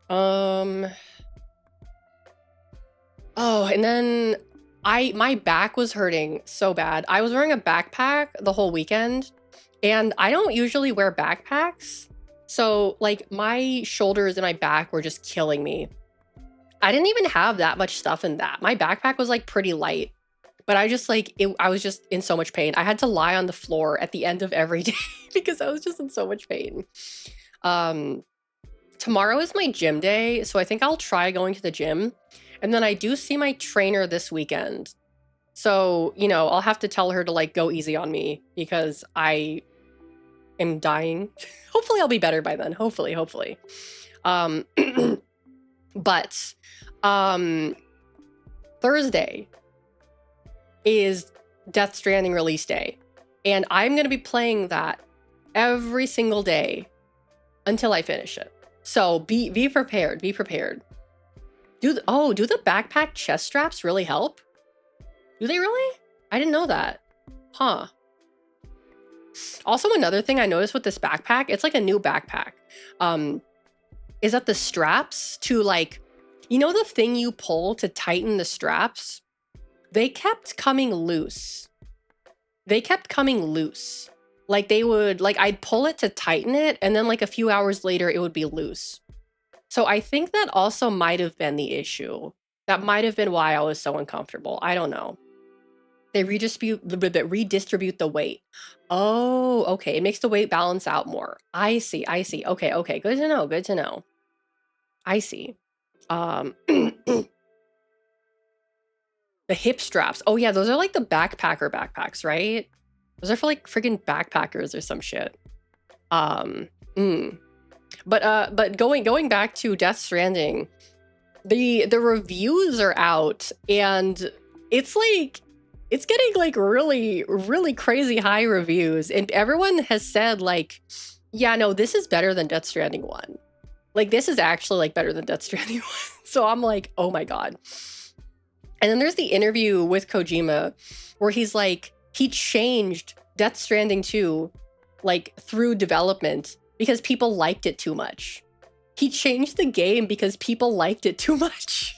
Speaker 1: Oh, and then my back was hurting so bad. I was wearing a backpack the whole weekend, and I don't usually wear backpacks. So like my shoulders and my back were just killing me. I didn't even have that much stuff in that. My backpack was like pretty light, but I just like I was just in so much pain. I had to lie on the floor at the end of every day because I was just in so much pain. Um, Tomorrow is my gym day, so I think I'll try going to the gym. And then I do see my trainer this weekend. So, you know, I'll have to tell her to like go easy on me because I am dying. Hopefully I'll be better by then. Hopefully. Um but Thursday is Death Stranding release day. And I'm going to be playing that every single day until I finish it. So be prepared. Be prepared. Do the backpack chest straps really help? Do they really? I didn't know that. Huh. Also, another thing I noticed with this backpack, it's like a new backpack, is that the straps to like, you know, the thing you pull to tighten the straps, they kept coming loose. Like they would, like I'd pull it to tighten it, and then like a few hours later, it would be loose. So I think that also might have been the issue. That might have been why I was so uncomfortable. I don't know. They redistribute the weight. Oh, okay. It makes the weight balance out more. I see. Okay. Good to know. I see. The hip straps. Oh yeah, those are like the backpacker backpacks, right? Those are for like freaking backpackers or some shit. But going back to Death Stranding, the reviews are out, and it's like it's getting like really crazy high reviews, and everyone has said like, yeah, no, this is better than Death Stranding 1. Like this is actually like better than Death Stranding 1. So I'm like, oh my god. And then there's the interview with Kojima where he's like, he changed Death Stranding 2 like through development because people liked it too much. He changed the game because people liked it too much.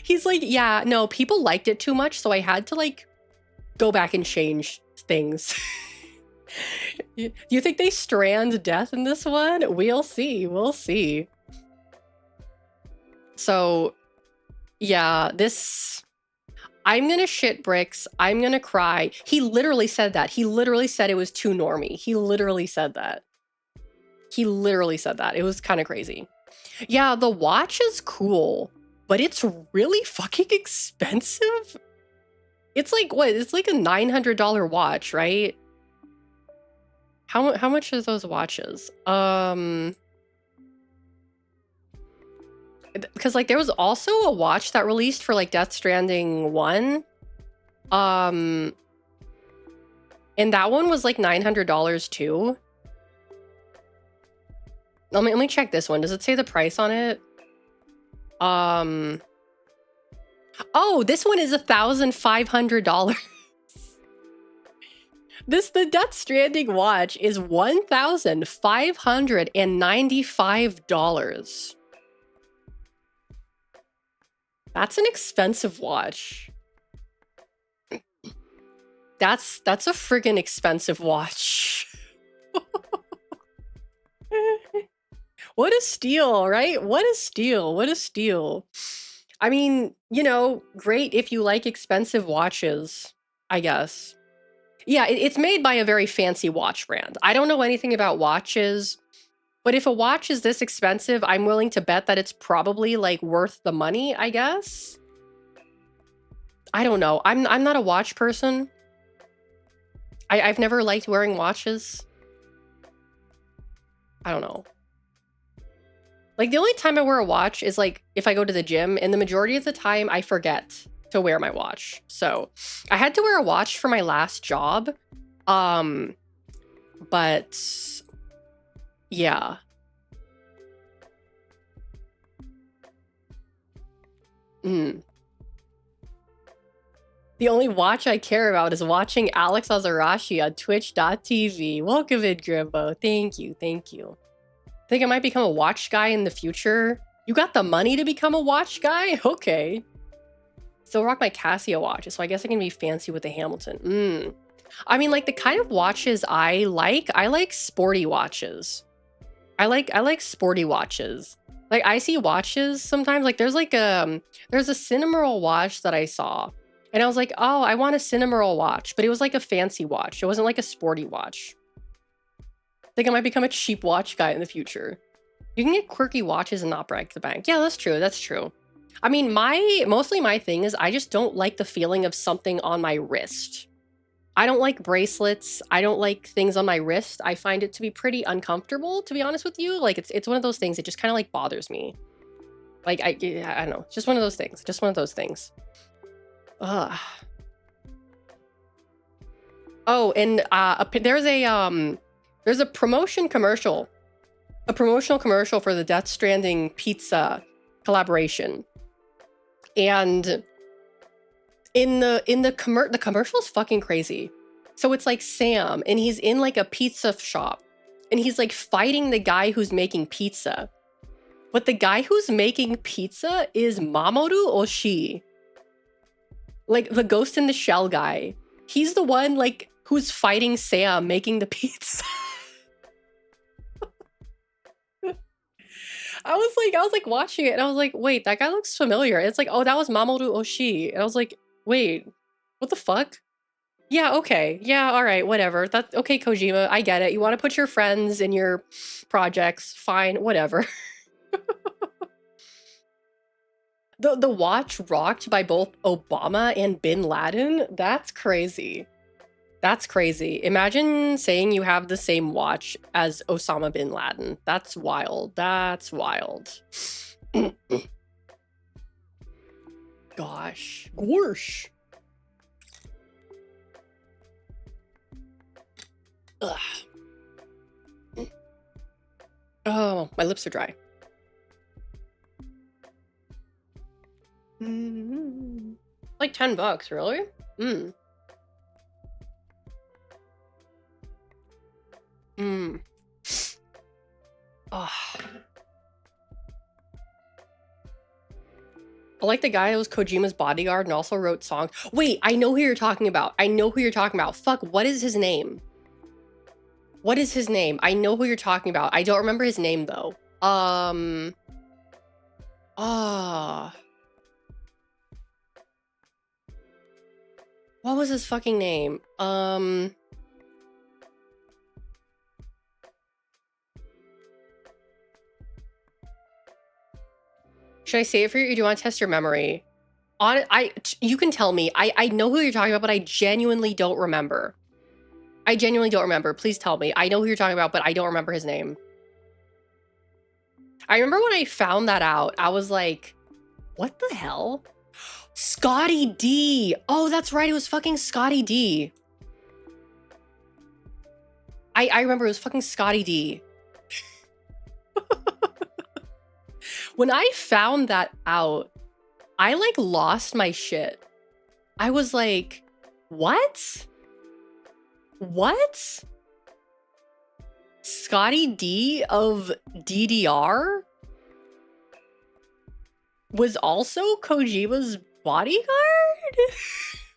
Speaker 1: He's like, yeah, no, people liked it too much, so I had to like go back and change things. Do you think they strand death in this one? We'll see. So, yeah, I'm gonna shit bricks. I'm gonna cry. He literally said that. He literally said it was too normy. He literally said that. He literally said that. It was kind of crazy. Yeah, the watch is cool, but it's really fucking expensive. It's like what? It's like a $900 watch, right? How much are those watches? Because like there was also a watch that released for like Death Stranding 1. And that one was like $900 too. Let me check this one. Does it say the price on it? Oh, this one is $1,500. The Death Stranding watch is $1,595. That's an expensive watch. That's a friggin' expensive watch. What a steal, right? What a steal. What a steal. I mean, you know, great if you like expensive watches, I guess. Yeah, it's made by a very fancy watch brand. I don't know anything about watches, but if a watch is this expensive, I'm willing to bet that it's probably like worth the money, I guess. I don't know. I'm not a watch person. I've never liked wearing watches. I don't know. Like the only time I wear a watch is like if I go to the gym, and the majority of the time I forget to wear my watch. So I had to wear a watch for my last job. But yeah. The only watch I care about is watching Alex Azarashi on twitch.tv. Welcome in, Grimbo. Thank you, thank you. Think I might become a watch guy in the future? You got the money to become a watch guy? Okay. Still rock my Casio watches, so I guess I can be fancy with the Hamilton. I mean, like the kind of watches I like sporty watches. I like sporty watches. Like I see watches sometimes, like there's a Cinnamoroll watch that I saw. And I was like, oh, I want a Cinnamoroll watch, but it was like a fancy watch. It wasn't like a sporty watch. I think I might become a cheap watch guy in the future. You can get quirky watches and not break the bank. Yeah, that's true. That's true. I mean, mostly my thing is I just don't like the feeling of something on my wrist. I don't like bracelets. I don't like things on my wrist. I find it to be pretty uncomfortable, to be honest with you. Like it's one of those things. It just kind of like bothers me. Like I don't know. It's just one of those things. Just one of those things. Ugh. Oh, and there's a promotional commercial for the Death Stranding pizza collaboration, and the commercial is fucking crazy. So it's like Sam, and he's in like a pizza shop, and he's like fighting the guy who's making pizza, but the guy who's making pizza is Mamoru Oshii, like the Ghost in the Shell guy. He's the one like who's fighting Sam making the pizza. I was like watching it and I was like, wait, that guy looks familiar. It's like, oh, that was Mamoru Oshii. And I was like, wait, what the fuck? Yeah, okay. Yeah, all right, whatever. That's okay, Kojima. I get it. You want to put your friends in your projects. Fine, whatever. The watch rocked by both Obama and Bin Laden? That's crazy. That's crazy. Imagine saying you have the same watch as Osama bin Laden. That's wild. That's wild. Gosh. Gorsh. Ugh. Oh, my lips are dry. Like $10, really? Oh. I like the guy that was Kojima's bodyguard and also wrote songs. Wait, I know who you're talking about. I know who you're talking about. Fuck, what is his name? What is his name? I know who you're talking about. I don't remember his name though. What was his fucking name? Should I say it for you, or do you want to test your memory? You can tell me. I know who you're talking about, but I genuinely don't remember. I genuinely don't remember. Please tell me. I know who you're talking about, but I don't remember his name. I remember when I found that out, I was like, what the hell? Scotty D. Oh, that's right. It was fucking Scotty D. I remember it was fucking Scotty D. When I found that out, I like lost my shit. I was like, what? What? Scotty D of DDR was also Kojima's bodyguard?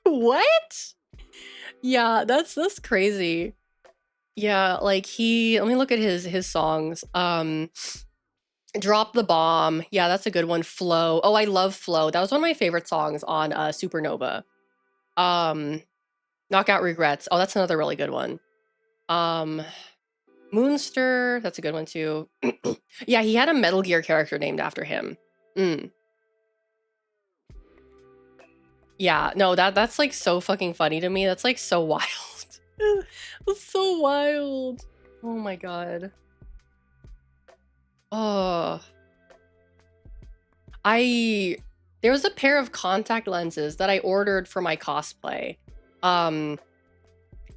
Speaker 1: What? Yeah, that's crazy. Yeah, like let me look at his songs. Drop the Bomb. Yeah, that's a good one. Flow. Oh, I love Flow. That was one of my favorite songs on Supernova. Knockout Regrets. Oh, that's another really good one. Moonster. That's a good one too. Yeah, he had a Metal Gear character named after him. Yeah, no, that's like so fucking funny to me. That's like so wild. That's so wild. Oh my god. Oh. There was a pair of contact lenses that I ordered for my cosplay. And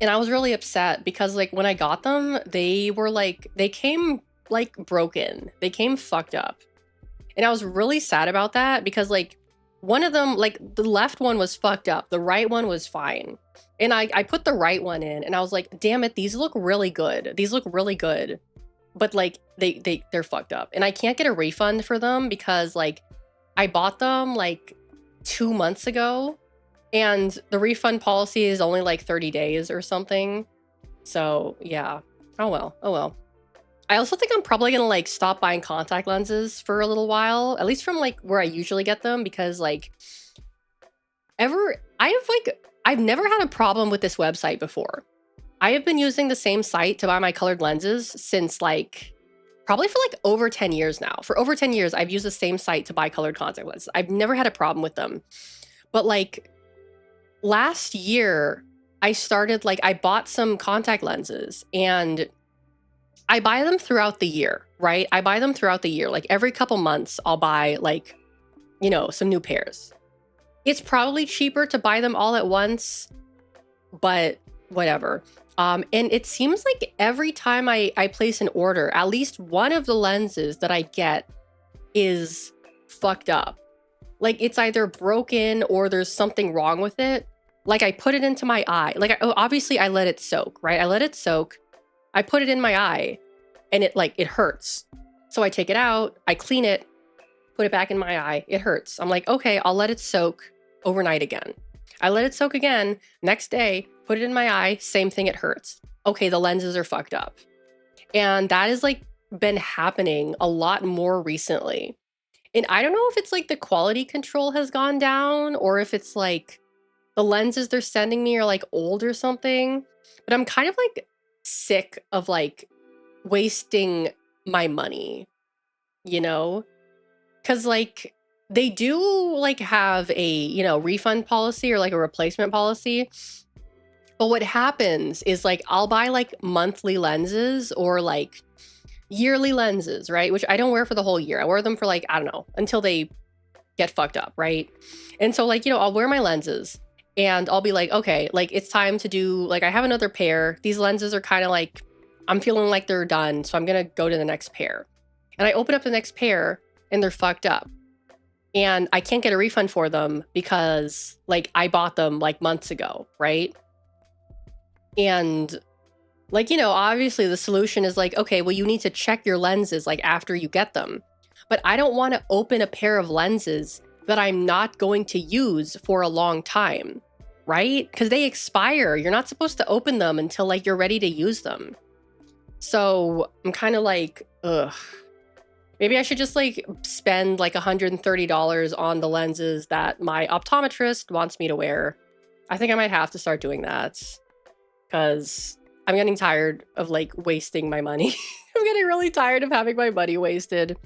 Speaker 1: I was really upset because like when I got them, they came like broken. They came fucked up. And I was really sad about that because like one of them, like the left one was fucked up. The right one was fine. And I put the right one in and I was like, damn it, these look really good. These look really good. But like they're fucked up. And I can't get a refund for them because like I bought them like 2 months ago and the refund policy is only like 30 days or something. So yeah. Oh well. Oh well. I also think I'm probably gonna like stop buying contact lenses for a little while, at least from like where I usually get them, because like I've never had a problem with this website before. I have been using the same site to buy my colored lenses since like probably for like over 10 years now. For over 10 years, I've used the same site to buy colored contact lenses. I've never had a problem with them. But like last year, I bought some contact lenses and I buy them throughout the year, right? I buy them throughout the year. Like every couple months, I'll buy like, some new pairs. It's probably cheaper to buy them all at once, but whatever. And it seems like every time I place an order, at least one of the lenses that I get is fucked up. Like it's either broken or there's something wrong with it. Like I put it into my eye. Like obviously I let it soak, right? I let it soak. I put it in my eye and it hurts. So I take it out, I clean it, put it back in my eye. It hurts. I'm like, okay, I'll let it soak overnight again. I let it soak again. Next day, put it in my eye. Same thing, it hurts. Okay, the lenses are fucked up. And that has like been happening a lot more recently. And I don't know if it's like the quality control has gone down or if it's like the lenses they're sending me are like old or something. But I'm kind of like sick of like wasting my money, Because like they do like have a, refund policy or like a replacement policy. But what happens is like I'll buy like monthly lenses or like yearly lenses, right? Which I don't wear for the whole year. I wear them for like, I don't know, until they get fucked up, right? And so like, I'll wear my lenses and I'll be like, okay, like it's time to do, like I have another pair. These lenses are kind of like, I'm feeling like they're done. So I'm going to go to the next pair. And I open up the next pair and they're fucked up. And I can't get a refund for them because like I bought them like months ago, right? And like, obviously the solution is like, okay, well, you need to check your lenses like after you get them. But I don't want to open a pair of lenses that I'm not going to use for a long time, right? Because they expire. You're not supposed to open them until like you're ready to use them. So I'm kind of like, ugh. Maybe I should just like spend like $130 on the lenses that my optometrist wants me to wear. I think I might have to start doing that because I'm getting tired of like wasting my money. I'm getting really tired of having my money wasted.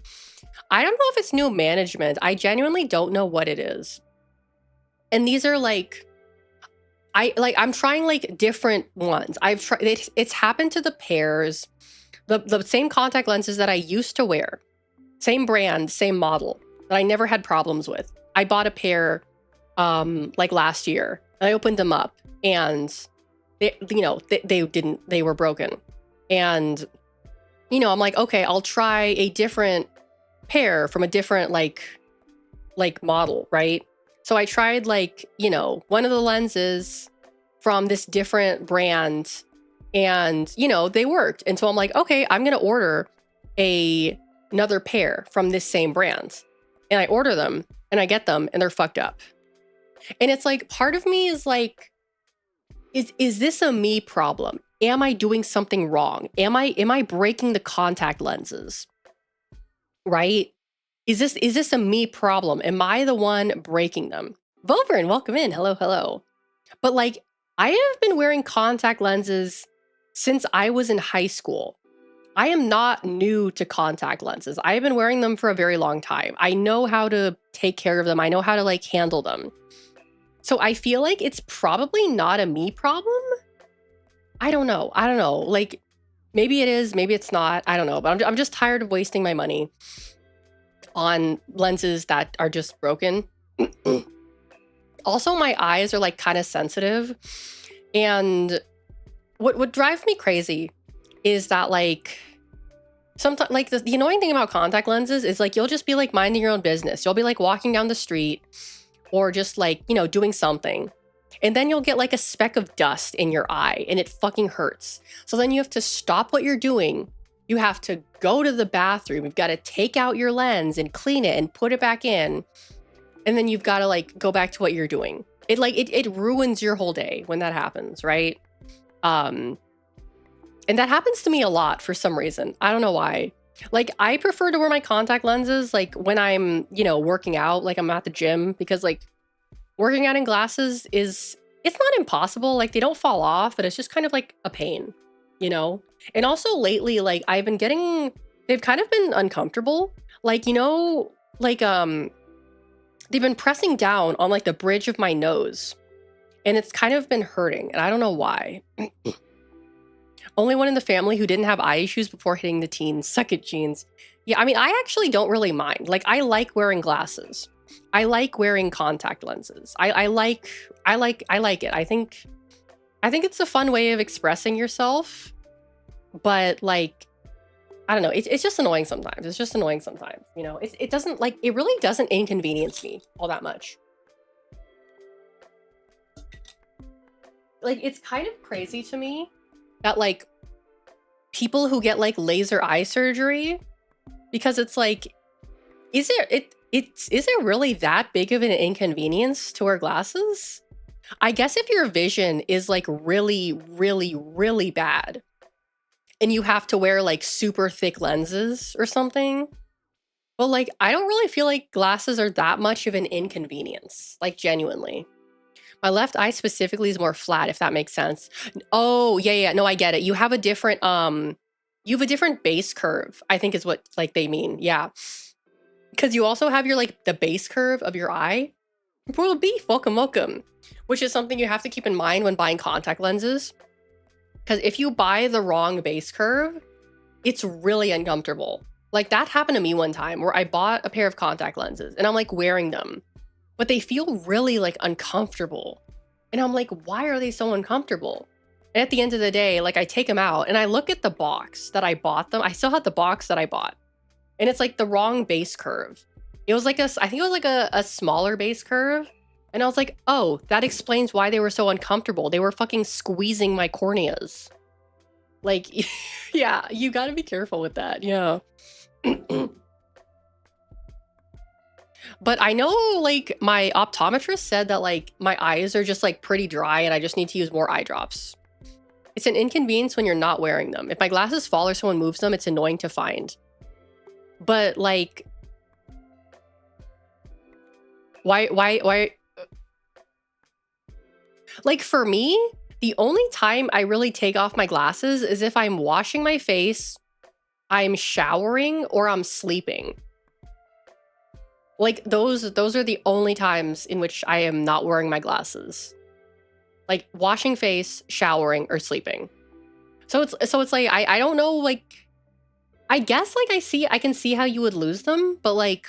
Speaker 1: I don't know if it's new management. I genuinely don't know what it is. And these are like, I'm trying like different ones. I've tried it's happened to the pairs, the same contact lenses that I used to wear. Same brand, same model that I never had problems with. I bought a pair like last year. And I opened them up and they were broken. And I'm like, okay, I'll try a different pair from a different like model, right? So I tried like, one of the lenses from this different brand and, they worked. And so I'm like, okay, I'm going to order another pair from this same brand. And I order them and I get them and they're fucked up. And it's like, part of me is like, is this a me problem? Am I doing something wrong? Am I breaking the contact lenses? Right? Is this a me problem? Am I the one breaking them? Volvern, welcome in. Hello, hello. But like, I have been wearing contact lenses since I was in high school. I am not new to contact lenses. I have been wearing them for a very long time. I know how to take care of them. I know how to like handle them. So I feel like it's probably not a me problem. I don't know. Like, maybe it is, maybe it's not. I don't know. But I'm just tired of wasting my money on lenses that are just broken. Also, my eyes are like kind of sensitive. And what drives me crazy is that like sometimes like the annoying thing about contact lenses is like you'll just be like minding your own business. You'll be like walking down the street or just like, doing something. And then you'll get like a speck of dust in your eye and it fucking hurts. So then you have to stop what you're doing. You have to go to the bathroom. You've got to take out your lens and clean it and put it back in. And then you've got to like go back to what you're doing. It ruins your whole day when that happens, right? And that happens to me a lot for some reason. I don't know why. Like, I prefer to wear my contact lenses like when I'm, working out, like I'm at the gym, because like working out in glasses it's not impossible. Like, they don't fall off, but it's just kind of like a pain, And also lately, like they've kind of been uncomfortable. Like, they've been pressing down on like the bridge of my nose and it's kind of been hurting and I don't know why. Only one in the family who didn't have eye issues before hitting the teens. Suck it, jeans. Yeah, I mean, I actually don't really mind. Like, I like wearing glasses. I like wearing contact lenses. I like it. I think it's a fun way of expressing yourself. But like, I don't know. It's just annoying sometimes. It's just annoying sometimes. It doesn't like, it really doesn't inconvenience me all that much. Like, it's kind of crazy to me that like people who get like laser eye surgery, because it's like, is it really that big of an inconvenience to wear glasses? I guess if your vision is like really, really, really bad and you have to wear like super thick lenses or something, but like, I don't really feel like glasses are that much of an inconvenience, like genuinely. My left eye specifically is more flat, if that makes sense. Oh, yeah. No, I get it. You have a different base curve, I think is what like they mean. Yeah. Because you also have your like the base curve of your eye. World beef, welcome. Which is something you have to keep in mind when buying contact lenses. Because if you buy the wrong base curve, it's really uncomfortable. Like, that happened to me one time where I bought a pair of contact lenses and I'm like wearing them, but they feel really like uncomfortable. And I'm like, why are they so uncomfortable? And at the end of the day, like, I take them out and I look at the box that I bought them. I still had the box that I bought. And it's like the wrong base curve. It was like I think it was like a smaller base curve. And I was like, oh, that explains why they were so uncomfortable. They were fucking squeezing my corneas. Like, yeah, you gotta be careful with that. Yeah. But I know, like, my optometrist said that, like, my eyes are just, like, pretty dry and I just need to use more eye drops. It's an inconvenience when you're not wearing them. If my glasses fall or someone moves them, it's annoying to find. But, like, why? Like, for me, the only time I really take off my glasses is if I'm washing my face, I'm showering or I'm sleeping. Like those are the only times in which I am not wearing my glasses. Like washing face, showering, or sleeping. So it's like I don't know, like I guess like I can see how you would lose them, but like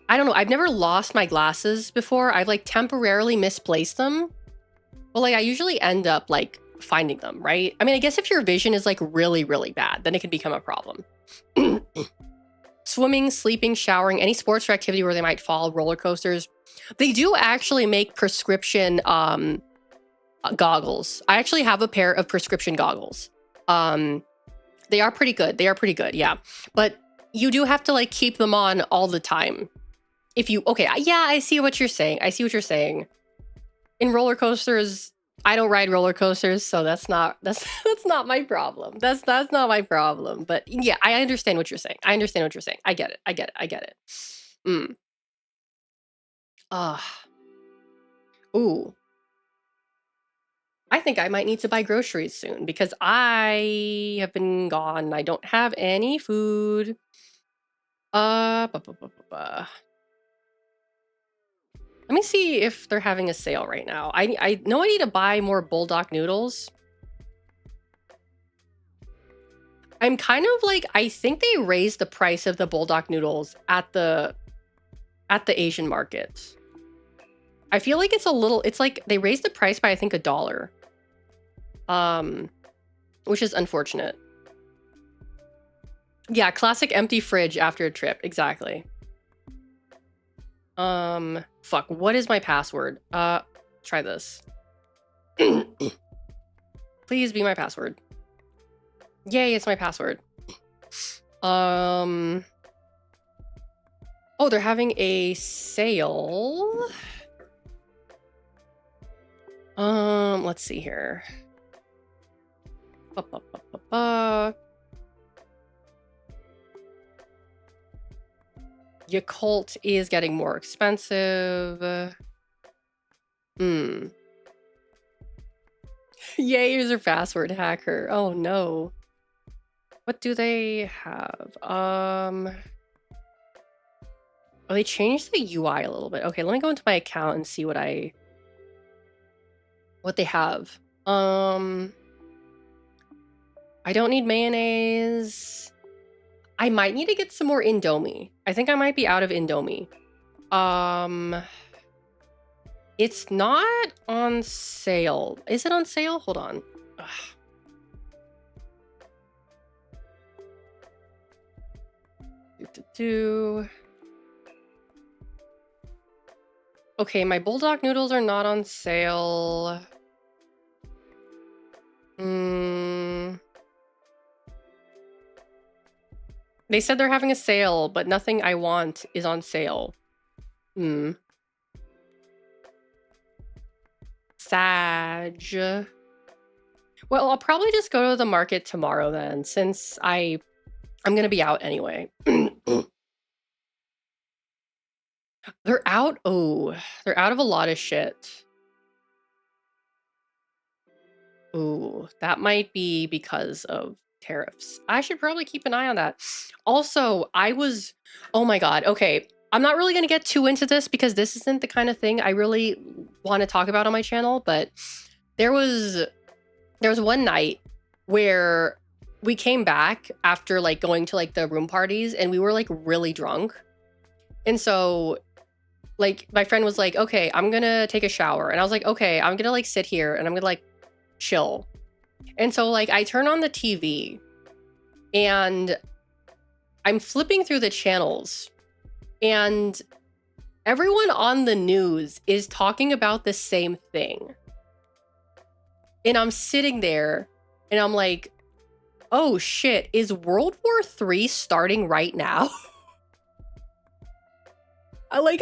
Speaker 1: I don't know. I've never lost my glasses before. I've like temporarily misplaced them. But like I usually end up like finding them, right? I mean, I guess if your vision is like really, really bad, then it can become a problem. Swimming, sleeping, showering, any sports or activity where they might fall, roller coasters. They do actually make prescription goggles. I actually have a pair of prescription goggles. They are pretty good. They are pretty good, yeah. But you do have to like keep them on all the time. If you yeah, I see what you're saying. I see what you're saying. In roller coasters, I don't ride roller coasters, so that's not my problem. That's not my problem. But yeah, I understand what you're saying. I understand what you're saying. I get it. I get it. I get it. Mm. Ah. Ooh. I think I might need to buy groceries soon because I have been gone. I don't have any food. Ba, ba, ba, ba, ba. Let me see if they're having a sale right now. I know I need to buy more Bulldog noodles. I'm kind of like, I think they raised the price of the Bulldog noodles at the Asian market. I feel like it's like they raised the price by I think $1. Which is unfortunate. Yeah, classic empty fridge after a trip, exactly. Fuck, what is my password? Try this. Please be my password. Yay, it's my password. Oh, they're having a sale. Let's see here. Yakult is getting more expensive. Yay, user password hacker. Oh no. What do they have? Oh, they changed the UI a little bit. Okay, let me go into my account and see what they have. I don't need mayonnaise. I might need to get some more Indomie. I think I might be out of Indomie. It's not on sale. Is it on sale? Hold on. Okay, my Bulldog noodles are not on sale. They said they're having a sale, but nothing I want is on sale. Sag. Well, I'll probably just go to the market tomorrow then, since I'm gonna be out anyway. They're out. Oh, they're out of a lot of shit. Ooh, that might be because of tariffs. I should probably keep an eye on that. Also, oh my God. Okay. I'm not really going to get too into this because this isn't the kind of thing I really want to talk about on my channel, but there was one night where we came back after like going to like the room parties and we were like really drunk. And so like my friend was like, okay, I'm going to take a shower. And I was like, okay, I'm going to like sit here and I'm going to like chill. And so like I turn on the TV and I'm flipping through the channels and everyone on the news is talking about the same thing. And I'm sitting there and I'm like, oh shit, is World War III starting right now? I'm like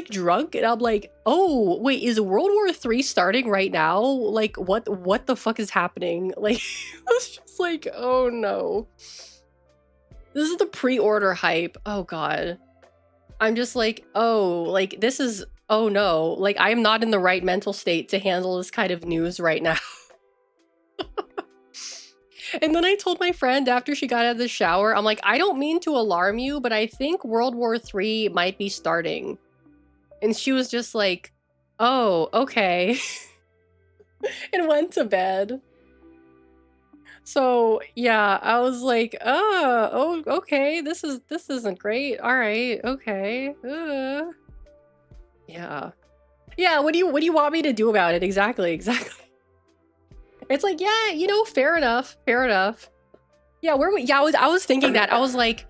Speaker 1: drunk and I'm like, oh wait, is World War III starting right now? Like what the fuck is happening? Like I was just like, oh no. This is the pre-order hype. Oh God. I'm just like, oh, like this is, oh no. Like I'm not in the right mental state to handle this kind of news right now. And then I told my friend after she got out of the shower, I'm like, I don't mean to alarm you, but I think World War III might be starting. And she was just like, oh, okay. And went to bed. So yeah, I was like, oh, okay, this isn't great. All right, okay. Yeah. Yeah, what do you want me to do about it? Exactly, exactly. It's like, yeah, you know, fair enough, fair enough. Yeah, yeah, I was thinking that. I was like,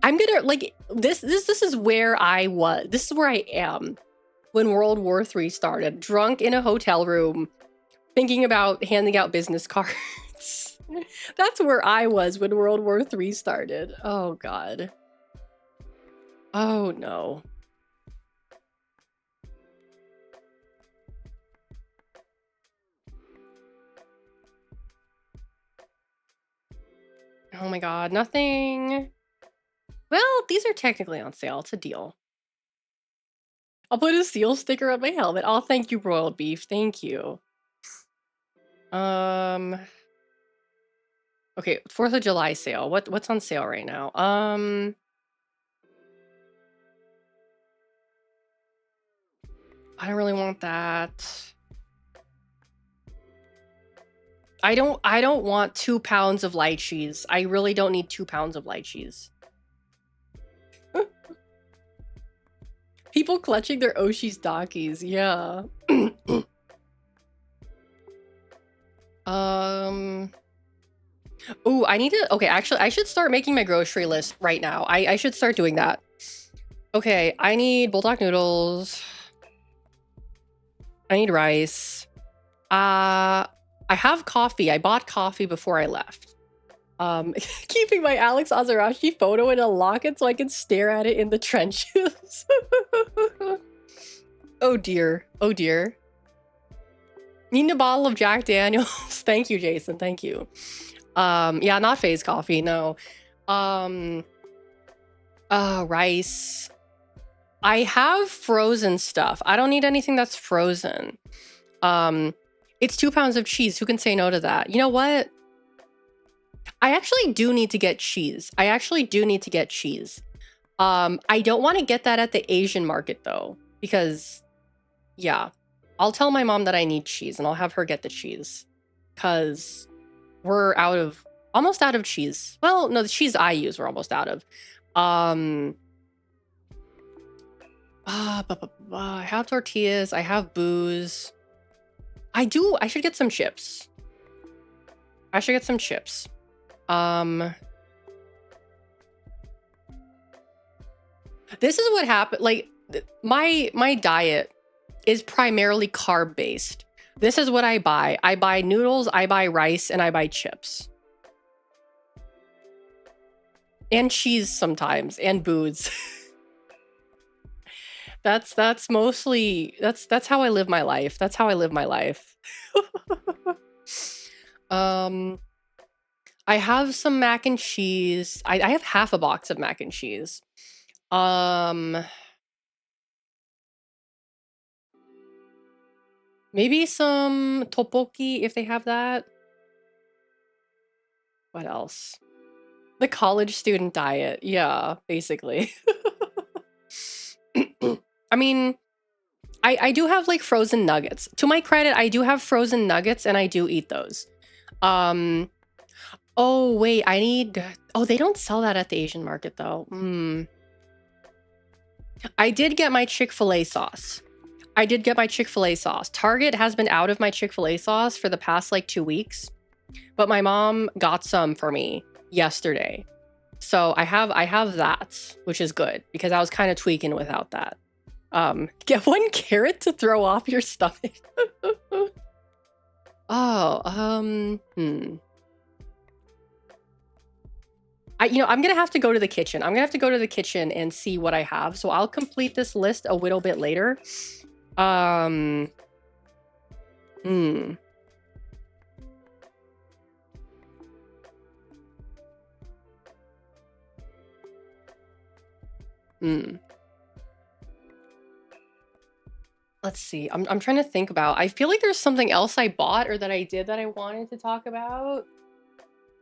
Speaker 1: I'm gonna like this is where I was. This is where I am when World War III started, drunk in a hotel room, thinking about handing out business cards. That's where I was when World War III started. Oh god. Oh no. Oh my god, nothing. Well, these are technically on sale. It's a deal. I'll put a seal sticker on my helmet. Oh, thank you, Royal Beef. Thank you. Um, okay, 4th of July sale. What's on sale right now? I don't really want that. I don't want 2 pounds of light cheese. I really don't need 2 pounds of light cheese. People clutching their Oshi's Dakis, yeah. Ooh, I need to, okay, actually, I should start making my grocery list right now. I should start doing that. Okay, I need bulldog noodles. I need rice. I have coffee. I bought coffee before I left. Keeping my Alex Azarashi photo in a locket so I can stare at it in the trenches. Oh dear. Oh dear. Need a bottle of Jack Daniels. Thank you, Jason. Thank you. Yeah, not phase coffee, no. Rice. I have frozen stuff. I don't need anything that's frozen. It's 2 pounds of cheese. Who can say no to that? You know what? I actually do need to get cheese. I actually do need to get cheese. I don't want to get that at the Asian market though, because yeah, I'll tell my mom that I need cheese and I'll have her get the cheese because we're almost out of cheese. Well, no, the cheese I use we're almost out of. I have tortillas. I have booze. I should get some chips. I should get some chips. This is what happened. Like my diet is primarily carb based. This is what I buy. I buy noodles, I buy rice, and I buy chips. And cheese sometimes, and booze. That's mostly that's how I live my life. That's how I live my life. I have some mac and cheese. I have half a box of mac and cheese. Maybe some tteokbokki if they have that. What else? The college student diet. Yeah, basically. I mean, I do have like frozen nuggets. To my credit, I do have frozen nuggets and I do eat those. Oh wait, oh, they don't sell that at the Asian market though. I did get my Chick-fil-A sauce. I did get my Chick-fil-A sauce. Target has been out of my Chick-fil-A sauce for the past like 2 weeks, but my mom got some for me yesterday. So I have that, which is good because I was kind of tweaking without that. Get 1 carrot to throw off your stomach. Oh, I'm gonna have to go to the kitchen. I'm gonna have to go to the kitchen and see what I have. So I'll complete this list a little bit later. Let's see. I'm trying to think about. I feel like there's something else I bought or that I did that I wanted to talk about.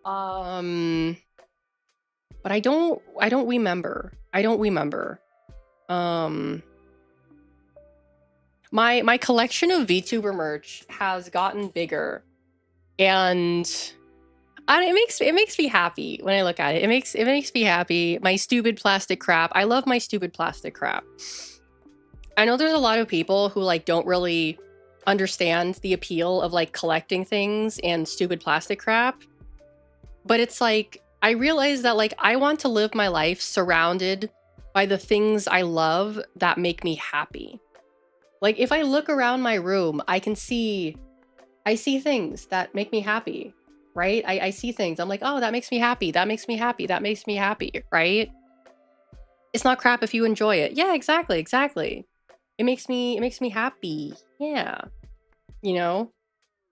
Speaker 1: Um, but I don't remember. I don't remember. Um, my collection of VTuber merch has gotten bigger, and it makes me happy when I look at it. It makes me happy. My stupid plastic crap. I love my stupid plastic crap. I know there's a lot of people who like don't really understand the appeal of like collecting things and stupid plastic crap. But it's like I realize that like I want to live my life surrounded by the things I love that make me happy. Like if I look around my room, I see things that make me happy, right? I see things. I'm like, oh, that makes me happy. That makes me happy. That makes me happy, right? It's not crap if you enjoy it. Yeah, exactly, exactly. It makes me happy. Yeah. You know?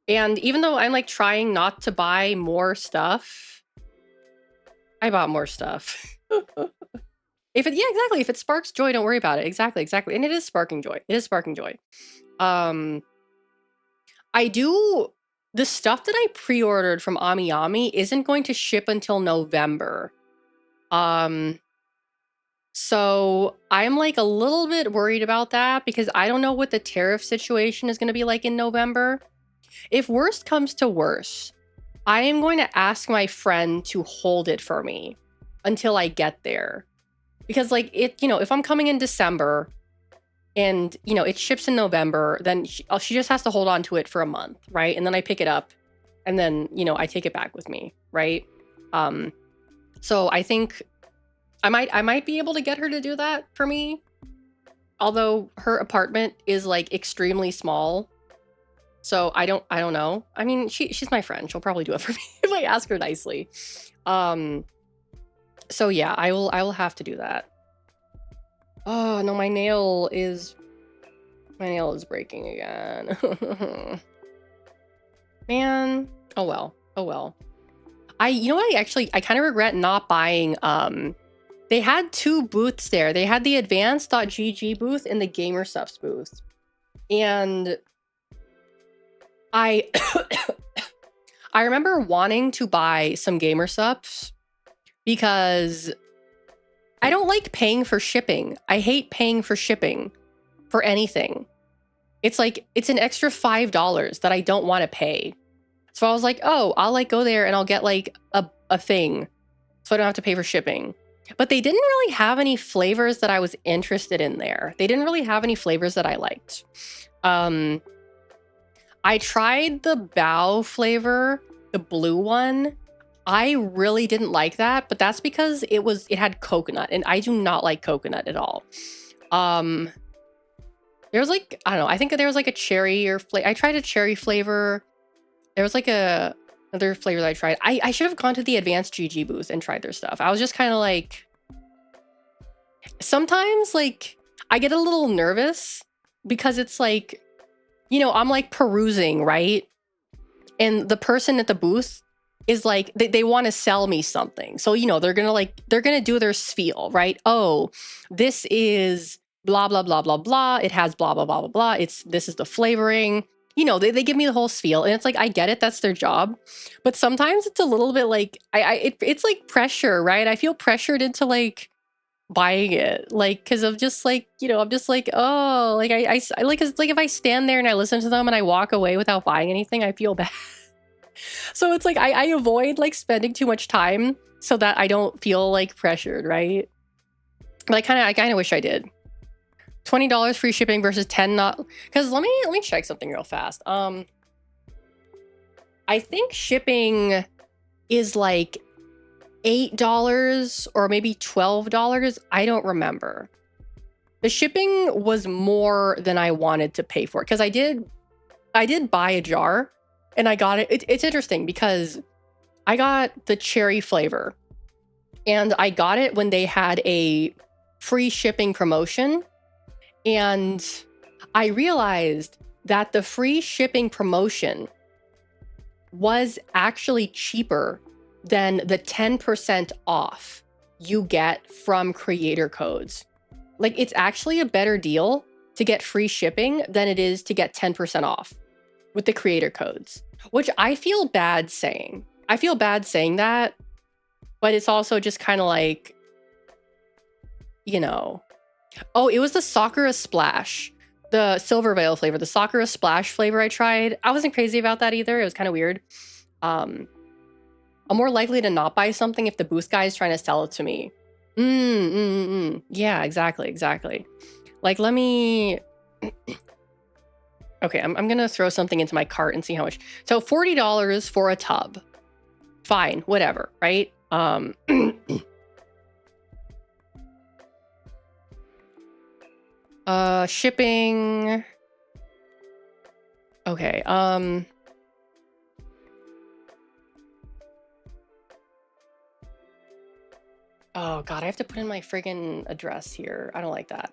Speaker 1: And even though I'm like trying not to buy more stuff, I bought more stuff. Yeah, exactly. If it sparks joy, don't worry about it. Exactly, exactly. And it is sparking joy. It is sparking joy. Um, I do the stuff that I pre-ordered from AmiAmi isn't going to ship until November. Um, so I'm like a little bit worried about that because I don't know what the tariff situation is going to be like in November. If worst comes to worst, I am going to ask my friend to hold it for me until I get there. Because like if I'm coming in December and it ships in November, then she just has to hold on to it for a month, right? And then I pick it up and then I take it back with me, right? So I think I might be able to get her to do that for me, although her apartment is like extremely small. So I don't know. I mean, she's my friend. She'll probably do it for me if I ask her nicely. So yeah, I will have to do that. Oh no, my nail is breaking again. Man. Oh well. Oh well. You know what, I kind of regret not buying they had two booths there. They had the advanced.gg booth and the GamerSupps booth. And I I remember wanting to buy some GamerSupps because I don't like paying for shipping. I hate paying for shipping for anything. It's like it's an extra $5 that I don't want to pay. So I was like, oh, I'll like go there and I'll get like a thing so I don't have to pay for shipping. But they didn't really have any flavors that I was interested in there. They didn't really have any flavors that I liked. I tried the Bao flavor, the blue one. I really didn't like that, but that's because it had coconut, and I do not like coconut at all. There was like, I don't know, I think there was like a cherry or I tried a cherry flavor. There was like another flavor that I tried. I should have gone to the advanced GG booth and tried their stuff. I was just kind of like, sometimes like I get a little nervous because it's like, I'm like perusing, right? And the person at the booth is like, they want to sell me something. So, they're going to do their spiel, right? Oh, this is blah, blah, blah, blah, blah. It has blah, blah, blah, blah, blah. This is the flavoring. They give me the whole spiel, and it's like, I get it. That's their job. But sometimes it's a little bit like, it's like pressure, right? I feel pressured into like buying it, like, because of just like, I'm just like, oh, like I like, cause like if I stand there and I listen to them and I walk away without buying anything, I feel bad. So it's like I avoid like spending too much time so that I don't feel like pressured, right? But I kind of wish I did. $20 free shipping versus 10 not, because let me check something real fast. I think shipping is like $8 or maybe $12. I don't remember. The shipping was more than I wanted to pay for it, because I did buy a jar and I got it. It's interesting because I got the cherry flavor and I got it when they had a free shipping promotion. And I realized that the free shipping promotion was actually cheaper than the 10% off you get from creator codes. Like, it's actually a better deal to get free shipping than it is to get 10% off with the creator codes, which I feel bad saying, I feel bad saying that, but it's also just kind of like, you know. Oh, it was the Sakura Splash, the Silver Veil flavor, the Sakura Splash flavor I tried. I wasn't crazy about that either. It was kind of weird. I'm more likely to not buy something if the booth guy is trying to sell it to me. Yeah, exactly. Like, let me... Okay, I'm gonna throw something into my cart and see how much. So $40 for a tub. Fine, whatever, right? Shipping. Okay, oh god, I have to put in my friggin' address here. I don't like that.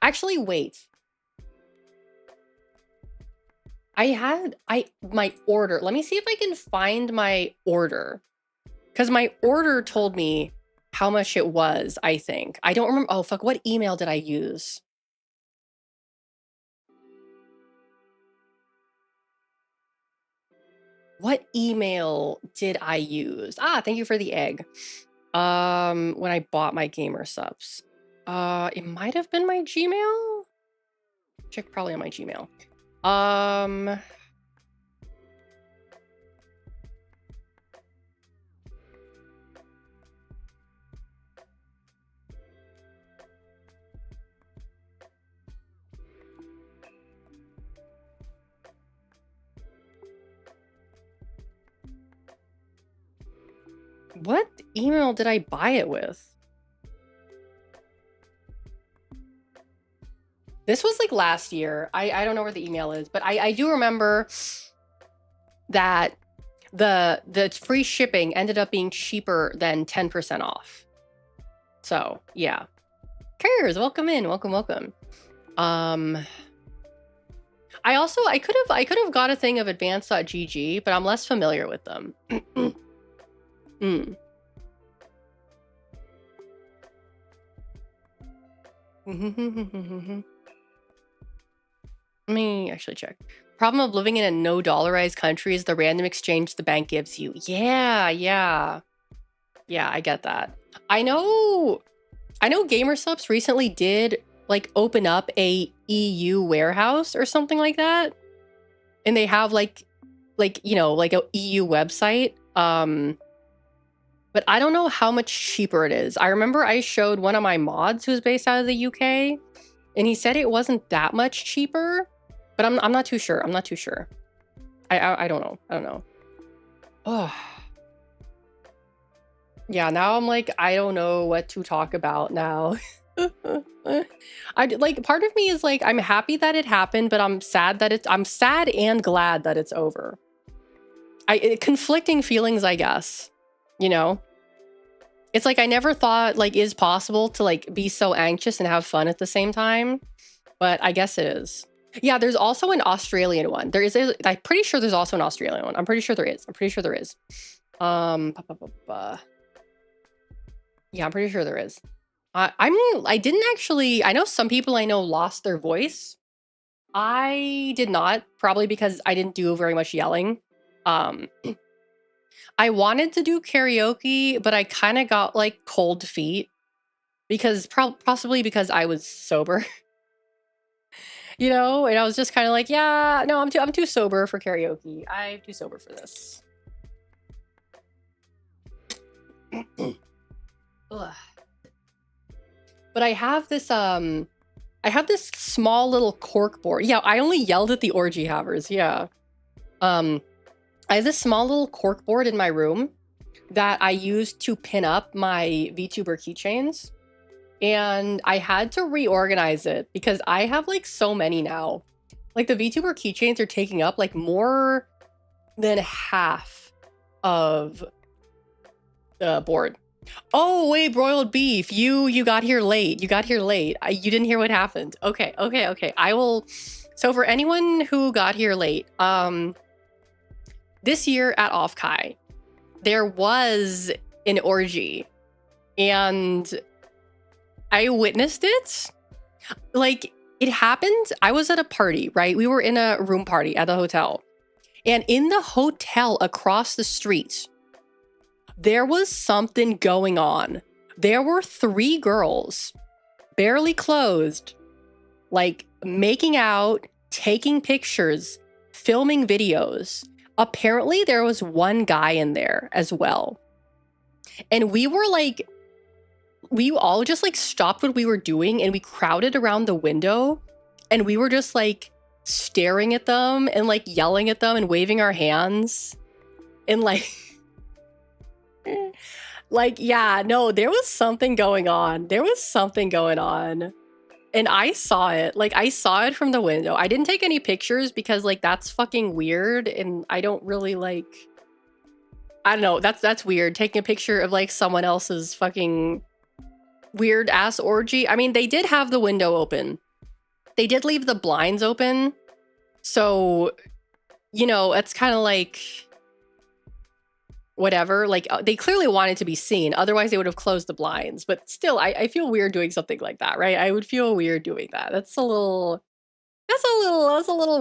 Speaker 1: Actually, wait. My order. Let me see if I can find my order. Because my order told me how much it was, I think. I don't remember. Oh, fuck. What email did I use? What email did I use? Ah, thank you for the egg. When I bought my gamer subs. It might have been my Gmail. Check probably on my Gmail. What email did I buy it with? This was like last year. I don't know where the email is, but I do remember that the free shipping ended up being cheaper than 10% off. So yeah. Carriers, welcome in. Welcome. I could have got a thing of advance.gg, but I'm less familiar with them. Let me actually check. Problem of living in a no dollarized country is the random exchange the bank gives you. Yeah, I get that. I know GamerSupps recently did like open up a EU warehouse or something like that. And they have like you know, like a EU website. But I don't know how much cheaper it is. I remember I showed one of my mods who's based out of the UK, and he said it wasn't that much cheaper, but I'm not too sure. I don't know. Oh. Yeah, now I'm like, I don't know what to talk about now. I like, part of me is like, I'm happy that it happened, but I'm sad and glad that it's over. Conflicting feelings, I guess, you know? It's like, I never thought like is possible to like be so anxious and have fun at the same time, but I guess it is. Yeah, there's also an Australian one. I'm pretty sure there's also an Australian one. I'm pretty sure there is. Yeah, I'm pretty sure there is. I didn't actually, I know some people I know lost their voice. I did not, probably because I didn't do very much yelling. I wanted to do karaoke, but I kind of got like cold feet because possibly because I was sober. You know, and I was just kind of like, yeah, no, I'm too sober for karaoke. I'm too sober for this. Ugh. But I have this small little cork board. Yeah, I only yelled at the orgy havers. Yeah. I have this small little cork board in my room that I use to pin up my VTuber keychains. And I had to reorganize it because I have like so many now. Like the VTuber keychains are taking up like more than half of the board. Oh, wait, broiled beef. You got here late. You didn't hear what happened. Okay. I will. So for anyone who got here late, this year at Offkai, there was an orgy, and I witnessed it. Like, it happened. I was at a party, right? We were in a room party at the hotel, And in the hotel across the street, there was something going on. There were 3 girls, barely clothed, like making out, taking pictures, filming videos. Apparently, there was one guy in there as well. And we all just like stopped what we were doing and we crowded around the window and we were just like staring at them and like yelling at them and waving our hands and like yeah, no, there was something going on. There was something going on. And I saw it. Like, I saw it from the window. I didn't take any pictures because, like, that's fucking weird. And I don't really, like... I don't know. That's weird. Taking a picture of, like, someone else's fucking weird-ass orgy. I mean, they did have the window open. They did leave the blinds open. So, you know, it's kind of like... whatever, like they clearly wanted to be seen, otherwise they would have closed the blinds. But still, I feel weird doing something like that, right? I would feel weird doing that. That's a little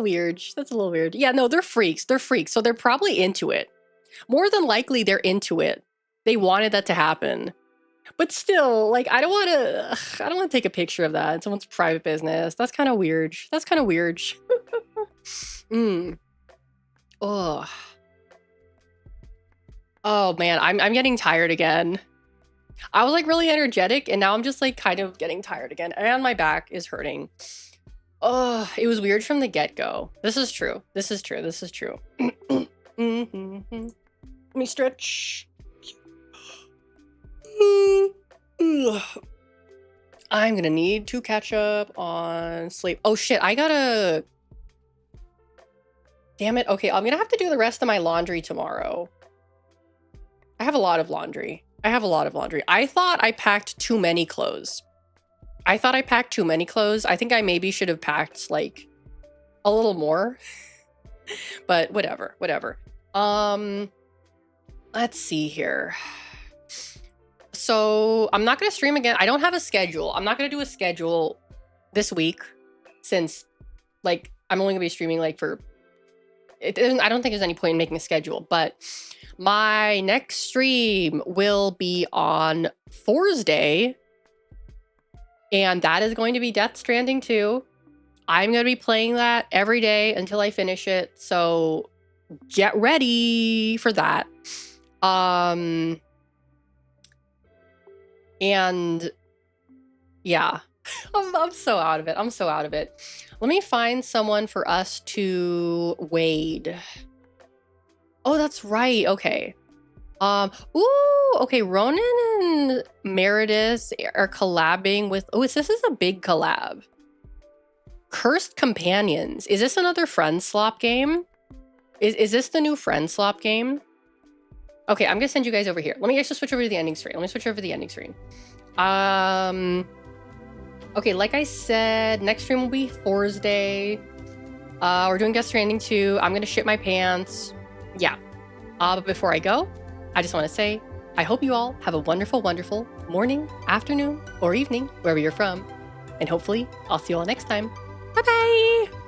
Speaker 1: weird. That's a little weird. Yeah, no, they're freaks. So they're probably into it. More than likely they're into it. They wanted that to happen. But still, like, I don't want to take a picture of that in someone's private business. That's kind of weird. Oh. Oh man, I'm getting tired again. I was like really energetic and now I'm just like kind of getting tired again and my back is hurting. Oh, it was weird from the get-go. This is true. Let me stretch. I'm gonna need to catch up on sleep. Oh shit, damn it. Okay, I'm gonna have to do the rest of my laundry tomorrow. I have a lot of laundry. I thought I packed too many clothes. I think I maybe should have packed like a little more. But whatever. Let's see here. So I'm not going to stream again. I don't have a schedule. I'm not going to do a schedule this week since like I'm only going to be streaming like for... I don't think there's any point in making a schedule, but my next stream will be on Thursday, and that is going to be Death Stranding 2. I'm going to be playing that every day until I finish it, so get ready for that. And yeah, I'm so out of it. Let me find someone for us to wade. Oh, that's right. Okay. Okay. Ronan and Meredith are collabing with... Oh, this is a big collab. Cursed Companions. Is this another friend slop game? Is this the new friend slop game? Okay, I'm gonna send you guys over here. Let me just switch over to the ending screen. Okay, like I said, next stream will be Thursday. We're doing Death Stranding 2. I'm gonna shit my pants. Yeah. But before I go, I just want to say, I hope you all have a wonderful, wonderful morning, afternoon, or evening, wherever you're from. And hopefully, I'll see you all next time. Bye-bye!